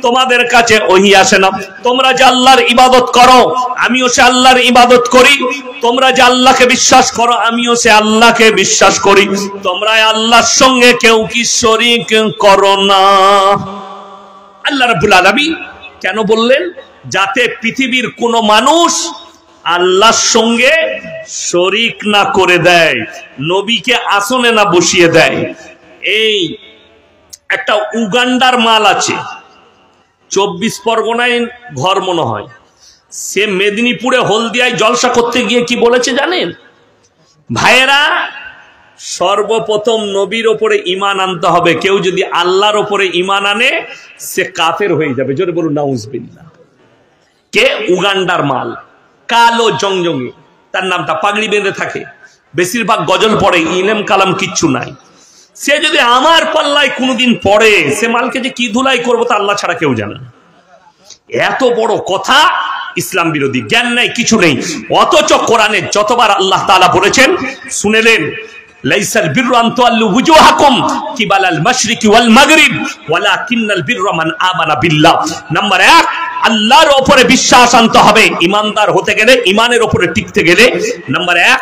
তোমাদের কাছে ওহী আসে না। তোমরা যে আল্লাহর ইবাদত করো আমিও সে আল্লাহর ইবাদত করি, তোমরা যে আল্লাহকে বিশ্বাস করো আমিও সে আল্লাহকে বিশ্বাস করি, তোমরা আল্লাহর সঙ্গে কেউ কি শরীক করো না। আল্লাহ রাব্বুল আলামিন কেন বললেন? যাতে পৃথিবীর কোন মানুষ আল্লাহর সঙ্গে শরীক না করে দেয়, নবীকে আসনে না বসিয়ে দেয়। এই একটা উগান্ডার মাল আছে, 24 পরগনায় ঘর মনে হয়, সে মেদিনীপুরে হলদিয়ায় জলসা করতে গিয়ে কি বলেছে জানেন? ভাইয়েরা, সর্বপ্রথম নবীর ওপরে ঈমান আনতে হবে, কেউ যদি আল্লাহর ওপরে ঈমান আনে সে কাফের হয়ে যাবে। জোরে বলুন নাউজুবিল্লাহ। কে? উগান্ডার মাল, কালো জংজঙ্গে, তার নামটা, পাগড়ি বেঁধে থাকে, বেশিরভাগ গজল পড়ে, ইলম কালাম কিচ্ছু নাই। সে যদি আমার পাল্লায় কোনোদিন পড়ে, সে মালকে যে কি ধুলাই করবো তা আল্লাহ ছাড়া কেউ জানে না। এত বড় কথা, ইসলাম বিরোধী, জ্ঞান নাই, কিছু নেই। অথচ কোরআনে যতবার আল্লাহ তাআলা বলেছেন শুনেলেন, লাইসাল বিররু আন তুওয়াল্লু ওয়ুজুহাকুম কিবালাল মাশরিকি ওয়াল মাগরিব ওয়ালাকিন্নাল বিররা মান আমানা বিল্লাহ। নাম্বার 1, আল্লাহর উপরে বিশ্বাস আনতে হবে। ঈমানদার হতে গেলে, ঈমানের উপরে টিকতে গেলে নাম্বার 1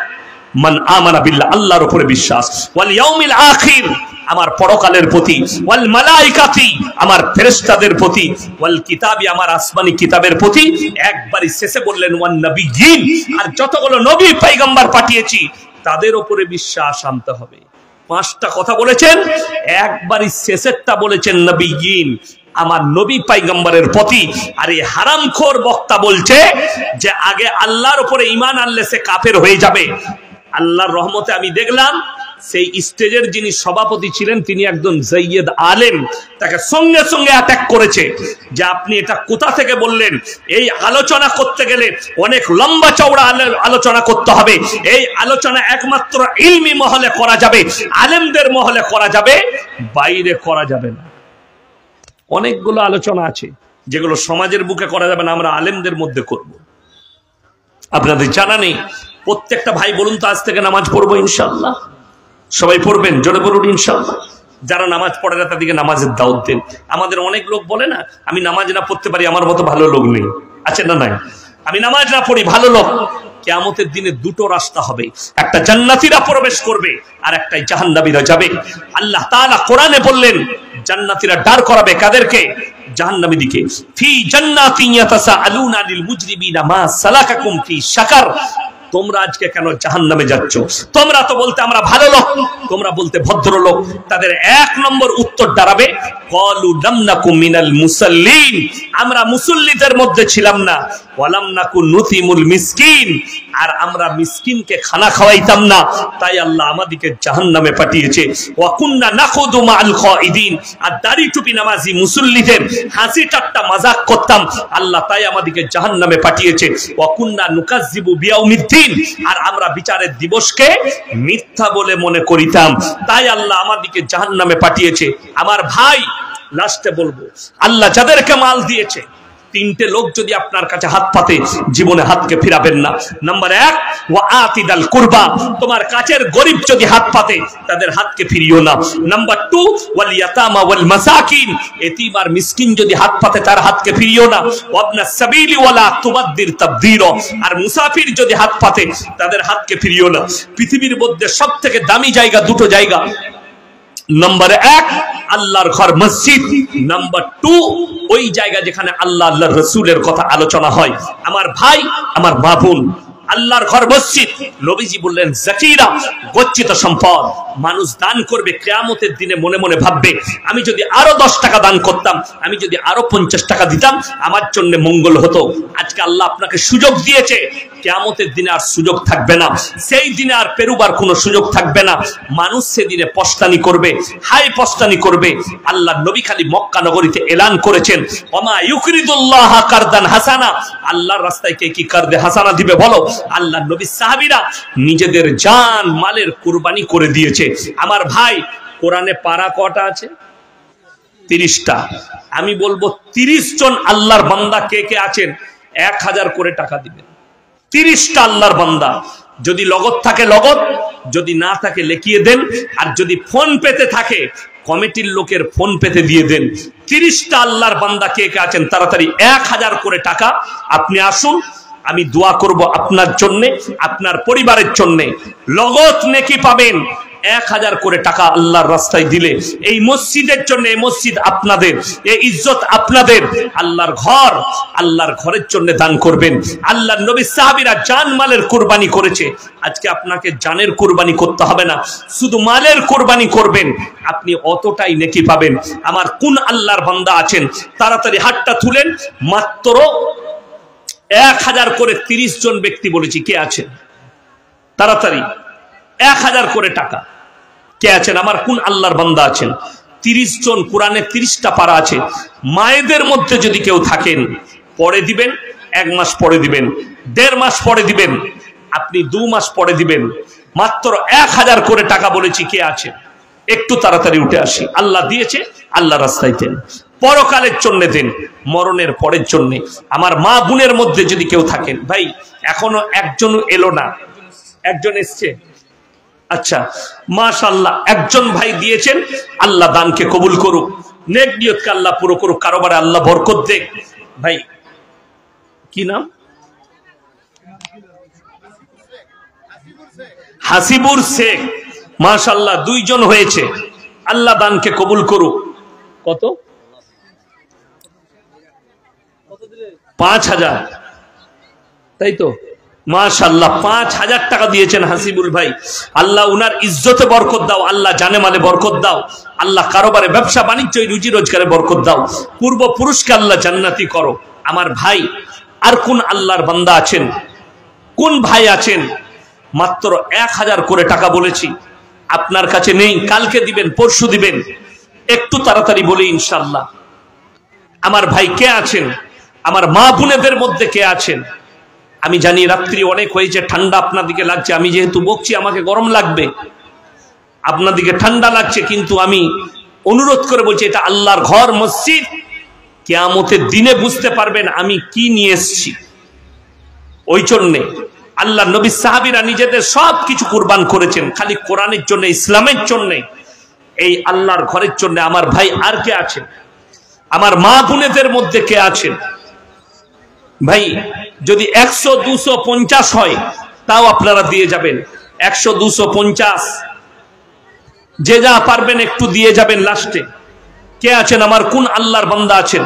মান আমানা বিল্লাহ, আল্লাহর উপরে বিশ্বাস, ওয়াল ইয়াউমিল আখির, আমার পরকালের প্রতি, ওয়াল মালাইকাতি, আমার ফেরেশতাদের প্রতি, ওয়াল কিতাবি, আমার আসমানি কিতাবের প্রতি। একবারই শেষে বললেন ওয়ান নবিয়্যিন, আর যতগুলো নবী পয়গম্বর পাঠিয়েছি তাদের উপরে বিশ্বাস আনতে হবে। 5টা কথা বলেছেন, একবারই শেষেরটা বলেছেন নবিয়্যিন, আমার নবী পয়গম্বরের প্রতি। আর এই হারামখোর বক্তা বলছে যে আগে আল্লাহর উপরে ঈমান আনলে সে কাফের হয়ে যাবে। আল্লাহর রহমতে আমি দেখলাম সেই স্টেজের যিনি সভাপতি ছিলেন তিনি একজন সৈয়দ আলেম, তাকে সঙ্গে সঙ্গে অ্যাটাক করেছে যে আপনি এটা কোথা থেকে বললেন? এই আলোচনা করতে গেলে অনেক লম্বা চওড়া আলোচনা করতে হবে, এই আলোচনা একমাত্র ইলমি মহলে করা যাবে, আলেমদের মহলে করা যাবে, বাইরে করা যাবে না। অনেকগুলো আলোচনা আছে যেগুলো সমাজের বুকে করা যাবে না, আমরা আলেমদের মধ্যে করব। আপনাদের জানা নেই? প্রত্যেকটা ভাই বলুন তো আজ থেকে নামাজ পড়বো ইনশাআল্লাহ? সবাই পড়বেন? জোরে বলুন ইনশাআল্লাহ। যারা নামাজ পড়ে না তাদেরকে নামাজের দাওয়াত দেন। আমাদের অনেক লোক বলে না, আমি নামাজ না পড়তে পারি, আমার মতো ভালো লোক নেই। আছে না নাই? আমি নামাজ না পড়ি, ভালো লোক। কিয়ামতের দিনে দুটো রাস্তা হবে, একটা জান্নাতীরা প্রবেশ করবে আর একটা জাহান্নামীরা যাবে। আল্লাহ তাআলা কোরআনে বললেন জান্নাতীরা দাঁড় করাবে কাদেরকে? জাহান্নামীদিকে। ফি জান্নাতিন ইয়াতাসাআলুনা লিল মুজরিমিনা মা সালাকাকুম ফি সাকার। তোমরা আজকে কেন জাহান্নামে যাচ্ছ? তোমরা তো বলতে আমরা ভালো লোক, তোমরা বলতে ভদ্রলোক। তাদের এক নম্বর উত্তর দাঁড়াবে ক্বালু লাম নাকু মিনাল মুসাল্লিন, আমরা মুসল্লিদের মধ্যে ছিলাম না। ওয়া লাম নাকু নুতিমুল মিসকিন, আর আমরা মিসকিনকে খানা খাওয়াইতাম না, তাই আল্লাহ আমাদেরকে জাহান্নামে পাঠিয়েছে। ওয়া কুননা নাখুদু মাআল খাইদিন, আর দাড়ি টুপি নামাজি মুসল্লিদের হাসি ঠাট্টা মজাক করতাম, আল্লাহ তাই আমাদেরকে জাহান্নামে পাঠিয়েছে। ওয়া কুননা নুকাজ্জিবু বিয়াউমিদ্দিন, আর আমরা বিচারের দিবসকে মিথ্যা বলে মনে করিতাম, তাই আল্লাহ আমাদেরকে জাহান্নামে পাঠিয়েছে। আমার ভাই, লাস্টে বলবো, আল্লাহ যাদেরকে মাল দিয়েছে, তিনটে লোক যদি আপনার কাছে হাত পাতে, জীবনে হাতকে ফিরাবেন না। নাম্বার 1, ওয়া আতিদাল কুরবা, তোমার কাছের গরিব যদি হাত পাতে, তাদের হাতকে ফিরিও না। নাম্বার 2, ওয়াল ইয়াতামা ওয়াল মাসাকিন, এতিম আর মিসকিন যদি হাত পাতে, তার হাতকে ফিরিও না। ওয়াবনাস সাবিলি ওয়ালা তুবাদদির তাবদীরা, আর মুসাফির যদি হাত পাতে, তাদের হাতকে ফিরিও না। পৃথিবীর মধ্যে সবথেকে দামি জায়গা দুটো জায়গা, নাম্বার 1 আল্লাহর ঘর মসজিদ, নাম্বার 2 ওই জায়গা যেখানে আল্লাহ আল্লাহর রাসূলের কথা আলোচনা হয়। আমার ভাই, আমার মা বোন, আল্লাহর ঘর মসজিদ, নবীজি বললেন যাকিরা, গচ্ছিত সম্পদ। মানুষ দান করবে, কিয়ামতের দিনে মনে মনে ভাববে আমি যদি আরো 10 টাকা দান করতাম, আমি যদি আরো 50 টাকা দিতাম, আমার জন্য মঙ্গল হতো। আজকে আল্লাহ আপনাকে সুযোগ দিয়েছে, কিয়ামতের দিনে আর সুযোগ থাকবে না। সেই দিনে আর পেরুবার কোনো সুযোগ থাকবে না। মানুষ সেদিনে পস্তানি করবে, হাই পস্তানি করবে। আল্লাহ নবী খালি মক্কা নগরীতে এলান করেছেন ওমা ইউকরিদুল্লাহ কারদান হাসানা, আল্লাহর রাস্তায় কে কি কারদে হাসানা দিবে বলো? আল্লাহ নবী সাহাবীরা নিজেদের জান মালের কুরবানি করে দিয়েছে। আমার ভাই, কোরআনে পারা কটা আছে? 30টা। আমি বলবো 30 জন আল্লাহর বান্দা কে কে আছেন, 1000 করে টাকা দিবেন। 30টা আল্লাহর বান্দা, যদি লগত থাকে লগত, যদি না থাকে লিখিয়ে দেন, আর যদি ফোন পেতে থাকে কমিটির লোকের ফোন পেতে দিয়ে দেন। 30টা আল্লাহর বান্দা কে কে আছেন, তাড়াতাড়ি 1000 করে টাকা। আপনি আসুন, আমি দোয়া করব আপনার জন্যে, আপনার পরিবারের জন্যে। লগত নেকি পাবেন 1000 করে টাকা আল্লাহর রাস্তায় দিলে। এই মসজিদের জন্য, এই মসজিদ আপনাদের, এই ইজ্জত আপনাদের। আল্লাহর ঘরের জন্য দান করবেন। আল্লাহর নবী সাহাবীরা জান মালের কুরবানি করেছে। আজকে আপনাকে জানের কুরবানি করতে হবে না, শুধু মালের কুরবানি করবেন, আপনি অতটাই নেকি পাবেন। আমার কোন আল্লাহর বান্দা আছেন, তাড়াতাড়ি হাতটা তুলেন। মাত্র 1000 করে 30 জন ব্যক্তি বলেছি, কে আছেন? তাড়াতাড়ি 1000 করে টাকা কে আছেন? আমার কোন আল্লাহর বান্দা আছেন? 30 জন। কোরআনে 30টা পারা আছে। মায়েদের মধ্যে যদি কেউ থাকেন, পরে দিবেন, 1 মাস পরে দিবেন, 1.5 মাস পরে দিবেন, আপনি 2 মাস পরে দিবেন। মাত্র 1000 করে টাকা বলেছি, কে আছে? একটু তাড়াতাড়ি উঠে আসি। আল্লাহ দিয়েছে, আল্লাহ রাস্তায় দেন, পরকালের জন্য দেন, মরণের পরের জন্য। আমার মা বোনের মধ্যে যদি কেউ থাকেন, ভাই এখনো একজন এলো না, একজন এসছে, আচ্ছা মাশাআল্লাহ, একজন ভাই দিয়েছেন। আল্লাহ দানকে কবুল করুক, নেক নিয়তকে আল্লাহ পুরো করুক, কারোবারে আল্লাহ বরকত দেখ। ভাই কি নাম? হাসিবুর শেখ, মাশাআল্লাহ 2 জন হয়েছে। আল্লাহ দানকে কবুল করুক। কত? 5000, তাই তো? মাশাআল্লাহ 5000 টাকা দিয়েছেন হাসিবুল ভাই। আল্লাহ উনার ইজ্জতে বরকত দাও, আল্লাহ জানে মালে বরকত দাও, আল্লাহ কারোবারে ব্যবসা বাণিজ্য রুজি রোজগারে বরকত দাও, পূর্বপুরুষকে আল্লাহ জান্নাতি করো। আমার ভাই, আর কোন আল্লাহর বান্দা আছেন, কোন ভাই আছেন? মাত্র 1000 করে টাকা বলেছি, আপনার কাছে নেই, কালকে দিবেন, পরশু দিবেন, একটু তাড়াতাড়ি বলি ইনশাআল্লাহ। আমার ভাই কে আছেন? আমার মা বোনেদের মধ্যে কে আছেন? আমি জানি রাত্রি অনেক হয়েছে, ঠান্ডা আপনাদিকে লাগছে, আমি যেহেতু বকছি আমাকে গরম লাগবে, আপনাদিকে ঠান্ডা লাগছে, কিন্তু আমি অনুরোধ করে বলছি, এটা আল্লাহর ঘর মসজিদ। কিয়ামতের দিনে বুঝতে পারবেন আমি কি নিয়ে এসেছি। ওই জন্যে আল্লাহ নবী সাহাবীরা নিজেদের সব কিছু কুরবান করেছেন, খালি কোরআনের জন্য, ইসলামের জন্য, এই আল্লাহর ঘরের জন্য। আমার ভাই আর কে আছেন? আমার মা বোনেদের মধ্যে কে আছেন? ভাই যদি 100-250 হয় তাও আপনারা দিয়ে যাবেন, 100-250 যে যা পারবেন একটু দিয়ে যাবেন। লাস্টে কে আছেন আমার, কোন আল্লাহর বান্দা আছেন?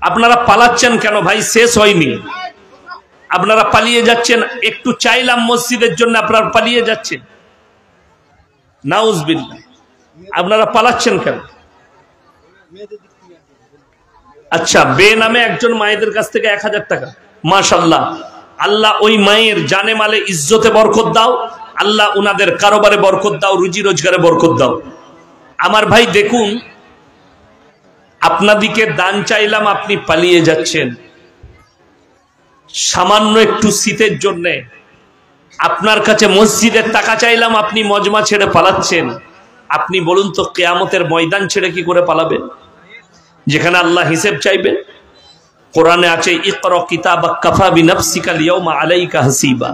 আপনারা পালাচ্ছেন কেন ভাই? শেষ হয়নি, আপনারা পালিয়ে যাচ্ছেন। একটু চাইলাম মসজিদের জন্য, আপনারা পালিয়ে যাচ্ছেন। নাউজুবিল্লাহ, আপনারা পালাচ্ছেন কেন? আচ্ছা, বেনামে একজন মায়েদের কাছ থেকে 1000 টাকা, মাশাআল্লাহ। আল্লাহ ওই মায়ের জানে মালে ইজ্জতে বরকত দাও, আল্লাহ উনাদের কারোবারে বরকত দাও, রুজি রোজগারে বরকত দাও। আমার ভাই দেখুন, আপনাদিকে দান চাইলাম, আপনি পালিয়ে যাচ্ছেন। সামান্য একটু শীতের জন্য আপনার কাছে মসজিদের টাকা চাইলাম, আপনি মজমা ছেড়ে পালাচ্ছেন। আপনি বলুন তো, কিয়ামতের ময়দান ছেড়ে কি করে পালাবেন, যেখানে আল্লাহ হিসেব চাইবেন? কোরআনে আছে, ইকরা কিতাবাক কাফা বিনাফসিকা আল-ইয়াওমা আলাইকা হাসিবা,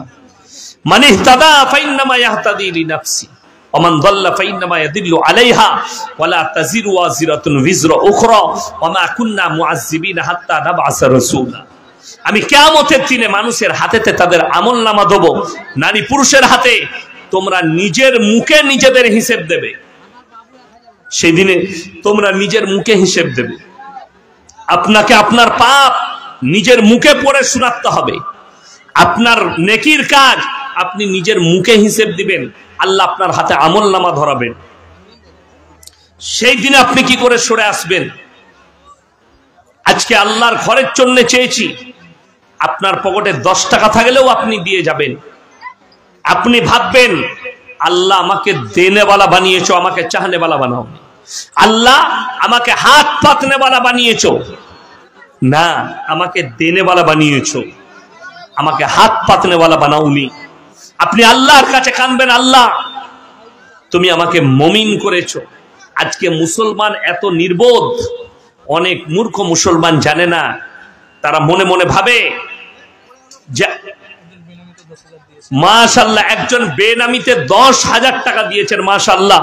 মান ইহতাদা ফাইন্নামা ইয়াহতাদি লিনাফসি ওয়া মান দাল্লা ফাইন্নামা ইয়াদিল্লু আলাইহা ওয়া লা তাজিরু ওয়াজিরাতুন বিজরা উখরা ওয়া মা কুননা মুআযযিবিনা হাত্তা নাবআসা রাসূলা। আমি কিয়ামতের দিনে মানুষের হাতেতে তাদের আমলনামা দেব, নারী পুরুষের হাতে। তোমরা নিজের মুখে নিজেদের হিসেব দেবে, সেই দিনে তোমরা নিজের মুখে হিসেব দেবে। আপনাকে আপনার পাপ নিজের মুখে পড়ে শোনাতে হবে। আপনার নেকির কাজ আপনি নিজের মুখে হিসেব দিবেন, আল্লাহ আপনার হাতে আমলনামা ধরাবেন। সেই দিনে আপনি কি করে সরে আসবেন? আজকে আল্লাহর ঘরের জন্য চেয়েছি, আপনার পকেটে 10 টাকা থাকলেও আপনি দিয়ে যাবেন। আপনি ভাববেন, আল্লাহ আমাকে দেনেওয়ালা বানিয়েছো, আমাকে চাহনেওয়ালা বানাও। আল্লাহ আমাকে হাত পাতনেওয়ালা বানিয়েছো, না, আমাকে দেনেওয়ালা বানিয়েছো, আমাকে হাত পাতনেওয়ালা বানাওনি। আপনি আল্লাহর কাছে কাঁদবেন, আল্লাহ তুমি আমাকে মুমিন করেছো। আজকে মুসলমান এত নির্বোধ, অনেক মূর্খ মুসলমান জানে না। তারা মনে মনে ভাবে যে মাশাআল্লাহ, একজন বেনামিতে 10,000 টাকা দিয়েছেন, মাশাআল্লাহ।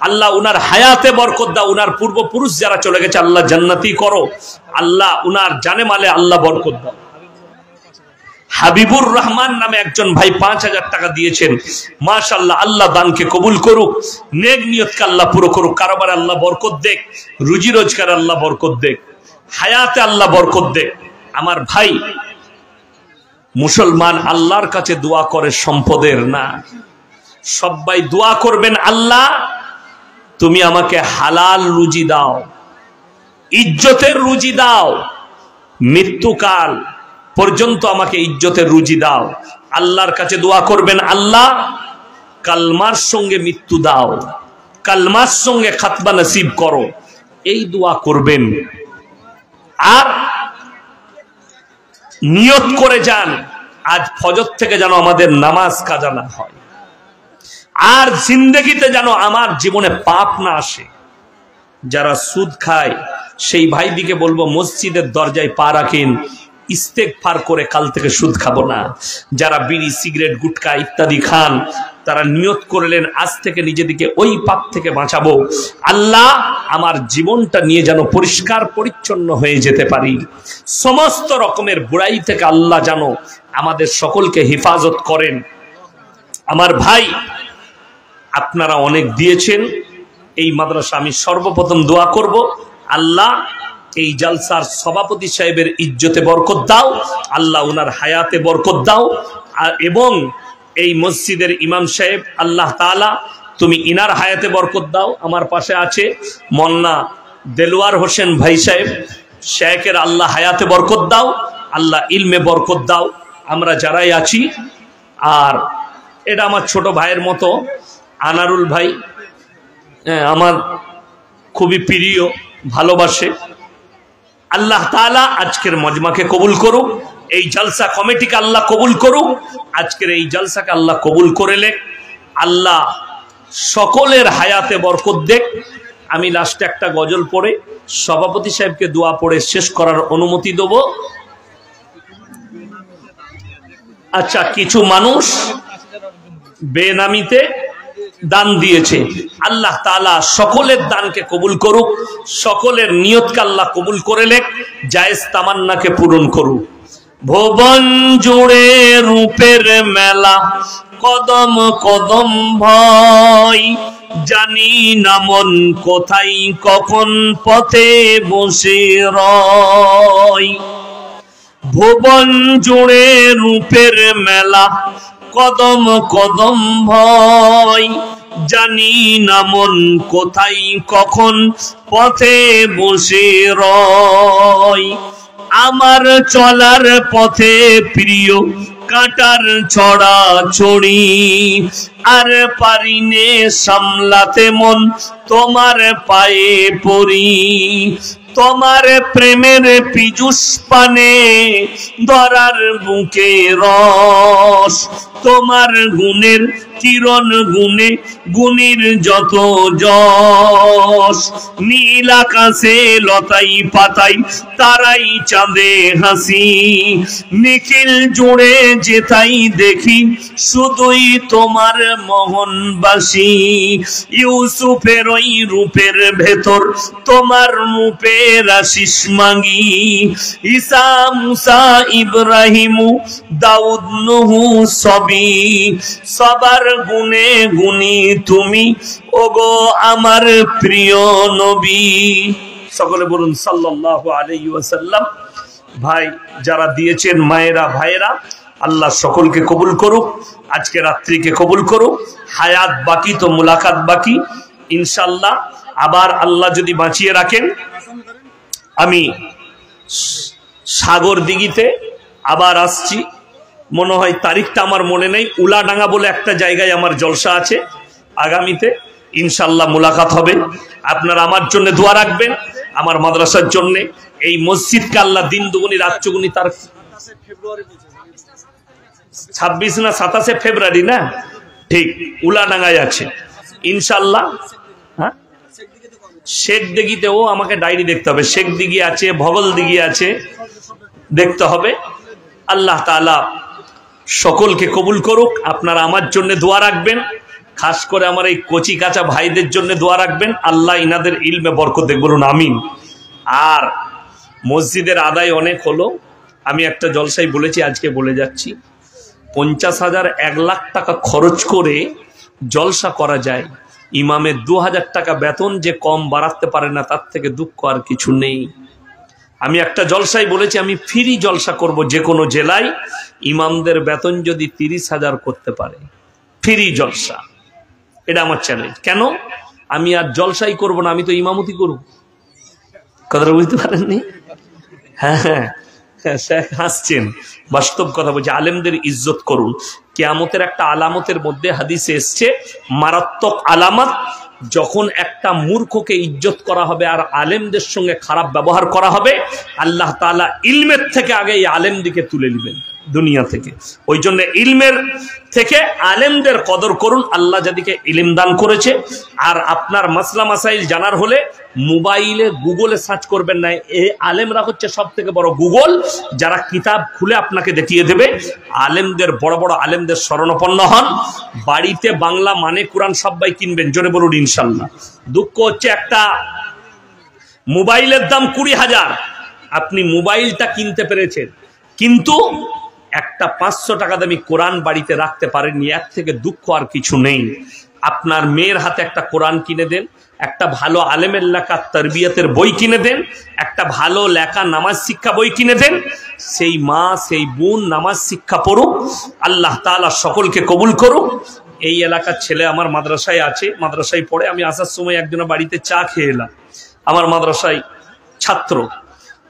আল্লাহ উনার হায়াতে বরকত দাও, উনার পূর্বপুরুষ যারা চলে গেছে আল্লাহ জান্নাতি করো, আল্লাহ উনার জানে মালে আল্লাহ বরকত দাও। হাবিবুর রহমান নামে একজন ভাই 5,000 টাকা দিয়েছেন, মাশাআল্লাহ। আল্লাহ দানকে কবুল করুক, নেক নিয়তকে আল্লাহ পুরো করুক, কারোবার আল্লাহ বরকত দেখ, রুজি রোজগার আল্লাহ বরকত দেখ, হায়াতে আল্লাহ বরকত দেখ। আমার ভাই, মুসলমান আল্লাহর কাছে দোয়া করে সম্পদের না। সবাই দোয়া করবেন, আল্লাহ তুমি আমাকে হালাল রুজি দাও, ইজ্জতের রুজি দাও, মৃত্যুকাল পর্যন্ত আমাকে ইজ্জতের রুজি দাও। আল্লাহর কাছে দোয়া করবেন, আল্লাহ কালমার সঙ্গে মৃত্যু দাও, কালমার সঙ্গে খাতবা নসিব করো, এই দোয়া করবেন। আর নিয়ত করে যান, আজ ফজর থেকে যেন আমাদের নামাজ কাজা না হয়, আর জিন্দেগিতে যেন আমার জীবনে পাপ না আসে। যারা সুদ খায় সেই ভাই দিকে বলবো, মসজিদের দরজায় পা রাখেন, ইস্তেগফার করে কাল থেকে সুদ খাবো না। যারা বিড়ি সিগারেট গুটকা ইত্যাদি খান, তারা নিয়ত করলেন আজ থেকে নিজেদিকে ওই পাপ থেকে বাঁচাবো। আল্লাহ আমার জীবনটা নিয়ে যেন পরিষ্কার পরিচ্ছন্ন হয়ে যেতে পারি, সমস্ত রকমের বুড়াই থেকে আল্লাহ যেন আমাদের সকলকে হেফাজত করেন। আমার ভাই, আপনারা অনেক দিয়েছেন এই মাদ্রাসা। আমি সর্বপ্রথম দোয়া করব, আল্লাহ এই জালসার সভাপতি সাহেবের ইজ্জতে বরকত দাও, আল্লাহ উনার হায়াতে বরকত দাও, এবং এই মসজিদের ইমাম সাহেব, আল্লাহ তাআলা তুমি ইনার হায়াতে বরকত দাও। আমার পাশে আছে মোল্লা দেলোয়ার হোসেন ভাই সাহেব, শেখের আল্লাহ হায়াতে বরকত দাও, আল্লাহ ইলমে বরকত দাও। আমরা যারাই আছি, আর এটা আমার ছোট ভাইয়ের মতো আনারুল ভাই, আমার খুবই প্রিয়, ভালোবাসে। আল্লাহ তাআলা আজকের মজমাকে কবুল করুক, এই জলসা কমিটিকে আল্লাহ কবুল করুক, আজকের এই জলসাকে আল্লাহ কবুল করেলে আল্লাহ সকলের হায়াতে বরকত দেখ। আমি লাস্টে একটা গজল পড়ে সভাপতি সাহেবকে দোয়া পড়ে শেষ করার অনুমতি দেব। আচ্ছা, কিছু মানুষ বেনামিতে দান দিয়েছে, আল্লাহ তাআলা সকলের দানকে কবুল করুক, সকলের নিয়তকে আল্লাহ কবুল করে লেখ, জায়েজ তামান্নাকে পূরণ করুক। ভুবন জুড়ে রূপের মেলা, কদম কদম ভয়, জানি না মন কোথায় কখন পথে বসে রয়। ভুবন জুড়ে রূপের মেলা, কদম কদম ভয়, জানি না মন কোথায় কখন পথে বসে রয়। আমার চলার পথে প্রিয় কাটার ছড়া ছড়ি, আর পারিনে সামলাতে মন তোমার পায়ে পড়ি। তোমার প্রেমের পীযুষ পানে ধরার বুকে রস, তোমার গুণের কিরণ গুণে গুণীর যত যশ। নীল আকাশে লতাই পাতাই তারাই চাঁদে হাসি, নিখিল জুড়ে যেতাই দেখি শুধুই তোমার মোহনবাসী। ইউসুফের ওই রূপের ভেতর তোমার রূপের আশিস মাগি, ঈসা মুসা ইব্রাহিম দাউদ নূহ সবই, সবার গুণে গুণী তুমি ওগো আমার প্রিয় নবী। সকলে বলুন সাল্লাল্লাহু আলাইহি ওয়াসাল্লাম। ভাই যারা দিয়েছেন, মায়েরা ভাইয়েরা, আল্লাহ সকলকে কবুল করুক, আজকে রাত্রিকে কবুল করুক। হায়াত বাকি তো মুলাকাত বাকি, ইনশাআল্লাহ। আবার আল্লাহ যদি বাঁচিয়ে রাখেন, আমি সাগর দিঘিতে আবার আসছি, মনে হয় তারিখটা আমার মনে নেই। উলাডাঙ্গা বলে একটা জায়গায় আমার জলসা আছে, আগামীতে ইনশাআল্লাহ মুলাকাত হবে। আপনারা আমার জন্য দোয়া রাখবেন, আমার মাদ্রাসার জন্য। এই মসজিদকে আল্লাহ দিন দুগুনি রাত চুগুনি, তার 26 না 27 ফেব্রুয়ারি না, ঠিক উলাডাঙ্গায় আছে ইনশাআল্লাহ। হ্যাঁ, শেখ দিঘিতেও আমাকে ডায়েরি দেখতে হবে, শেখ দিঘি আছে, ভগল দিঘি আছে, দেখতে হবে। আল্লাহ তাআলা সকলকে কবুল করুক। আপনারা আমার জন্য দোয়া রাখবেন, খাস করে আমার এই কচি কাঁচা ভাইদের জন্য দোয়া রাখবেন। আল্লাহ ইনাদের ইলমে বরকত দেখ, বলুন আমিন। আর মসজিদের আদায় অনেক হলো, আমি একটা জলসায় বলেছি, আজকে বলে যাচ্ছি, 50,000 1 লাখ টাকা খরচ করে জলসা করা যায়। ইমামের 2000 টাকা বেতন যে কম বাড়াতে পারে না, তার থেকে দুঃখ আর কিছু নেই। আমি একটা জলসায় বলেছি, আমি ফ্রি জলসা করব যে কোনো জেলায়, ইমামদের বেতন যদি 30,000 করতে পারে, ফ্রি জলসা। এটা আমার চ্যালেঞ্জ। কেন? আমি আর জলসাই করব না, আমি তো ইমামতি করব। কথাটা বুঝতে পারেননি? হ্যাঁ হ্যাঁ, শেখ হাসছেন, বাস্তব কথা বলছি। আলেমদের ইজ্জত করুন। কিয়ামতের একটা আলামতের মধ্যে হাদিসে এসছে, মারাত্মক আলামত, যখন একটা মূর্খকে ইজ্জত করা হবে আর আলেমদের সঙ্গে খারাপ ব্যবহার করা হবে, আল্লাহ তাআলা ইলমের থেকে আগে এই আলেমদিকে তুলে নেবেন দুনিয়া থেকে। ওই জন্য ইলমের থেকে আলেমদের কদর করুন, আল্লাহ যাদেরকে ইলম দান করেছে। আর আপনার মাসলা মাসাইল জানার হলে মোবাইলে গুগলে সার্চ করবেন না, এই আলেমরা হচ্ছে সব থেকে বড় গুগল, যারা কিতাব খুলে আপনাকে দেখিয়ে দেবে। আলেমদের, বড় বড় আলেমদের শরণাপন্ন হন। বাড়িতে বাংলা মানে কোরআন সবাই কিনবেন, জোরে বলুন ইনশাল্লাহ। দুঃখ হচ্ছে একটা মোবাইলের দাম 20,000, আপনি মোবাইলটা কিনতে পেরেছেন, কিন্তু একটা 500 টাকা দামি কোরআন বাড়িতে রাখতে পারেননি। এর থেকে দুঃখ আর কিছু নেই। আপনার মেয়ের হাতে একটা কোরআন কিনে দেন, একটা ভালো আলেমের লেখা তারবিয়াতের বই কিনে দেন, একটা ভালো লেখা নামাজ শিক্ষা বই কিনে দেন। সেই মা, সেই বোন নামাজ শিক্ষা পড়ুক। আল্লাহ তাআলা সকলকে কবুল করুক। এই এলাকার ছেলে আমার মাদ্রাসায় আছে, মাদ্রাসায় পড়ে। আমি আসার সময় একজনের বাড়িতে চা খেয়ে এলাম, আমার মাদ্রাসায় ছাত্র।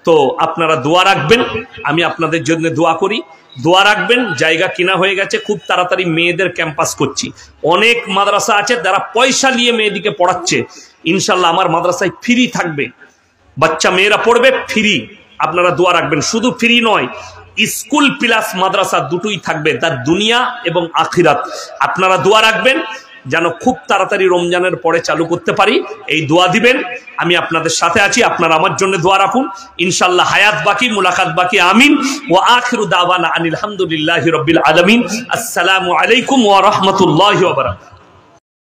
তো আপনারা দোয়া রাখবেন, আমি আপনাদের জন্য দোয়া করি, দোয়া রাখবেন। জায়গা কিনা হয়ে গেছে, খুব তাড়াতাড়ি মেয়েদের ক্যাম্পাস করছি। অনেক মাদ্রাসা আছে যারা পয়সা নিয়ে মেয়েদিকে পড়াচ্ছে, ইনশাল্লাহ আমার মাদ্রাসায় ফ্রি থাকবে, বাচ্চা মেয়েরা পড়বে ফ্রি। আপনারা দোয়া রাখবেন। শুধু ফ্রি নয়, স্কুল প্লাস মাদ্রাসা দুটোই থাকবে, তার দুনিয়া এবং আখিরাত। আপনারা দোয়া রাখবেন যেন খুব তাড়াতাড়ি রমজানের পরে চালু করতে পারি, এই দোয়া দিবেন। আমি আপনাদের সাথে আছি, আপনারা আমার জন্য দোয়া রাখুন। ইনশাআল্লাহ হায়াত বাকি, মুলাকাত বাকি। আমিন। ওয়া আখিরু দাওয়ানা আনিল হামদুলিল্লাহি রাব্বিল আলামিন। আসসালামু আলাইকুম ওয়া রাহমাতুল্লাহি ওয়া বারাকাতুহু।